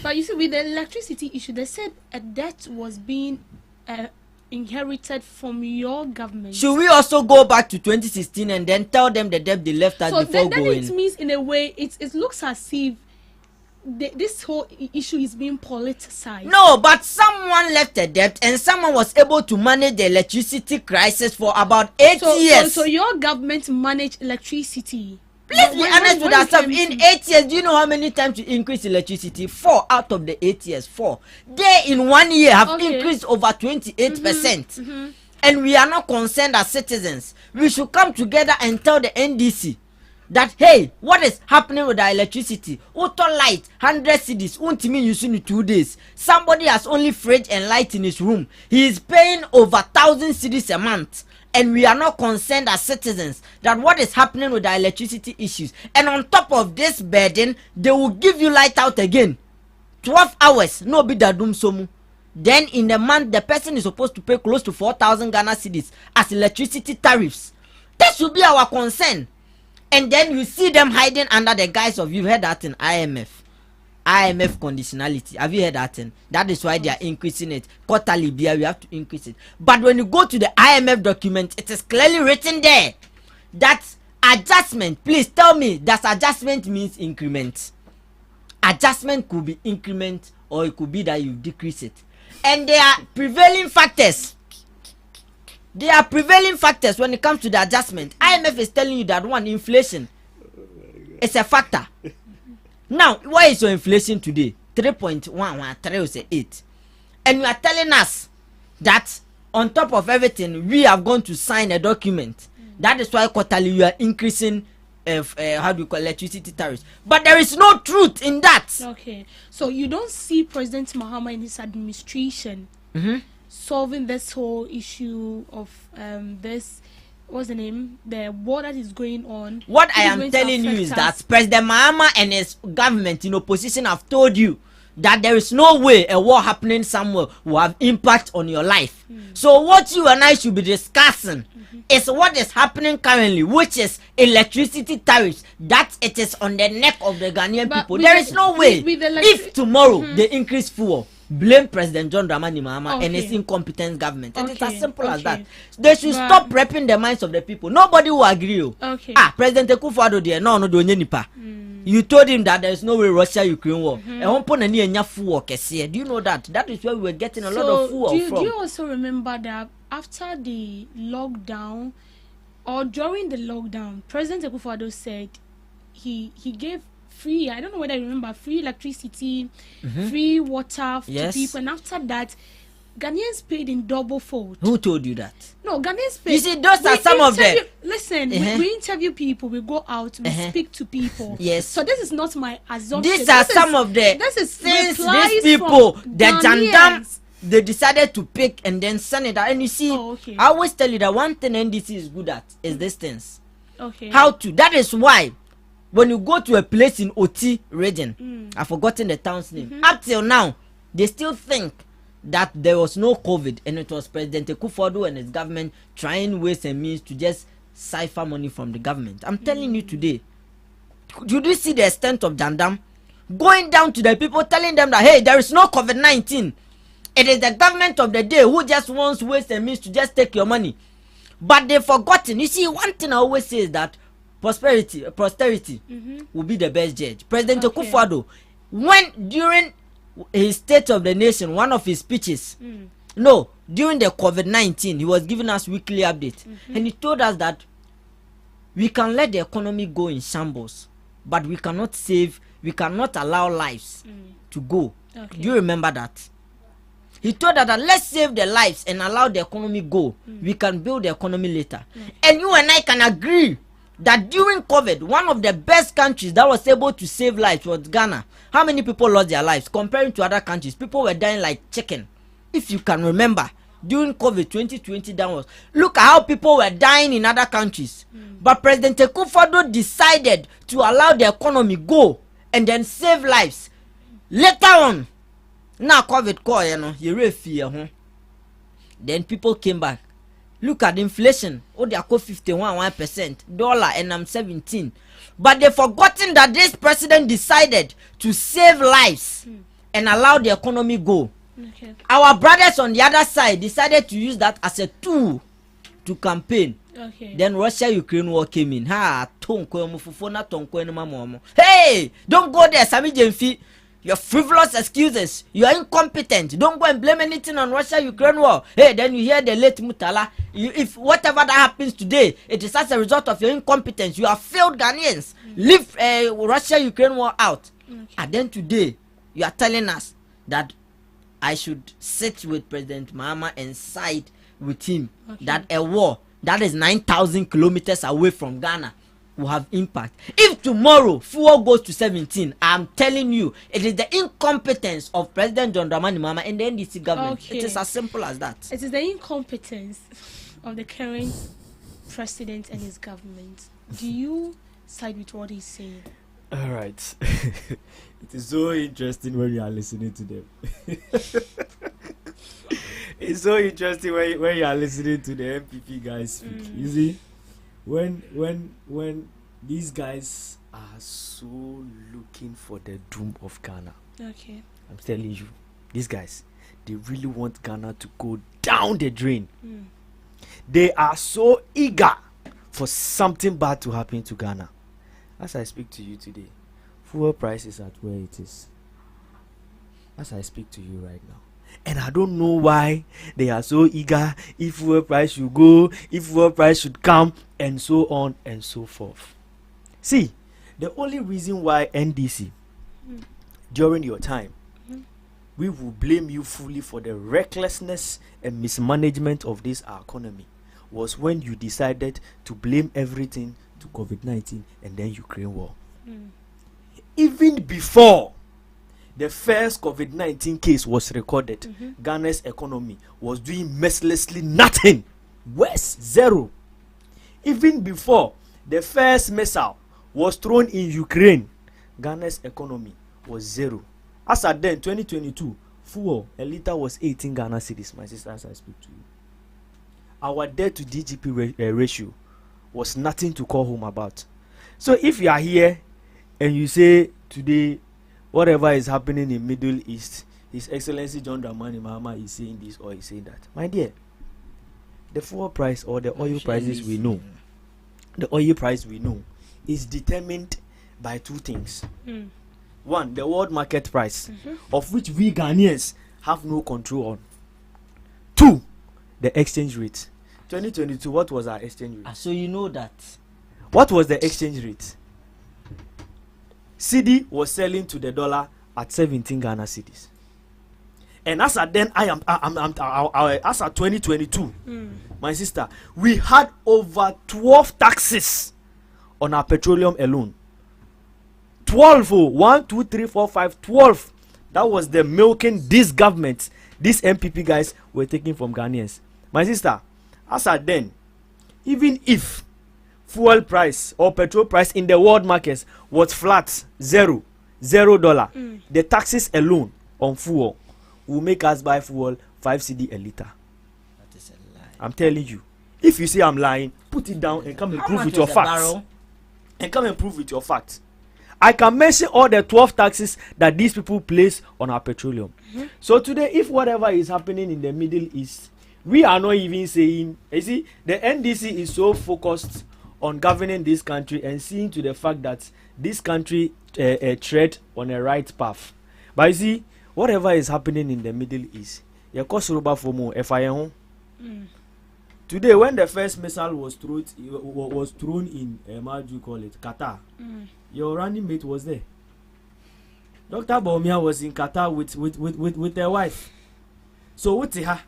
But you see, with the electricity issue, they said a debt was being inherited from your government. Should we also go back to 2016 and then tell them the debt they left us before going? So then it means, in a way, it looks as if this whole issue is being politicized. No, but someone left a debt and someone was able to manage the electricity crisis for about 8 years. So your government managed electricity. Let's be honest with ourselves. In 8 years, do you know how many times you increase electricity? 4 out of the 8 years. 4. They in 1 year have increased over 28%. And we are not concerned as citizens. We should come together and tell the NDC that, hey, what is happening with our electricity? Auto light, 100 cedis, won't mean using it 2 days. Somebody has only fridge and light in his room. He is paying over 1,000 cedis a month. And we are not concerned as citizens that what is happening with our electricity issues. And on top of this burden, they will give you light out again. 12 hours, no be da doom somu. Then in the month, the person is supposed to pay close to 4,000 Ghana cedis as electricity tariffs. That should be our concern. And then you see them hiding under the guise of, you've heard that in IMF conditionality. Have you heard that thing? That is why they are increasing it. Quarterly beer, we have to increase it. But when you go to the IMF document, it is clearly written there that adjustment, please tell me, does adjustment means increment? Adjustment could be increment, or it could be that you decrease it. And there are prevailing factors. There are prevailing factors when it comes to the adjustment. IMF is telling you that one, inflation is a factor. Now, why is your inflation today? 3.11308. And you are telling us that on top of everything, we are going to sign a document. That is why quarterly you are increasing electricity tariffs. But there is no truth in that. Okay. So you don't see President Mahama in his administration solving this whole issue of this, what's the name, the war that is going on. What I am telling you is that President Mahama and his government in opposition have told you that there is no way a war happening somewhere will have impact on your life. So what you and I should be discussing is what is happening currently, which is electricity tariffs, that it is on the neck of the Ghanaian people. There is no way. If tomorrow they increase fuel, blame President John Dramani Mahama and his incompetent government. And it's as simple as that. They should stop prepping the minds of the people. Nobody will agree. President Akufo-Addo there, no, nipa. You told him that there is no way Russia-Ukraine war. Do you know that? That is where we were getting a lot of fuel from. Do you also remember that after the lockdown, or during the lockdown, President Akufo-Addo said he gave free, I don't know whether you remember, free electricity, free water to people, and after that, Ghanaians paid in double fold. Who told you that? No, Ghanaians paid. You see, those are some of them. Listen, we interview people, we go out, we speak to people. Yes. So this is not my assumption. These are some of the things these people, the Jandam, they decided to pick and then send it out. And you see, I always tell you that one thing NDC is good at is these things. Okay. How to. That is why when you go to a place in Oti region, I've forgotten the town's name. Up till now, they still think that there was no COVID and it was President Akufo-Addo and his government trying ways and means to just cipher money from the government. I'm telling you today, did you see the extent of Jandam going down to the people, telling them that, hey, there is no COVID-19. It is the government of the day who just wants ways and means to just take your money. But they've forgotten. You see, one thing I always say is that posterity will be the best judge. President Akufo-Addo, when during his State of the Nation, one of his speeches, during the COVID-19, he was giving us weekly updates, and he told us that we can let the economy go in shambles, but we cannot allow lives to go. Do you remember that? He told us that let's save the lives and allow the economy go. We can build the economy later. And you and I can agree that during COVID, one of the best countries that was able to save lives was Ghana. How many people lost their lives? Comparing to other countries, people were dying like chicken. If you can remember, during COVID 2020 downwards, look at how people were dying in other countries. But President Akufo-Addo decided to allow the economy go and then save lives. Later on, now COVID call, then people came back. Look at the inflation. Oh, they are 51% dollar and I'm 17. But they've forgotten that this president decided to save lives and allow the economy go. Okay. Our brothers on the other side decided to use that as a tool to campaign. Okay. Then Russia-Ukraine war came in. Hey, don't go there, Sami Jemfi. Your frivolous excuses. You are incompetent. Don't go and blame anything on Russia-Ukraine war. Hey, then you hear the late Mutala. If whatever that happens today, it is as a result of your incompetence. You are failed Ghanaians. Leave Russia-Ukraine war out. And then today, you are telling us that I should sit with President Mahama and side with him. That a war that is 9,000 kilometers away from Ghana will have impact. If tomorrow fuel goes to 17, I'm telling you, it is the incompetence of President John Dramani Mahama and the NDC government. Okay. It is as simple as that. It is the incompetence of the current president and his government. Do you side with what he's saying? All right. It is so interesting when you are listening to them. It's so interesting when you are listening to the MPP guys speak. You see, when these guys are so looking for the doom of Ghana. Okay. I'm telling you, these guys, they really want Ghana to go down the drain. They are so eager for something bad to happen to Ghana. As I speak to you today, fuel price is at where it is. As I speak to you right now. And I don't know why they are so eager if fuel price should go, if fuel price should come, and so on and so forth. See, the only reason why NDC, during your time, we will blame you fully for the recklessness and mismanagement of this our economy was when you decided to blame everything to COVID-19 and then Ukraine war. Even before the first COVID-19 case was recorded, Ghana's economy was doing mercilessly nothing. Worse, zero. Even before the first missile was thrown in Ukraine, Ghana's economy was zero. As at then, 2022, fuel, a liter was 18 Ghana cedis, my sister, as I speak to you. Our debt to GDP ratio was nothing to call home about. So if you are here and you say today, whatever is happening in Middle East, His Excellency John Dramani Mahama is saying this or is saying that. My dear, the fuel price or the oil prices we know, the oil price we know is determined by two things. One, the world market price, of which we Ghanaians have no control on. Two, the exchange rate. 2022, what was our exchange rate? So you know that. What was the exchange rate? CD was selling to the dollar at 17 Ghana cedis. And as at then, as at 2022, my sister, we had over 12 taxes on our petroleum alone. 12, 1, 2, 3, 4, 5, 12. That was the milking this government, these MPP guys were taking from Ghanaians. My sister, as at then, even if fuel price or petrol price in the world markets was flat, $0, the taxes alone on fuel will make us buy fuel 5 cedi a liter. That is a lie. I'm telling you. If you say I'm lying, put it down and come and prove with your facts. And come and prove with your facts. I can mention all the 12 taxes that these people place on our petroleum. So today, if whatever is happening in the Middle East, we are not even saying, you see, the NDC is so focused on governing this country and seeing to the fact that this country tread on a right path. But you see, whatever is happening in the Middle East, today, when the first missile was thrown in, how do you call it, Qatar, your running mate was there. Dr. Baumia was in Qatar with their wife. So what ha?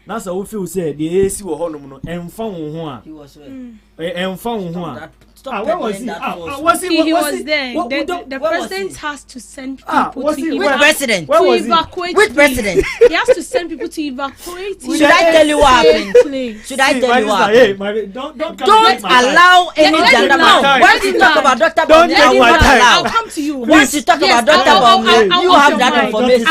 Na so wo feel say the AC wo honom no emfa wo ho a. He was where? Emfa wo ho a. Where was he? He was there. The president has to send people to Which president? To evacuate. Which president? He has to send people to evacuate. Should I tell you what happened? Should I tell you what happened? Don't allow any gender man. Once you talk about Dr. Bawumia, I will not allow. I'll come to you. Once you talk about Dr. Bawumia, you have that information.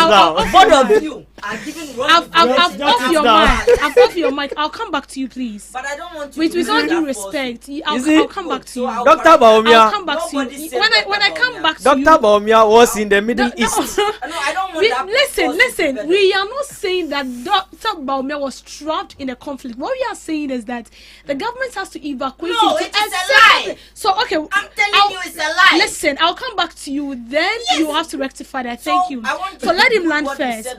Both of you are giving wrong I've off your mic. I've off your mic. I'll come back to you, please. But I don't want to. With all due respect, I'll come back to you. Dr. Bawumia. I'll come back to you. When I come back to you. Dr. Bawumia was in the Middle East. No, I don't want that. Listen. We are not saying that Dr. Bawumia was trapped in a conflict. What we are saying is that the government has to evacuate. No, it is a lie. So okay, I'm telling you, it's a lie. Listen, I'll come back to you. Then you have to rectify that. Thank you. So let him land first.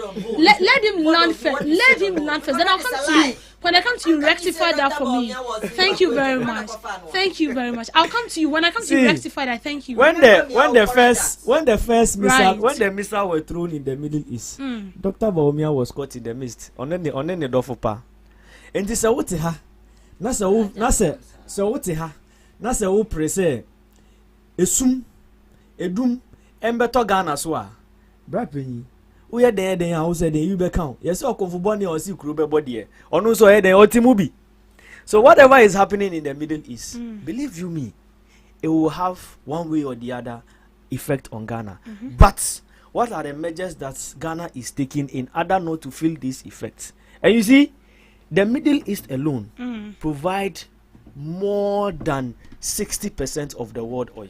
Let him land first. Let him land first. Then I'll come to you. When I come to you, rectify that for me. Thank you very much. Thank you very much. I'll come to you. When I come to you, rectify that. Thank you. When the first missile were thrown in the Middle East, Dr. Bawumia was caught in the mist. On the dofopa. And this what ha. Nasa what ha. Nasa wo prese. Esum edum embeto Ghana so a. Bra penyi. We are there, then I said, you be count. Yes, or Confuboni or see Krube body. Or no, so head or Timubi. So, whatever is happening in the Middle East, believe you me, it will have one way or the other effect on Ghana. But what are the measures that Ghana is taking in order not to feel these effects? And you see, the Middle East alone provide more than 60% of the world oil.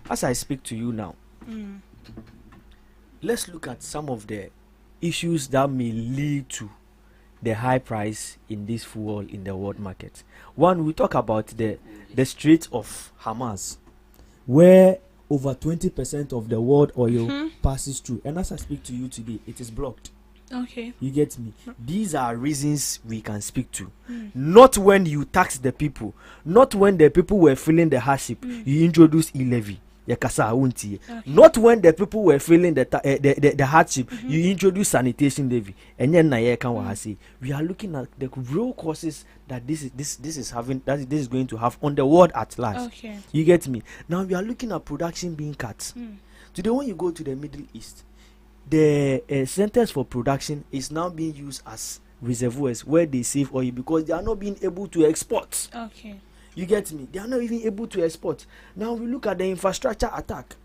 As I speak to you now. Let's look at some of the issues that may lead to the high price in this fuel in the world market. One, we talk about the Strait of Hamas, where over 20% of the world oil passes through. And as I speak to you today, it is blocked. Okay. You get me? These are reasons we can speak to. Not when you tax the people, not when the people were feeling the hardship, you introduce e-levy. Not when the people were feeling the hardship, you introduce sanitation levy. And then we are looking at the real causes that this is going to have on the world at large. Okay. You get me? Now we are looking at production being cut. Today, when you go to the Middle East, the centers for production is now being used as reservoirs where they save oil because they are not being able to export. Okay. You get me? They are not even able to export. Now we look at the infrastructure attack.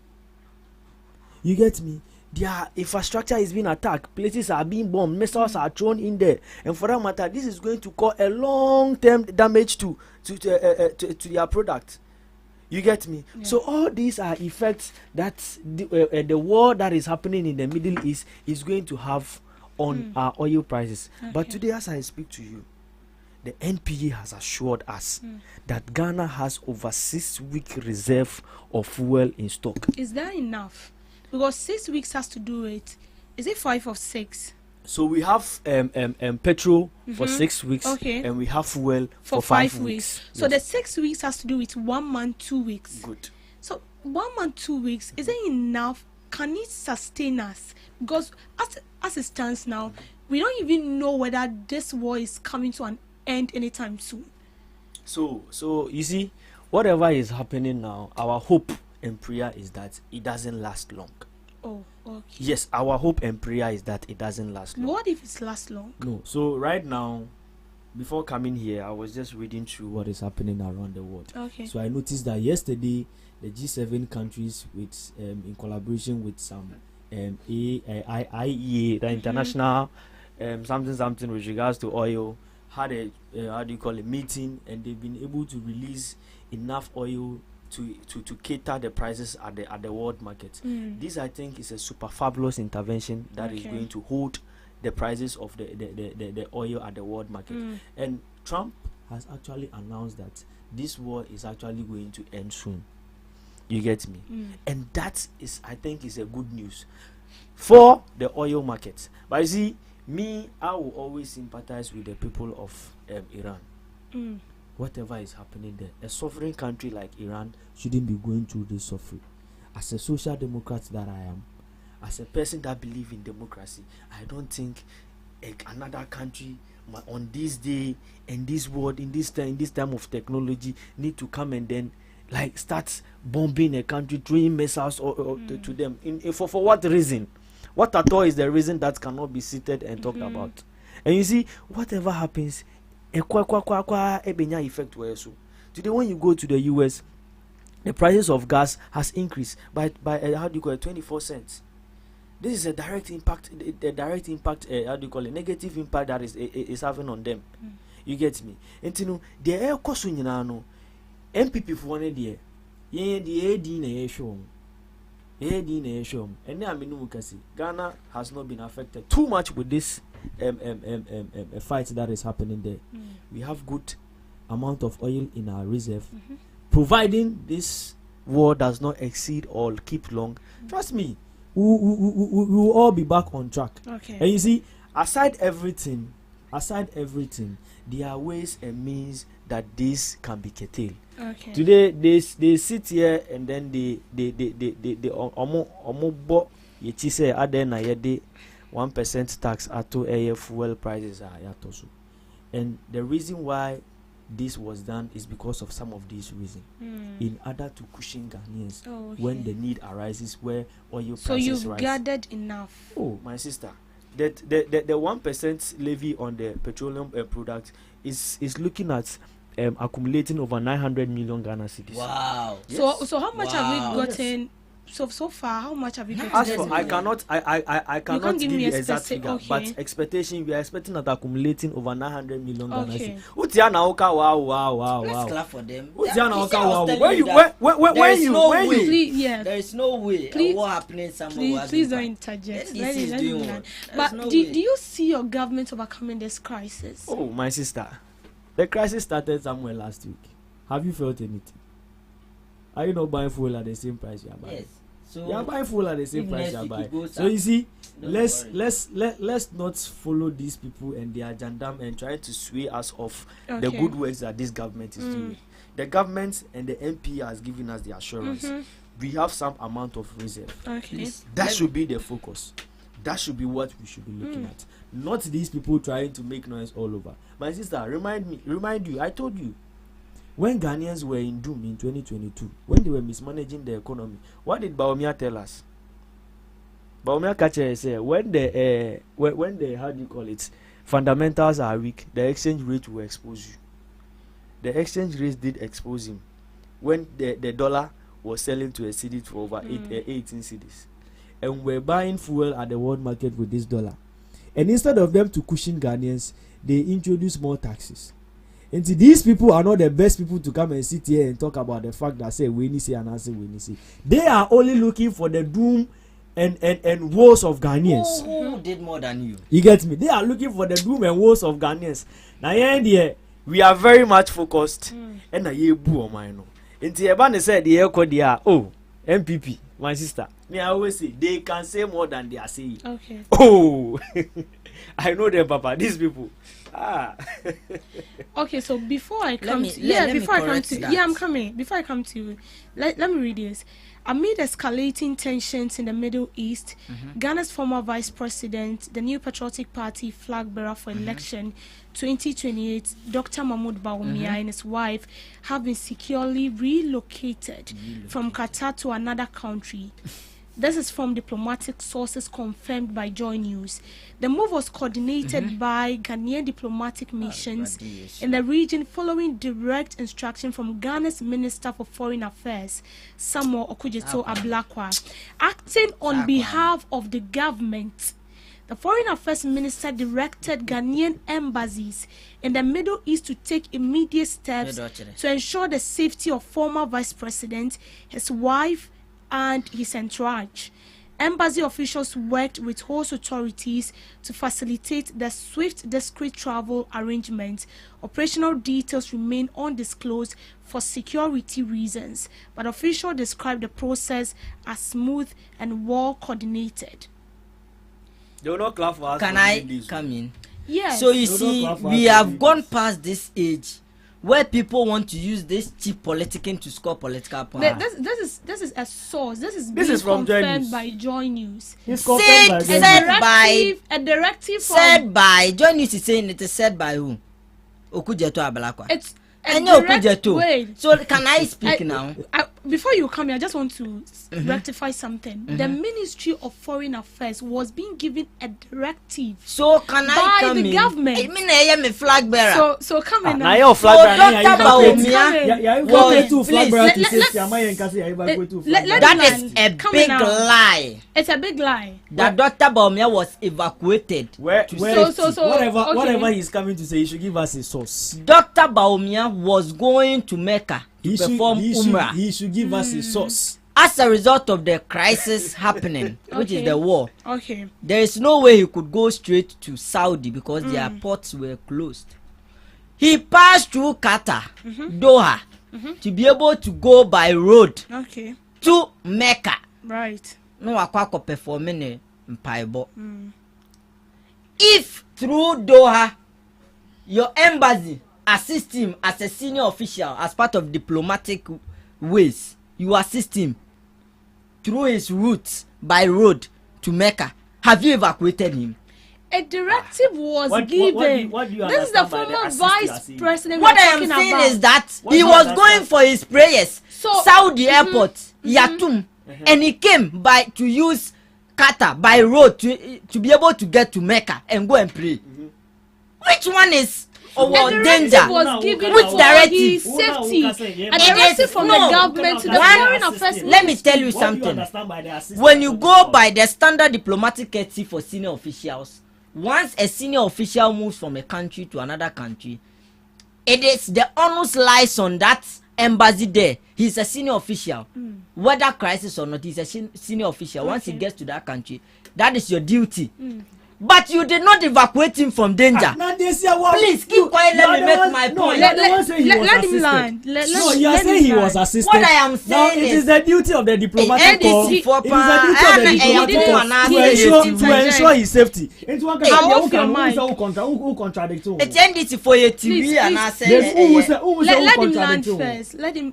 You get me? Their infrastructure is being attacked. Places are being bombed. Missiles are thrown in there. And for that matter, this is going to cause a long-term damage to their product. You get me? Yeah. So all these are effects that the war that is happening in the Middle East is going to have on our oil prices. Okay. But today, as I speak to you, the NPA has assured us that Ghana has over 6-week reserve of fuel in stock. Is that enough? Because 6 weeks has to do it. Is it 5 or 6? So we have petrol for 6 weeks, and we have fuel for 5 weeks. So the 6 weeks has to do with 1 month, 2 weeks. Good. So 1 month, 2 weeks, is it enough? Can it sustain us? Because as it stands now, we don't even know whether this war is coming to an end anytime soon. So you see, whatever is happening now, our hope and prayer is that it doesn't last long. Oh, okay. Yes, our hope and prayer is that it doesn't last long. What if it lasts long? No. So right now, before coming here, I was just reading through what is happening around the world. Okay. So I noticed that yesterday, the G7 countries, with in collaboration with some IEA, the international something with regards to oil, had a meeting, and they've been able to release enough oil to cater the prices at the world market. This, I think, is a super fabulous intervention that is going to hold the prices of the oil at the world market. And Trump has actually announced that this war is actually going to end soon. You get me? And that is, I think, is a good news for the oil market. But you see, I will always sympathize with the people of Iran. Whatever is happening there, a sovereign country like Iran shouldn't be going through this suffering. As a social democrat that I am, as a person that believes in democracy, I don't think another country on this day and this world in this time of technology need to come and then like start bombing a country, throwing missiles to them for what reason? What at all is the reason that cannot be seated and talked about? And you see, whatever happens, effect where so today when you go to the US, the prices of gas has increased by how do you call it, 24 cents. This is a direct impact, how do you call it, negative impact that is having on them. You get me? And you know, the air cost no MPP for one day, the AD na show. And now I mean, Ghana has not been affected too much with this fight that is happening there. We have good amount of oil in our reserve, providing this war does not exceed or keep long. Trust me, we will all be back on track. Okay. And you see, aside everything, there are ways and means that this can be curtailed. Okay. Today they sit here and then they omo ye say ade na ye de 1% tax ato air fuel prices are yatoso. And the reason why this was done is because of some of these reasons, in order to cushion Ghanaians when the need arises where oil prices rise. So you've gathered enough. Oh, my sister, that the 1% levy on the petroleum product is looking at accumulating over 900 million Ghana cedis. Wow. Yes. So how much have you gotten? So far, how much have you gotten? As for I cannot give you exact figure, okay. but expectation we are expecting that accumulating over 900 million Ghana cedis. Utiana Oka, wow. Let's clap for them. Utiana Oka, wow. There is no way. Please, what happening somewhere? Please don't interject. But do you see your government overcoming this crisis? Oh, my sister, the crisis started somewhere last week. Have you felt anything? Are you not buying fuel at the same price you are buying? Yes. So you are buying fuel at the same price you are buying. So you see, let's not follow these people and their agenda and try to sway us off the good works that this government is doing. The government and the MP has given us the assurance. We have some amount of reserve. Okay. That should be the focus. That should be what we should be looking at. Not these people trying to make noise all over. My sister, remind you, I told you, when Ghanaians were in doom in 2022, when they were mismanaging the economy, what did Baumia tell us? Baumia Kache said, when the how do you call it, fundamentals are weak, the exchange rate will expose you. The exchange rate did expose him when the dollar was selling to a cedi for over 18 cedis, and we're buying fuel at the world market with this dollar. And instead of them to cushion Ghanaians, they introduce more taxes. And these people are not the best people to come and sit here and talk about the fact that say we need say and I say we need say. They are only looking for the doom and woes of Ghanaians. Who did more than you? You get me? They are looking for the doom and woes of Ghanaians. Now here we are very much focused. And I boo on my no. And the Ebane said the echo dia MPP, my sister. Me I always say they can say more than they are saying. Okay. Oh, I know them, Papa. These people. Okay, so before I come I'm coming. Before I come to you, let me read this. Amid escalating tensions in the Middle East, Ghana's former vice president, the New Patriotic Party flag bearer for election 2028, Dr. Mahmoud Bawumia and his wife have been securely relocated from Qatar to another country. This is from diplomatic sources confirmed by Joy News. The move was coordinated by Ghanaian diplomatic missions in the region following direct instruction from Ghana's Minister for Foreign Affairs, Samuel Okudzeto Ablakwa. Acting on behalf of the government, the Foreign Affairs Minister directed Ghanaian embassies in the Middle East to take immediate steps to ensure the safety of former Vice President, his wife, and his entourage. Embassy officials worked with host authorities to facilitate the swift, discreet travel arrangements. Operational details remain undisclosed for security reasons, but officials described the process as smooth and well coordinated. They will not clap for us. Can I come in? Yes. So you see, we have gone past this age where people want to use this cheap politicking to score political points. This is a source. This is from confirmed by Joy News. Said by a directive said by Joy News is saying it is said by who? Okujeto Abalakwa. It's and Okujeto. So can I speak now? Before you come here, I just want to rectify something. The Ministry of Foreign Affairs was being given a directive. So can I come by the government? I mean, I am a flag bearer. So come in now. Now you're flag bearer. Dr. Baumia, that is a big lie. It's a big lie. That Dr. Baumia was evacuated. Whatever he's coming to say, he should give us a source. Dr. Baumia was going to Mecca to perform Umrah. He should give us a source. As a result of the crisis happening, which is the war, there is no way he could go straight to Saudi because their ports were closed. He passed through Qatar, Doha, to be able to go by road to Mecca. Right. No akwako performing in Paibo. If through Doha, your embassy assist him as a senior official, as part of diplomatic ways, you assist him through his routes by road to Mecca, have you evacuated him? A directive was given. What do you this is the former vice president. What I am saying is that he was going for his prayers. Saudi airport, Yatum, and he came by to use Qatar by road to be able to get to Mecca and go and pray. Which one is danger? Was given which directive? Safety. A directive from the government to the foreign affairs. Let me tell you something. When you go by the standard diplomatic ethics for senior officials, once a senior official moves from a country to another country, it is the onus lies on that embassy there. He's a senior official. Whether crisis or not, he's a senior official. Once he gets to that country, that is your duty. But you did not evacuate him from danger. Please keep quiet. Let me make my point. Let him land. No, you are saying he was assisted. What I am saying it is the duty of the diplomatic corps. It is the duty of the diplomatic corps to ensure his safety. It's NDC for your TV and I say let him land first. Let him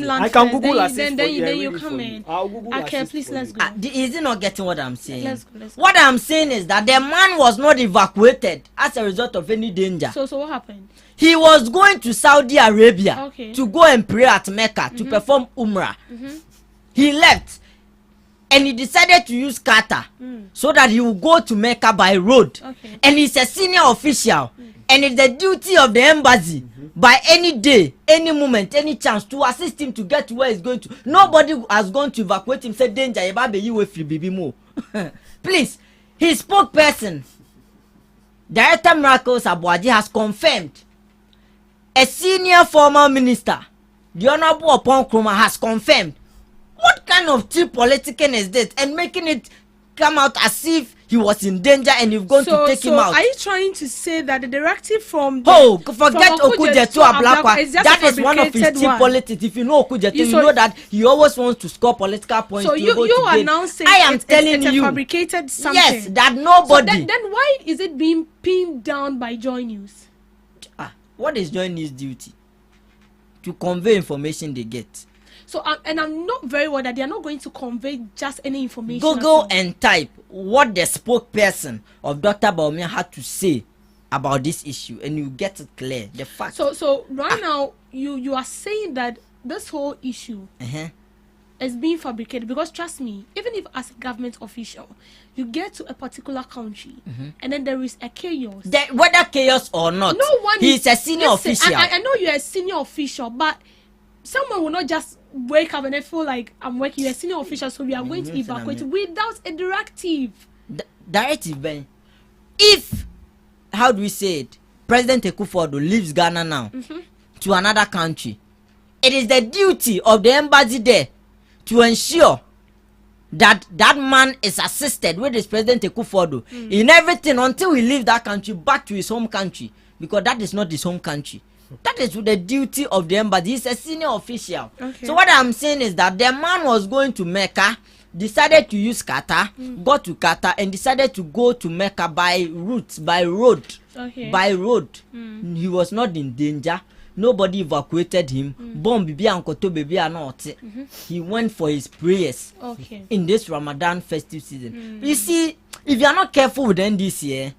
land. I can Google assist. Then you come in. Okay, please let's go. Is he not getting what I'm saying? Let's go. What I'm saying is that the man was not evacuated as a result of any danger. So what happened? He was going to Saudi Arabia to go and pray at Mecca to perform Umrah. He left and he decided to use Qatar so that he will go to Mecca by road. And he's a senior official and it's the duty of the embassy by any day, any moment, any chance to assist him to get to where he's going to. Nobody has gone to evacuate him. Say danger, please. His spokesperson, Director Miracles Abuaji, has confirmed. A senior former minister, the Honorable Opon Kroma, has confirmed. What kind of cheap politicking is this? And making it come out as if he was in danger and you've gone to take him out. Are you trying to say that the directive from forget Okujeto Ablakwa? That is one of his cheap politics. If you know Okujeto, you know that he always wants to score political points. So you are announcing it's a fabricated something. Yes, that nobody. So then why is it being pinned down by Joy News? What is Joy News' duty? To convey information they get. So and I'm not very worried that they are not going to convey just any information. Google and type what the spokesperson of Dr. Baumia had to say about this issue, and you get it clear. The fact. So right now you are saying that this whole issue is being fabricated because trust me, even if as a government official you get to a particular country and then there is a chaos. Whether chaos or not, no one he's a senior official. I know you're a senior official, but someone will not just wake up and then feel like I'm working. You're a senior official, so we are going to evacuate without a directive. Directive, Ben. If, how do we say it, President Akufo-Addo leaves Ghana now to another country, it is the duty of the embassy there to ensure that that man is assisted with his President Akufo-Addo in everything until he leaves that country back to his home country, because that is not his home country. That is the duty of the embassy. He's a senior official. So what I'm saying is that the man was going to Mecca decided to use Qatar, got to Qatar, and decided to go to Mecca by road. Okay. By road. He was not in danger. Nobody evacuated him. Bomb baby and koto baby are not. He went for his prayers in this Ramadan festive season. You see, if you are not careful with NDC,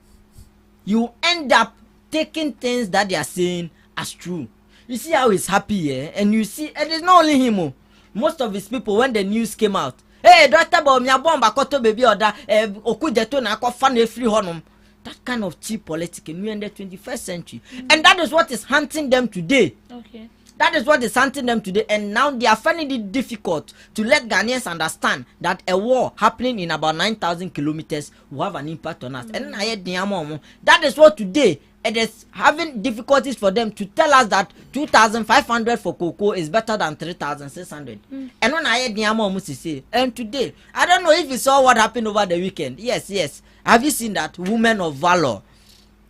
you end up taking things that they are saying as true. You see how he's happy, and you see, and it's not only him. Most of his people, when the news came out, hey, Dr. Bomb koto baby or that okujeto na ko fan free honum. That kind of cheap politics in the 21st century. And that is what is hunting them today. Okay. That is what is hunting them today. And now they are finding it difficult to let Ghanaians understand that a war happening in about 9,000 kilometers will have an impact on us. And that is what today it is having difficulties for them to tell us that 2,500 for cocoa is better than 3,600. And when I heard say, and today, I don't know if you saw what happened over the weekend. Yes. Have you seen that Women of Valor?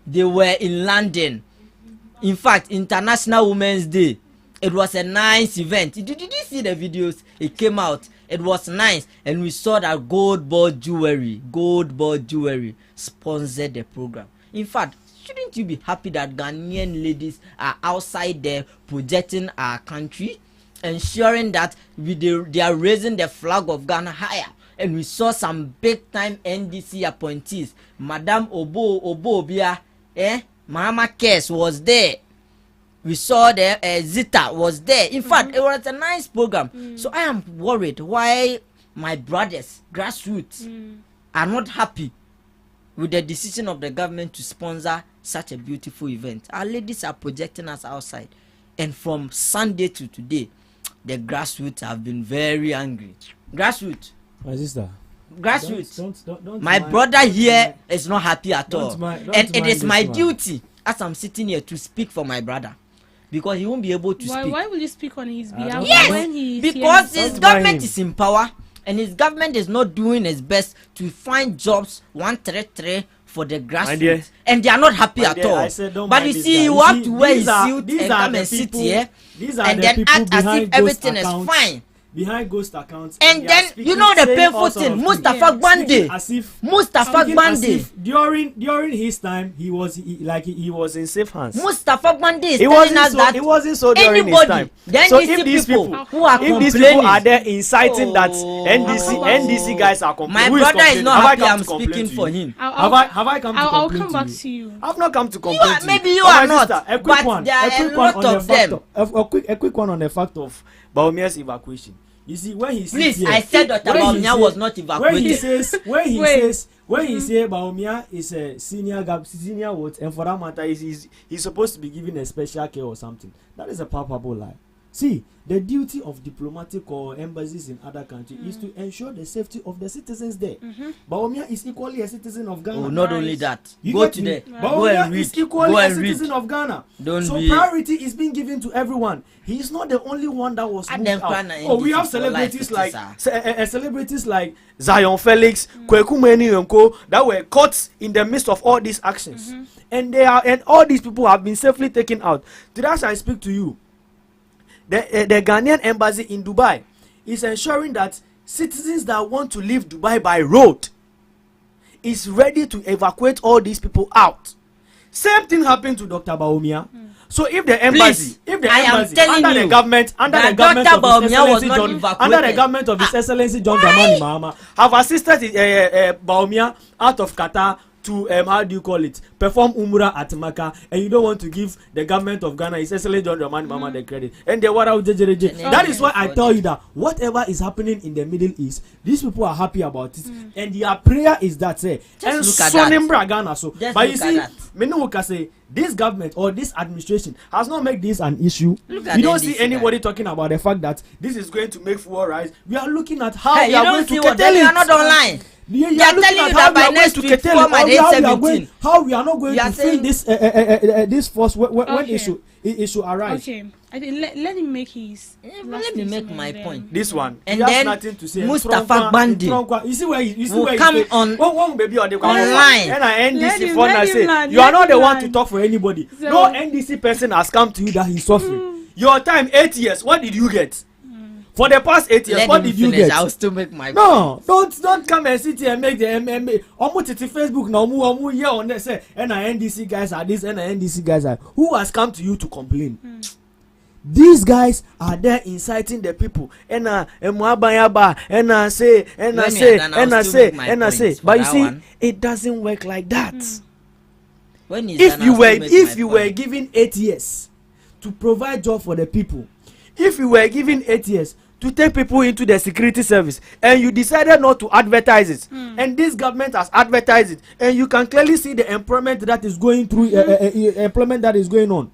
They were in London. In fact, International Women's Day. It was a nice event. Did you see the videos? It came out. It was nice. And we saw that Gold Ball Jewelry sponsored the program. In fact, shouldn't you be happy that Ghanaian ladies are outside there projecting our country, ensuring that they are raising the flag of Ghana higher? And we saw some big time NDC appointees. Madame Obia, Mama Kes was there. We saw the Zita was there. In fact, it was a nice program. So I am worried why my brothers, grassroots, are not happy with the decision of the government to sponsor such a beautiful event. Our ladies are projecting us outside. And from Sunday to today, the grassroots have been very angry. Grassroots. My sister. Grassroots. Don't my mind. brother here is not happy at all. Don't It is my one. duty as I'm sitting here to speak for my brother. Because he won't be able to speak. Why will you speak on his behalf? Yes, when he because his government is in power and his government is not doing its best to find jobs 133 for the grassroots, and they are not happy at all. But you see, you have to wear his suit and come and sit here and then act as if everything is fine. Behind ghost accounts, and then you know the painful thing, Mustafa Gwande. Mustafa Gwande. During his time, he was in safe hands. Mustafa Gwande is telling us that it wasn't so during his time. So if these people are there inciting that NDC guys are complaining, my brother is not happy. I'm speaking for him. Have I come to I'll complain come back to you. I've not come to complain. Maybe you are not. But there are a lot of them. A quick one on the fact of Baumia's evacuation. You see, when he please, here, I said Dr. Baumia was not evacuated. When he says Baumia is a senior what, and for that matter, he's supposed to be given a special care or something. That is a palpable lie. See, the duty of diplomatic or embassies in other countries is to ensure the safety of the citizens there. Baumia is equally a citizen of Ghana. Oh, not only that. Go to there. Baumia is equally a citizen of Ghana. Priority is being given to everyone. He is not the only one that was moved out. Oh, we have celebrities like Zion Felix, Kweku Meni Yonko that were caught in the midst of all these actions, and all these people have been safely taken out. Today, as I speak to you, the Ghanaian embassy in Dubai is ensuring that citizens that want to leave Dubai by road is ready to evacuate all these people out. Same thing happened to Dr. Baumia. So if the embassy, under the government of His Excellency John Dramani Mahama have assisted Baumia out of Qatar to perform Umrah at Makkah, and you don't want to give the government of Ghana, His Excellency John Dramani Mahama, the credit, and the that is why I tell you that whatever is happening in the Middle East, these people are happy about it, and their prayer is that say, and Ghana. So, but you see, say this government or this administration has not made this an issue. You don't see anybody talking about the fact that this is going to make fuel rise. We are looking at how we are going to curtail it. You are not online. They are telling you that by next week, how we are not going to fill this force when issue arise. Okay, I think let him make his. Let me make my point. This one, and then nothing to say. Mustafa Gwande. You see where will come on online. And NDC for say you are not the one to talk for anybody. So, no NDC person has come to you that he's suffering. Your time 8 years. What did you get? For the past 8 years, what did you get? I'll still make my don't come and sit here and make the MMA. Almost it's Facebook now. Here on there say NDC guys are this, NDC guys are. Who has come to you to complain? These guys are there inciting the people. Say. But you see, it doesn't work like that. If you were given 8 years to provide job for the people, if you were given 8 years to take people into the security service, and you decided not to advertise it, and this government has advertised it, and you can clearly see the employment that is going through, employment that is going on.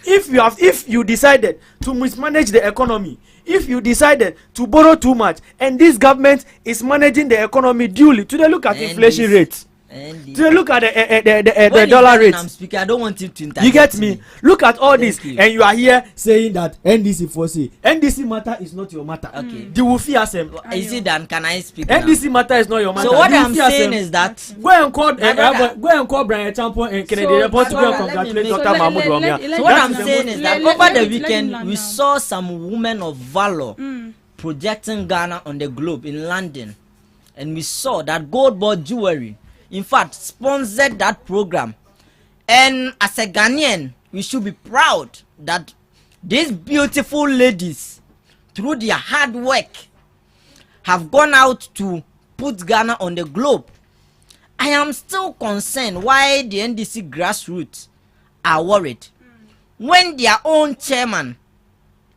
If you decided to mismanage the economy, if you decided to borrow too much, and this government is managing the economy duly, to the look at inflation rates, to look at the dollar rate. I'm speaking, I don't want him to interrupt. You get me? Look at all this, and you are here saying that NDC foresee. NDC matter is not your matter. Okay. The Wufi Assembly. Is it done? Can I speak? NDC matter is not your matter. So what I'm saying is that go and call Brian Champo and Kennedy report to go and congratulate Dr. Mahmoud Wamia. So what I'm saying is that over the weekend we saw some women of valor projecting Ghana on the globe in London, and we saw that gold board jewelry, in fact, sponsored that program. And as a Ghanaian, we should be proud that these beautiful ladies, through their hard work, have gone out to put Ghana on the globe. I am still concerned why the NDC grassroots are worried. When their own chairman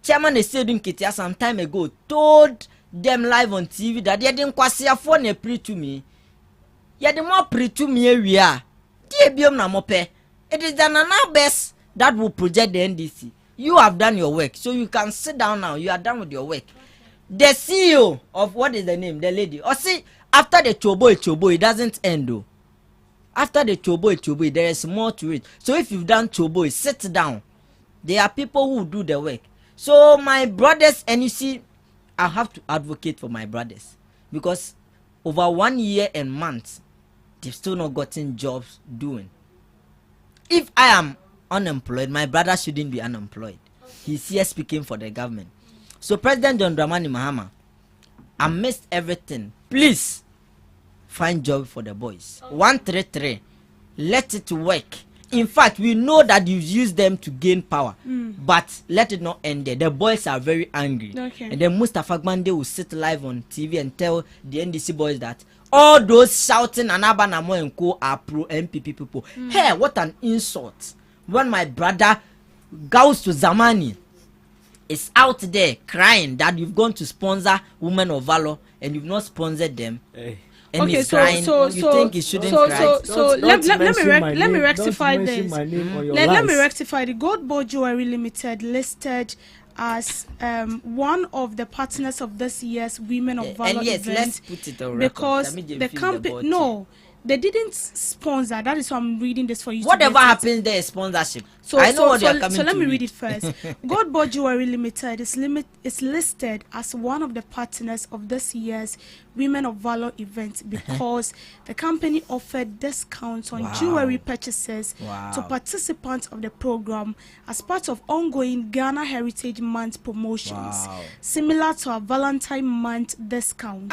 Esedun Ketia some time ago told them live on TV that they didn't quasi afford a pre to me. Yeah, the more pre to me we are. It is the Nana best that will project the NDC. You have done your work, so you can sit down now. You are done with your work. The CEO of what is the name? The lady. Or see, after the chobo, it doesn't end though. After the chobo, there is more to it. So if you've done chobo, sit down. There are people who do the work. So my brothers, and you see, I have to advocate for my brothers because over 1 year and months, they've still not gotten jobs doing. If I am unemployed, my brother shouldn't be unemployed. He's here speaking for the government. So President John Dramani Mahama, amidst everything, please find job for the boys. 133, let it work. In fact, we know that you use them to gain power, but let it not end there. The boys are very angry. Okay. And then Mustafa Gbande will sit live on TV and tell the NDC boys that all those shouting and Abanamo and Co are pro MPP people. Hey, what an insult. When my brother goes to Zamani is out there crying that you've gone to sponsor Women of Valor and you've not sponsored them. Hey. And okay, so think he shouldn't cry? So let me rectify this. Let me rectify the Gold Board Jewelry Limited listed as one of the partners of this year's Women of Valor event. Let's put it on because the company they didn't sponsor. That is why I'm reading this for you. Whatever happens there is sponsorship. So I know what you're coming to. So let me read it first. Gold Board Jewelry Limited is listed as one of the partners of this year's Women of Valor event because the company offered discounts on jewelry purchases to participants of the program as part of ongoing Ghana Heritage Month promotions, similar to a Valentine Month discount.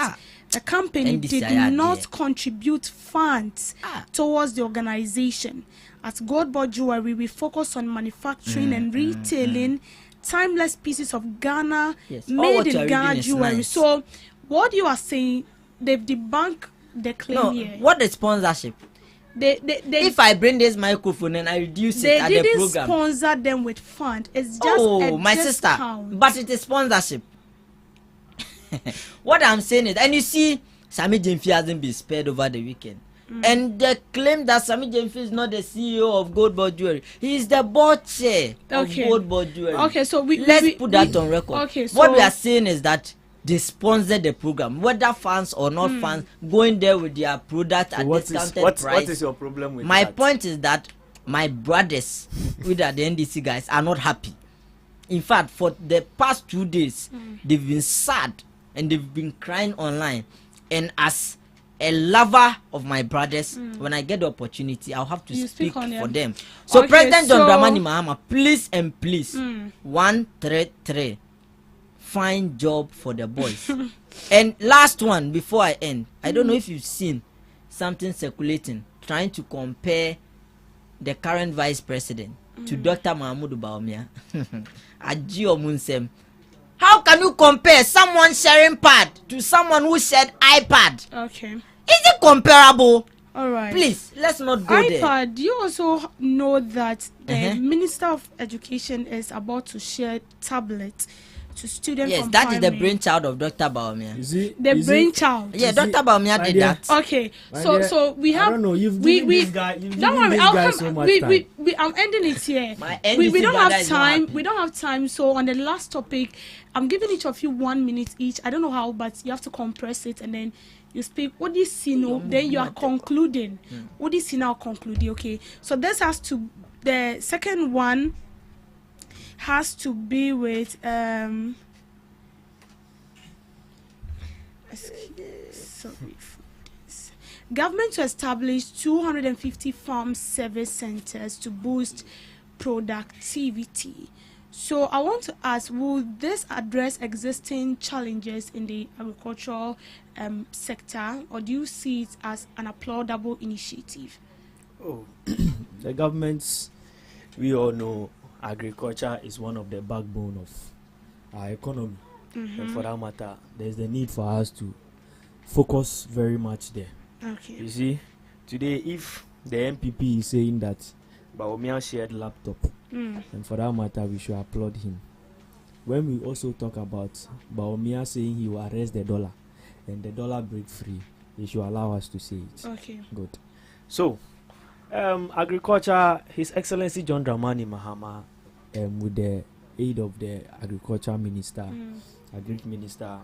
The company did not contribute funds towards the organization. At Gold Board Jewelry, we focus on manufacturing and retailing timeless pieces of Ghana, made in Ghana jewelry. Nice. So, what you are saying, they've debunked the claim here. What is sponsorship? If I bring this microphone and I reduce it at the program, they didn't sponsor them with fund. It's just a my discount. Sister, but it is sponsorship. What I'm saying is, and you see, Sammy Jemfi hasn't been spared over the weekend. And they claim that Sammy Jemfi is not the CEO of Gold Board Jewelry. He is the board chair of Gold Board Jewelry. Okay, so let's put that on record. Okay, so what we are saying is that they sponsor the program, whether fans or not fans, going there with their product at discounted price. What is your problem with my point is that my brothers, with the NDC guys, are not happy. In fact, for the past 2 days, they've been sad and they've been crying online. And as a lover of my brothers, when I get the opportunity, I'll have to speak for them. So President John Dramani Mahama, please and please, 133, find job for the boys. And last one before I end, I don't know if you've seen something circulating trying to compare the current vice president to Dr. Mahmoud Bawumia. Ajio Munsem. How can you compare someone sharing pad to someone who shared iPad? Okay. Is it comparable? All right. Please, let's not go there. iPad, do you also know that the Minister of Education is about to share tablets to students? Yes, from that primary. is the brainchild of Dr. Bawumia. The brainchild. Yeah, Dr. Bawumia did that. Okay, so we have. I don't know. You've we given this guy. You've don't given worry. this guy so much time. I'm ending it here. My We NDC don't brother have is not time. happy. We don't have time. So on the last topic, I'm giving each of you 1 minute each. I don't know how, but you have to compress it and then you speak. What do you see now? Then you are concluding. What do you see now? Concluding. Okay. So this has to. The second one has to be with Sorry for this. Government to establish 250 farm service centers to boost productivity. So I want to ask, will this address existing challenges in the agricultural sector, or do you see it as an applaudable initiative? Oh, the government's, we all know agriculture is one of the backbone of our economy. And for that matter, there's the need for us to focus very much there. Okay. You see, today if the MPP is saying that Bawumia shared laptop, and for that matter, we should applaud him. When we also talk about Bawumia saying he will arrest the dollar, and the dollar break free, they should allow us to say it. Okay. Good. So, agriculture, His Excellency John Dramani Mahama, with the aid of the Agriculture Minister, Agric Minister,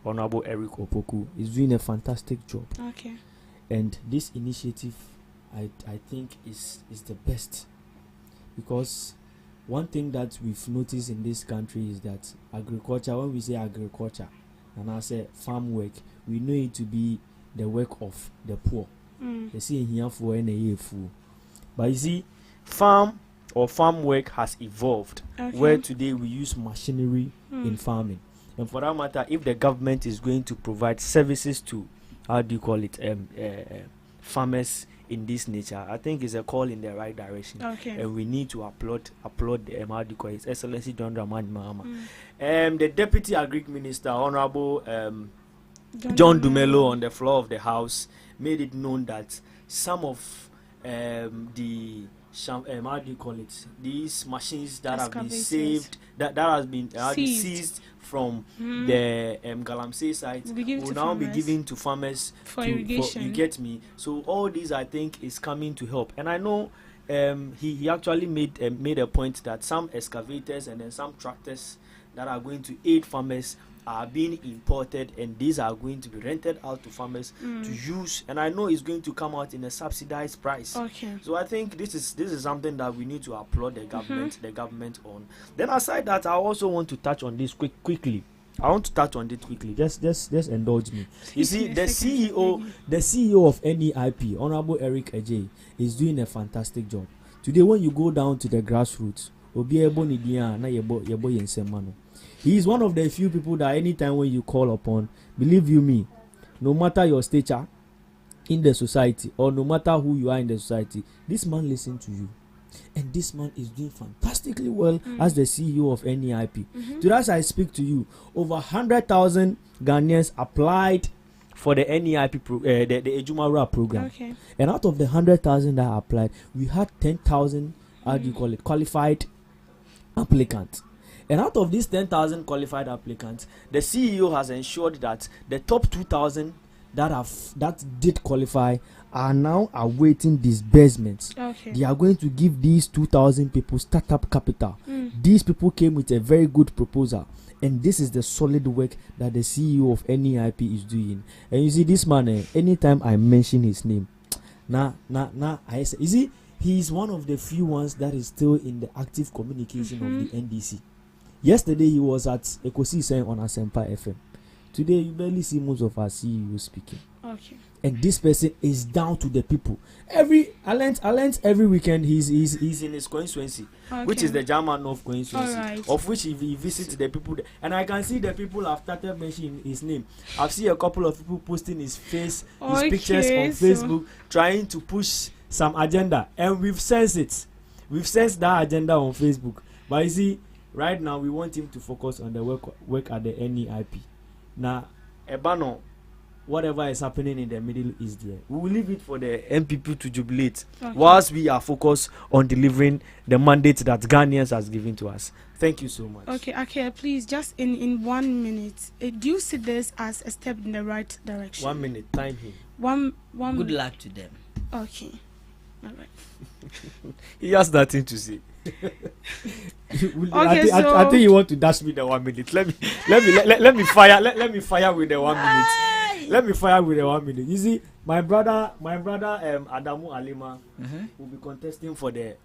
Honorable Eric Opoku, is doing a fantastic job. Okay. And this initiative, I think, is the best, because one thing that we've noticed in this country is that agriculture, when we say agriculture, and I say farm work, we know it to be the work of the poor. They see here for any fool. But you see, farm work has evolved, where today we use machinery in farming. And for that matter, if the government is going to provide services to, how do you call it, farmers in this nature, I think it's a call in the right direction. Okay. And we need to applaud the how do you call it, His Excellency John Dramani Mahama. The Deputy Agric Minister, Honorable John Dumelo, on the floor of the House, made it known that some of the how do you call it, these machines that have been saved, that has been seized from the Galamsey site will now be given to farmers for irrigation. You get me? So all these, I think, is coming to help. And I know he actually made a point that some excavators and then some tractors that are going to aid farmers are being imported, and these are going to be rented out to farmers to use, and I know it's going to come out in a subsidized price. Okay. So I think this is something that we need to applaud the government on. Then aside that, I also want to touch on this quickly. I want to touch on it quickly. Just indulge me. You see, the CEO of NEIP, Honorable Eric Ejay, is doing a fantastic job. Today, when you go down to the grassroots, he is one of the few people that anytime when you call upon, believe you me, no matter your stature in the society or no matter who you are in the society, this man listens to you. And this man is doing fantastically well as the CEO of NEIP. Today, as I speak to you, over 100,000 Ghanaians applied for the NEIP the Ejumara program. Okay. And out of the 100,000 that applied, we had 10,000 qualified applicants. And out of these 10,000 qualified applicants, the CEO has ensured that the top 2,000 that did qualify are now awaiting disbursements. Okay. They are going to give these 2,000 people startup capital. These people came with a very good proposal, and this is the solid work that the CEO of NEIP is doing. And you see, this man, anytime I mention his name, I say, you see, he is one of the few ones that is still in the active communication of the NDC. Yesterday, he was at Ekosi saying on Asempa FM. Today, you barely see most of our CEOs speaking. Okay. And this person is down to the people. I learned every weekend he's in his constituency, which is the German North constituency, right. of which he visits the people there. And I can see the people have started mentioning his name. I've seen a couple of people posting his face, his pictures on Facebook, trying to push some agenda, and we've sensed it. We've sensed that agenda on Facebook. But you see, right now we want him to focus on the work at the NEIP. Now, Ebano, whatever is happening in the Middle East there, we will leave it for the MPP to jubilate, whilst we are focused on delivering the mandate that Ghanaians has given to us. Thank you so much. Okay, please, just in 1 minute, do you see this as a step in the right direction? 1 minute, time him. One Good luck to them. Okay. All right. He has nothing to say. I think you want to dash me the 1 minute. Let me fire. Let me fire with the 1 minute. Let me fire with the 1 minute. You see, my brother, Adamu Alima, will be contesting for the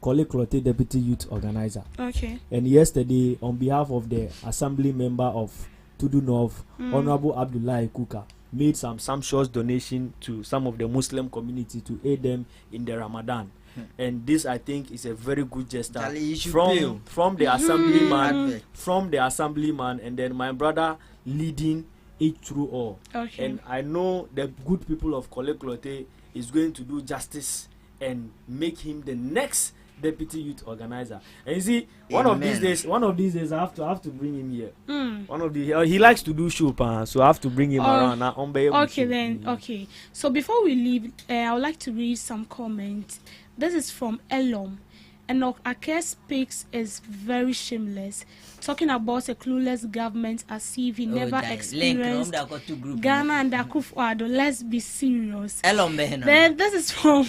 Kole Klote Deputy Youth Organizer. Okay. And yesterday, on behalf of the Assembly member of Tudu North, Honorable Abdullahi Kuka, made some sumptuous donation to some of the Muslim community to aid them in the Ramadan. And this, I think, is a very good gesture from the assemblyman, and then my brother leading it through all. Okay. And I know the good people of Kole Klote is going to do justice and make him the next deputy youth organizer. And you see, one of these days I have to bring him here. One of the he likes to do show, so I have to bring him around. Okay. So before we leave, I would like to read some comments. This is from Elom. Enoch Ake speaks is very shameless, talking about a clueless government as if he never experienced Ghana and Akufo-Addo. Let's be serious. Then this is from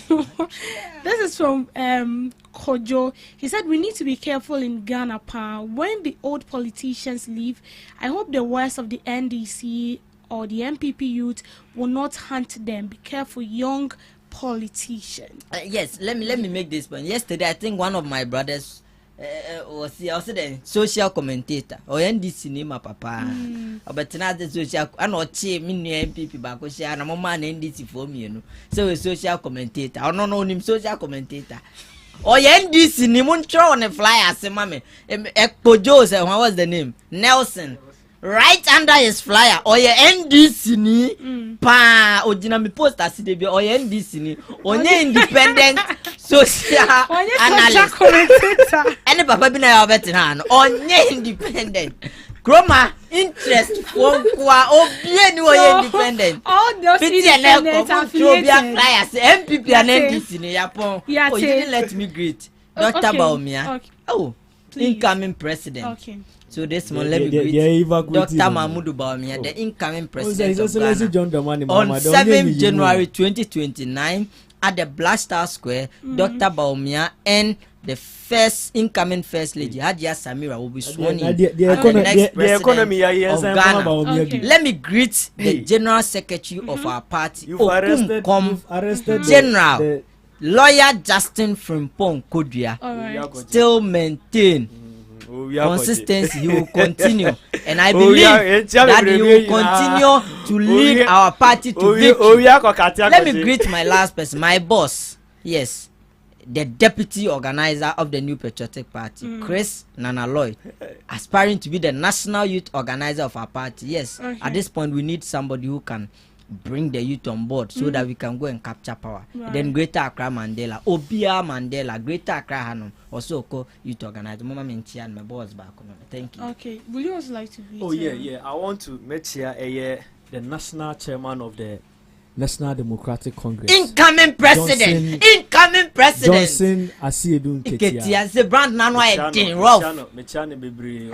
Kojo. He said we need to be careful in Ghana. When the old politicians leave, I hope the worst of the NDC or the MPP youth will not hunt them. Be careful, young politician. Yes, let me make this point. Yesterday, I think one of my brothers was the social commentator or NDC name papa. But now the social I know MPP back and I'm man NDC for me, you know. So a social commentator. I don't know him social commentator. Or NDC name won't throw on a flyer, say mammy. Ekpo what was the name? Nelson. Right under his flyer, or your NDC ni pa ojina mi post as dey be or your NDC ni onye independent social analyst commentator. Any papa bi na ya bet na no onye independent. Kroma interest for kwa obie ni onye independent. All those independent affiliated flyers MPP and NDC ni yapon. Oh, you didn't let me greet Dr. Baumia. Okay. Oh, please. Incoming president. Okay. So this one, let me greet Dr. Mahmoud Baumia, the incoming president of Ghana. On 7 January 2029, at the Black Star Square, Dr. Baumia and the incoming first lady, Hadia Samira, will be sworn in as the next president of Ghana. Okay. Let me greet the general secretary of our party, You've arrested General Lawyer Justin Frimpong Kodria. Right. Still maintain consistency. He will continue, and I believe that he will continue to lead our party to victory. Let me greet my last person, my boss. Yes, the deputy organizer of the New Patriotic Party, Chris Nanaloy, aspiring to be the national youth organizer of our party. Yes, at this point we need somebody who can bring the youth on board so that we can go and capture power. Right. Then Greater Accra Mandela, Obia Mandela, Greater Accra Hanum, also called youth organizer. Mama Menchi and my boss back. Thank you. Okay, would you also like to read? Oh yeah. I want to meet here the national chairman of the National Democratic Congress. Incoming president. Johnson Asiedu Nketia. The brand nano I rough. Mechane bebre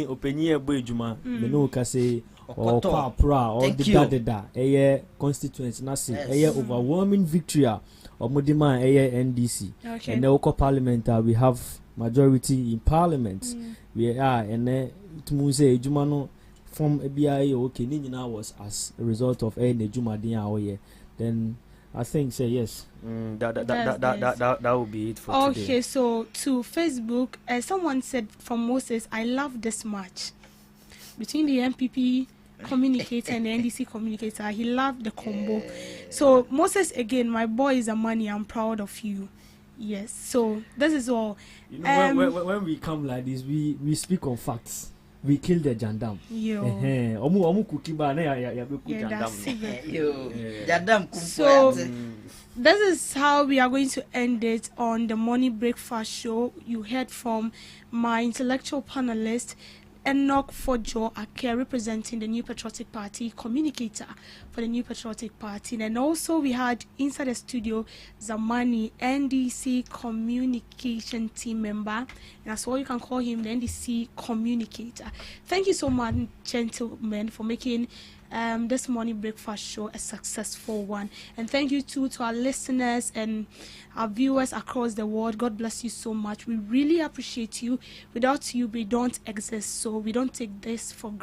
openyi ebo ejuma. Me no ka say or papra or the constituents na say overwhelming victory or modima NDC. Okay. And the local parliament we have majority in parliament. We are and it means say ejuma no from ABI okay ni nyina was as a result of ejuma din awoye. Then I think say yes. That would be it for today. Okay, so to Facebook, someone said from Moses, I love this match between the MPP communicator and the NDC communicator. He loved the combo. So Moses, again, my boy is a money. I'm proud of you. Yes. So this is all. You know, when we come like this, we speak on facts. We kill the jandam. So this is how we are going to end it on the morning breakfast show. You heard from my intellectual panelist, Enoch Fojo Ake, representing the New Patriotic Party, communicator for the New Patriotic Party. And also we had inside the studio Zamani, NDC communication team member, and that's why you can call him the NDC communicator. Thank you so much, gentlemen, for making this morning breakfast show a successful one. And thank you too to our listeners and our viewers across the world. God bless you so much. We really appreciate you. Without you, we don't exist. So we don't take this for granted.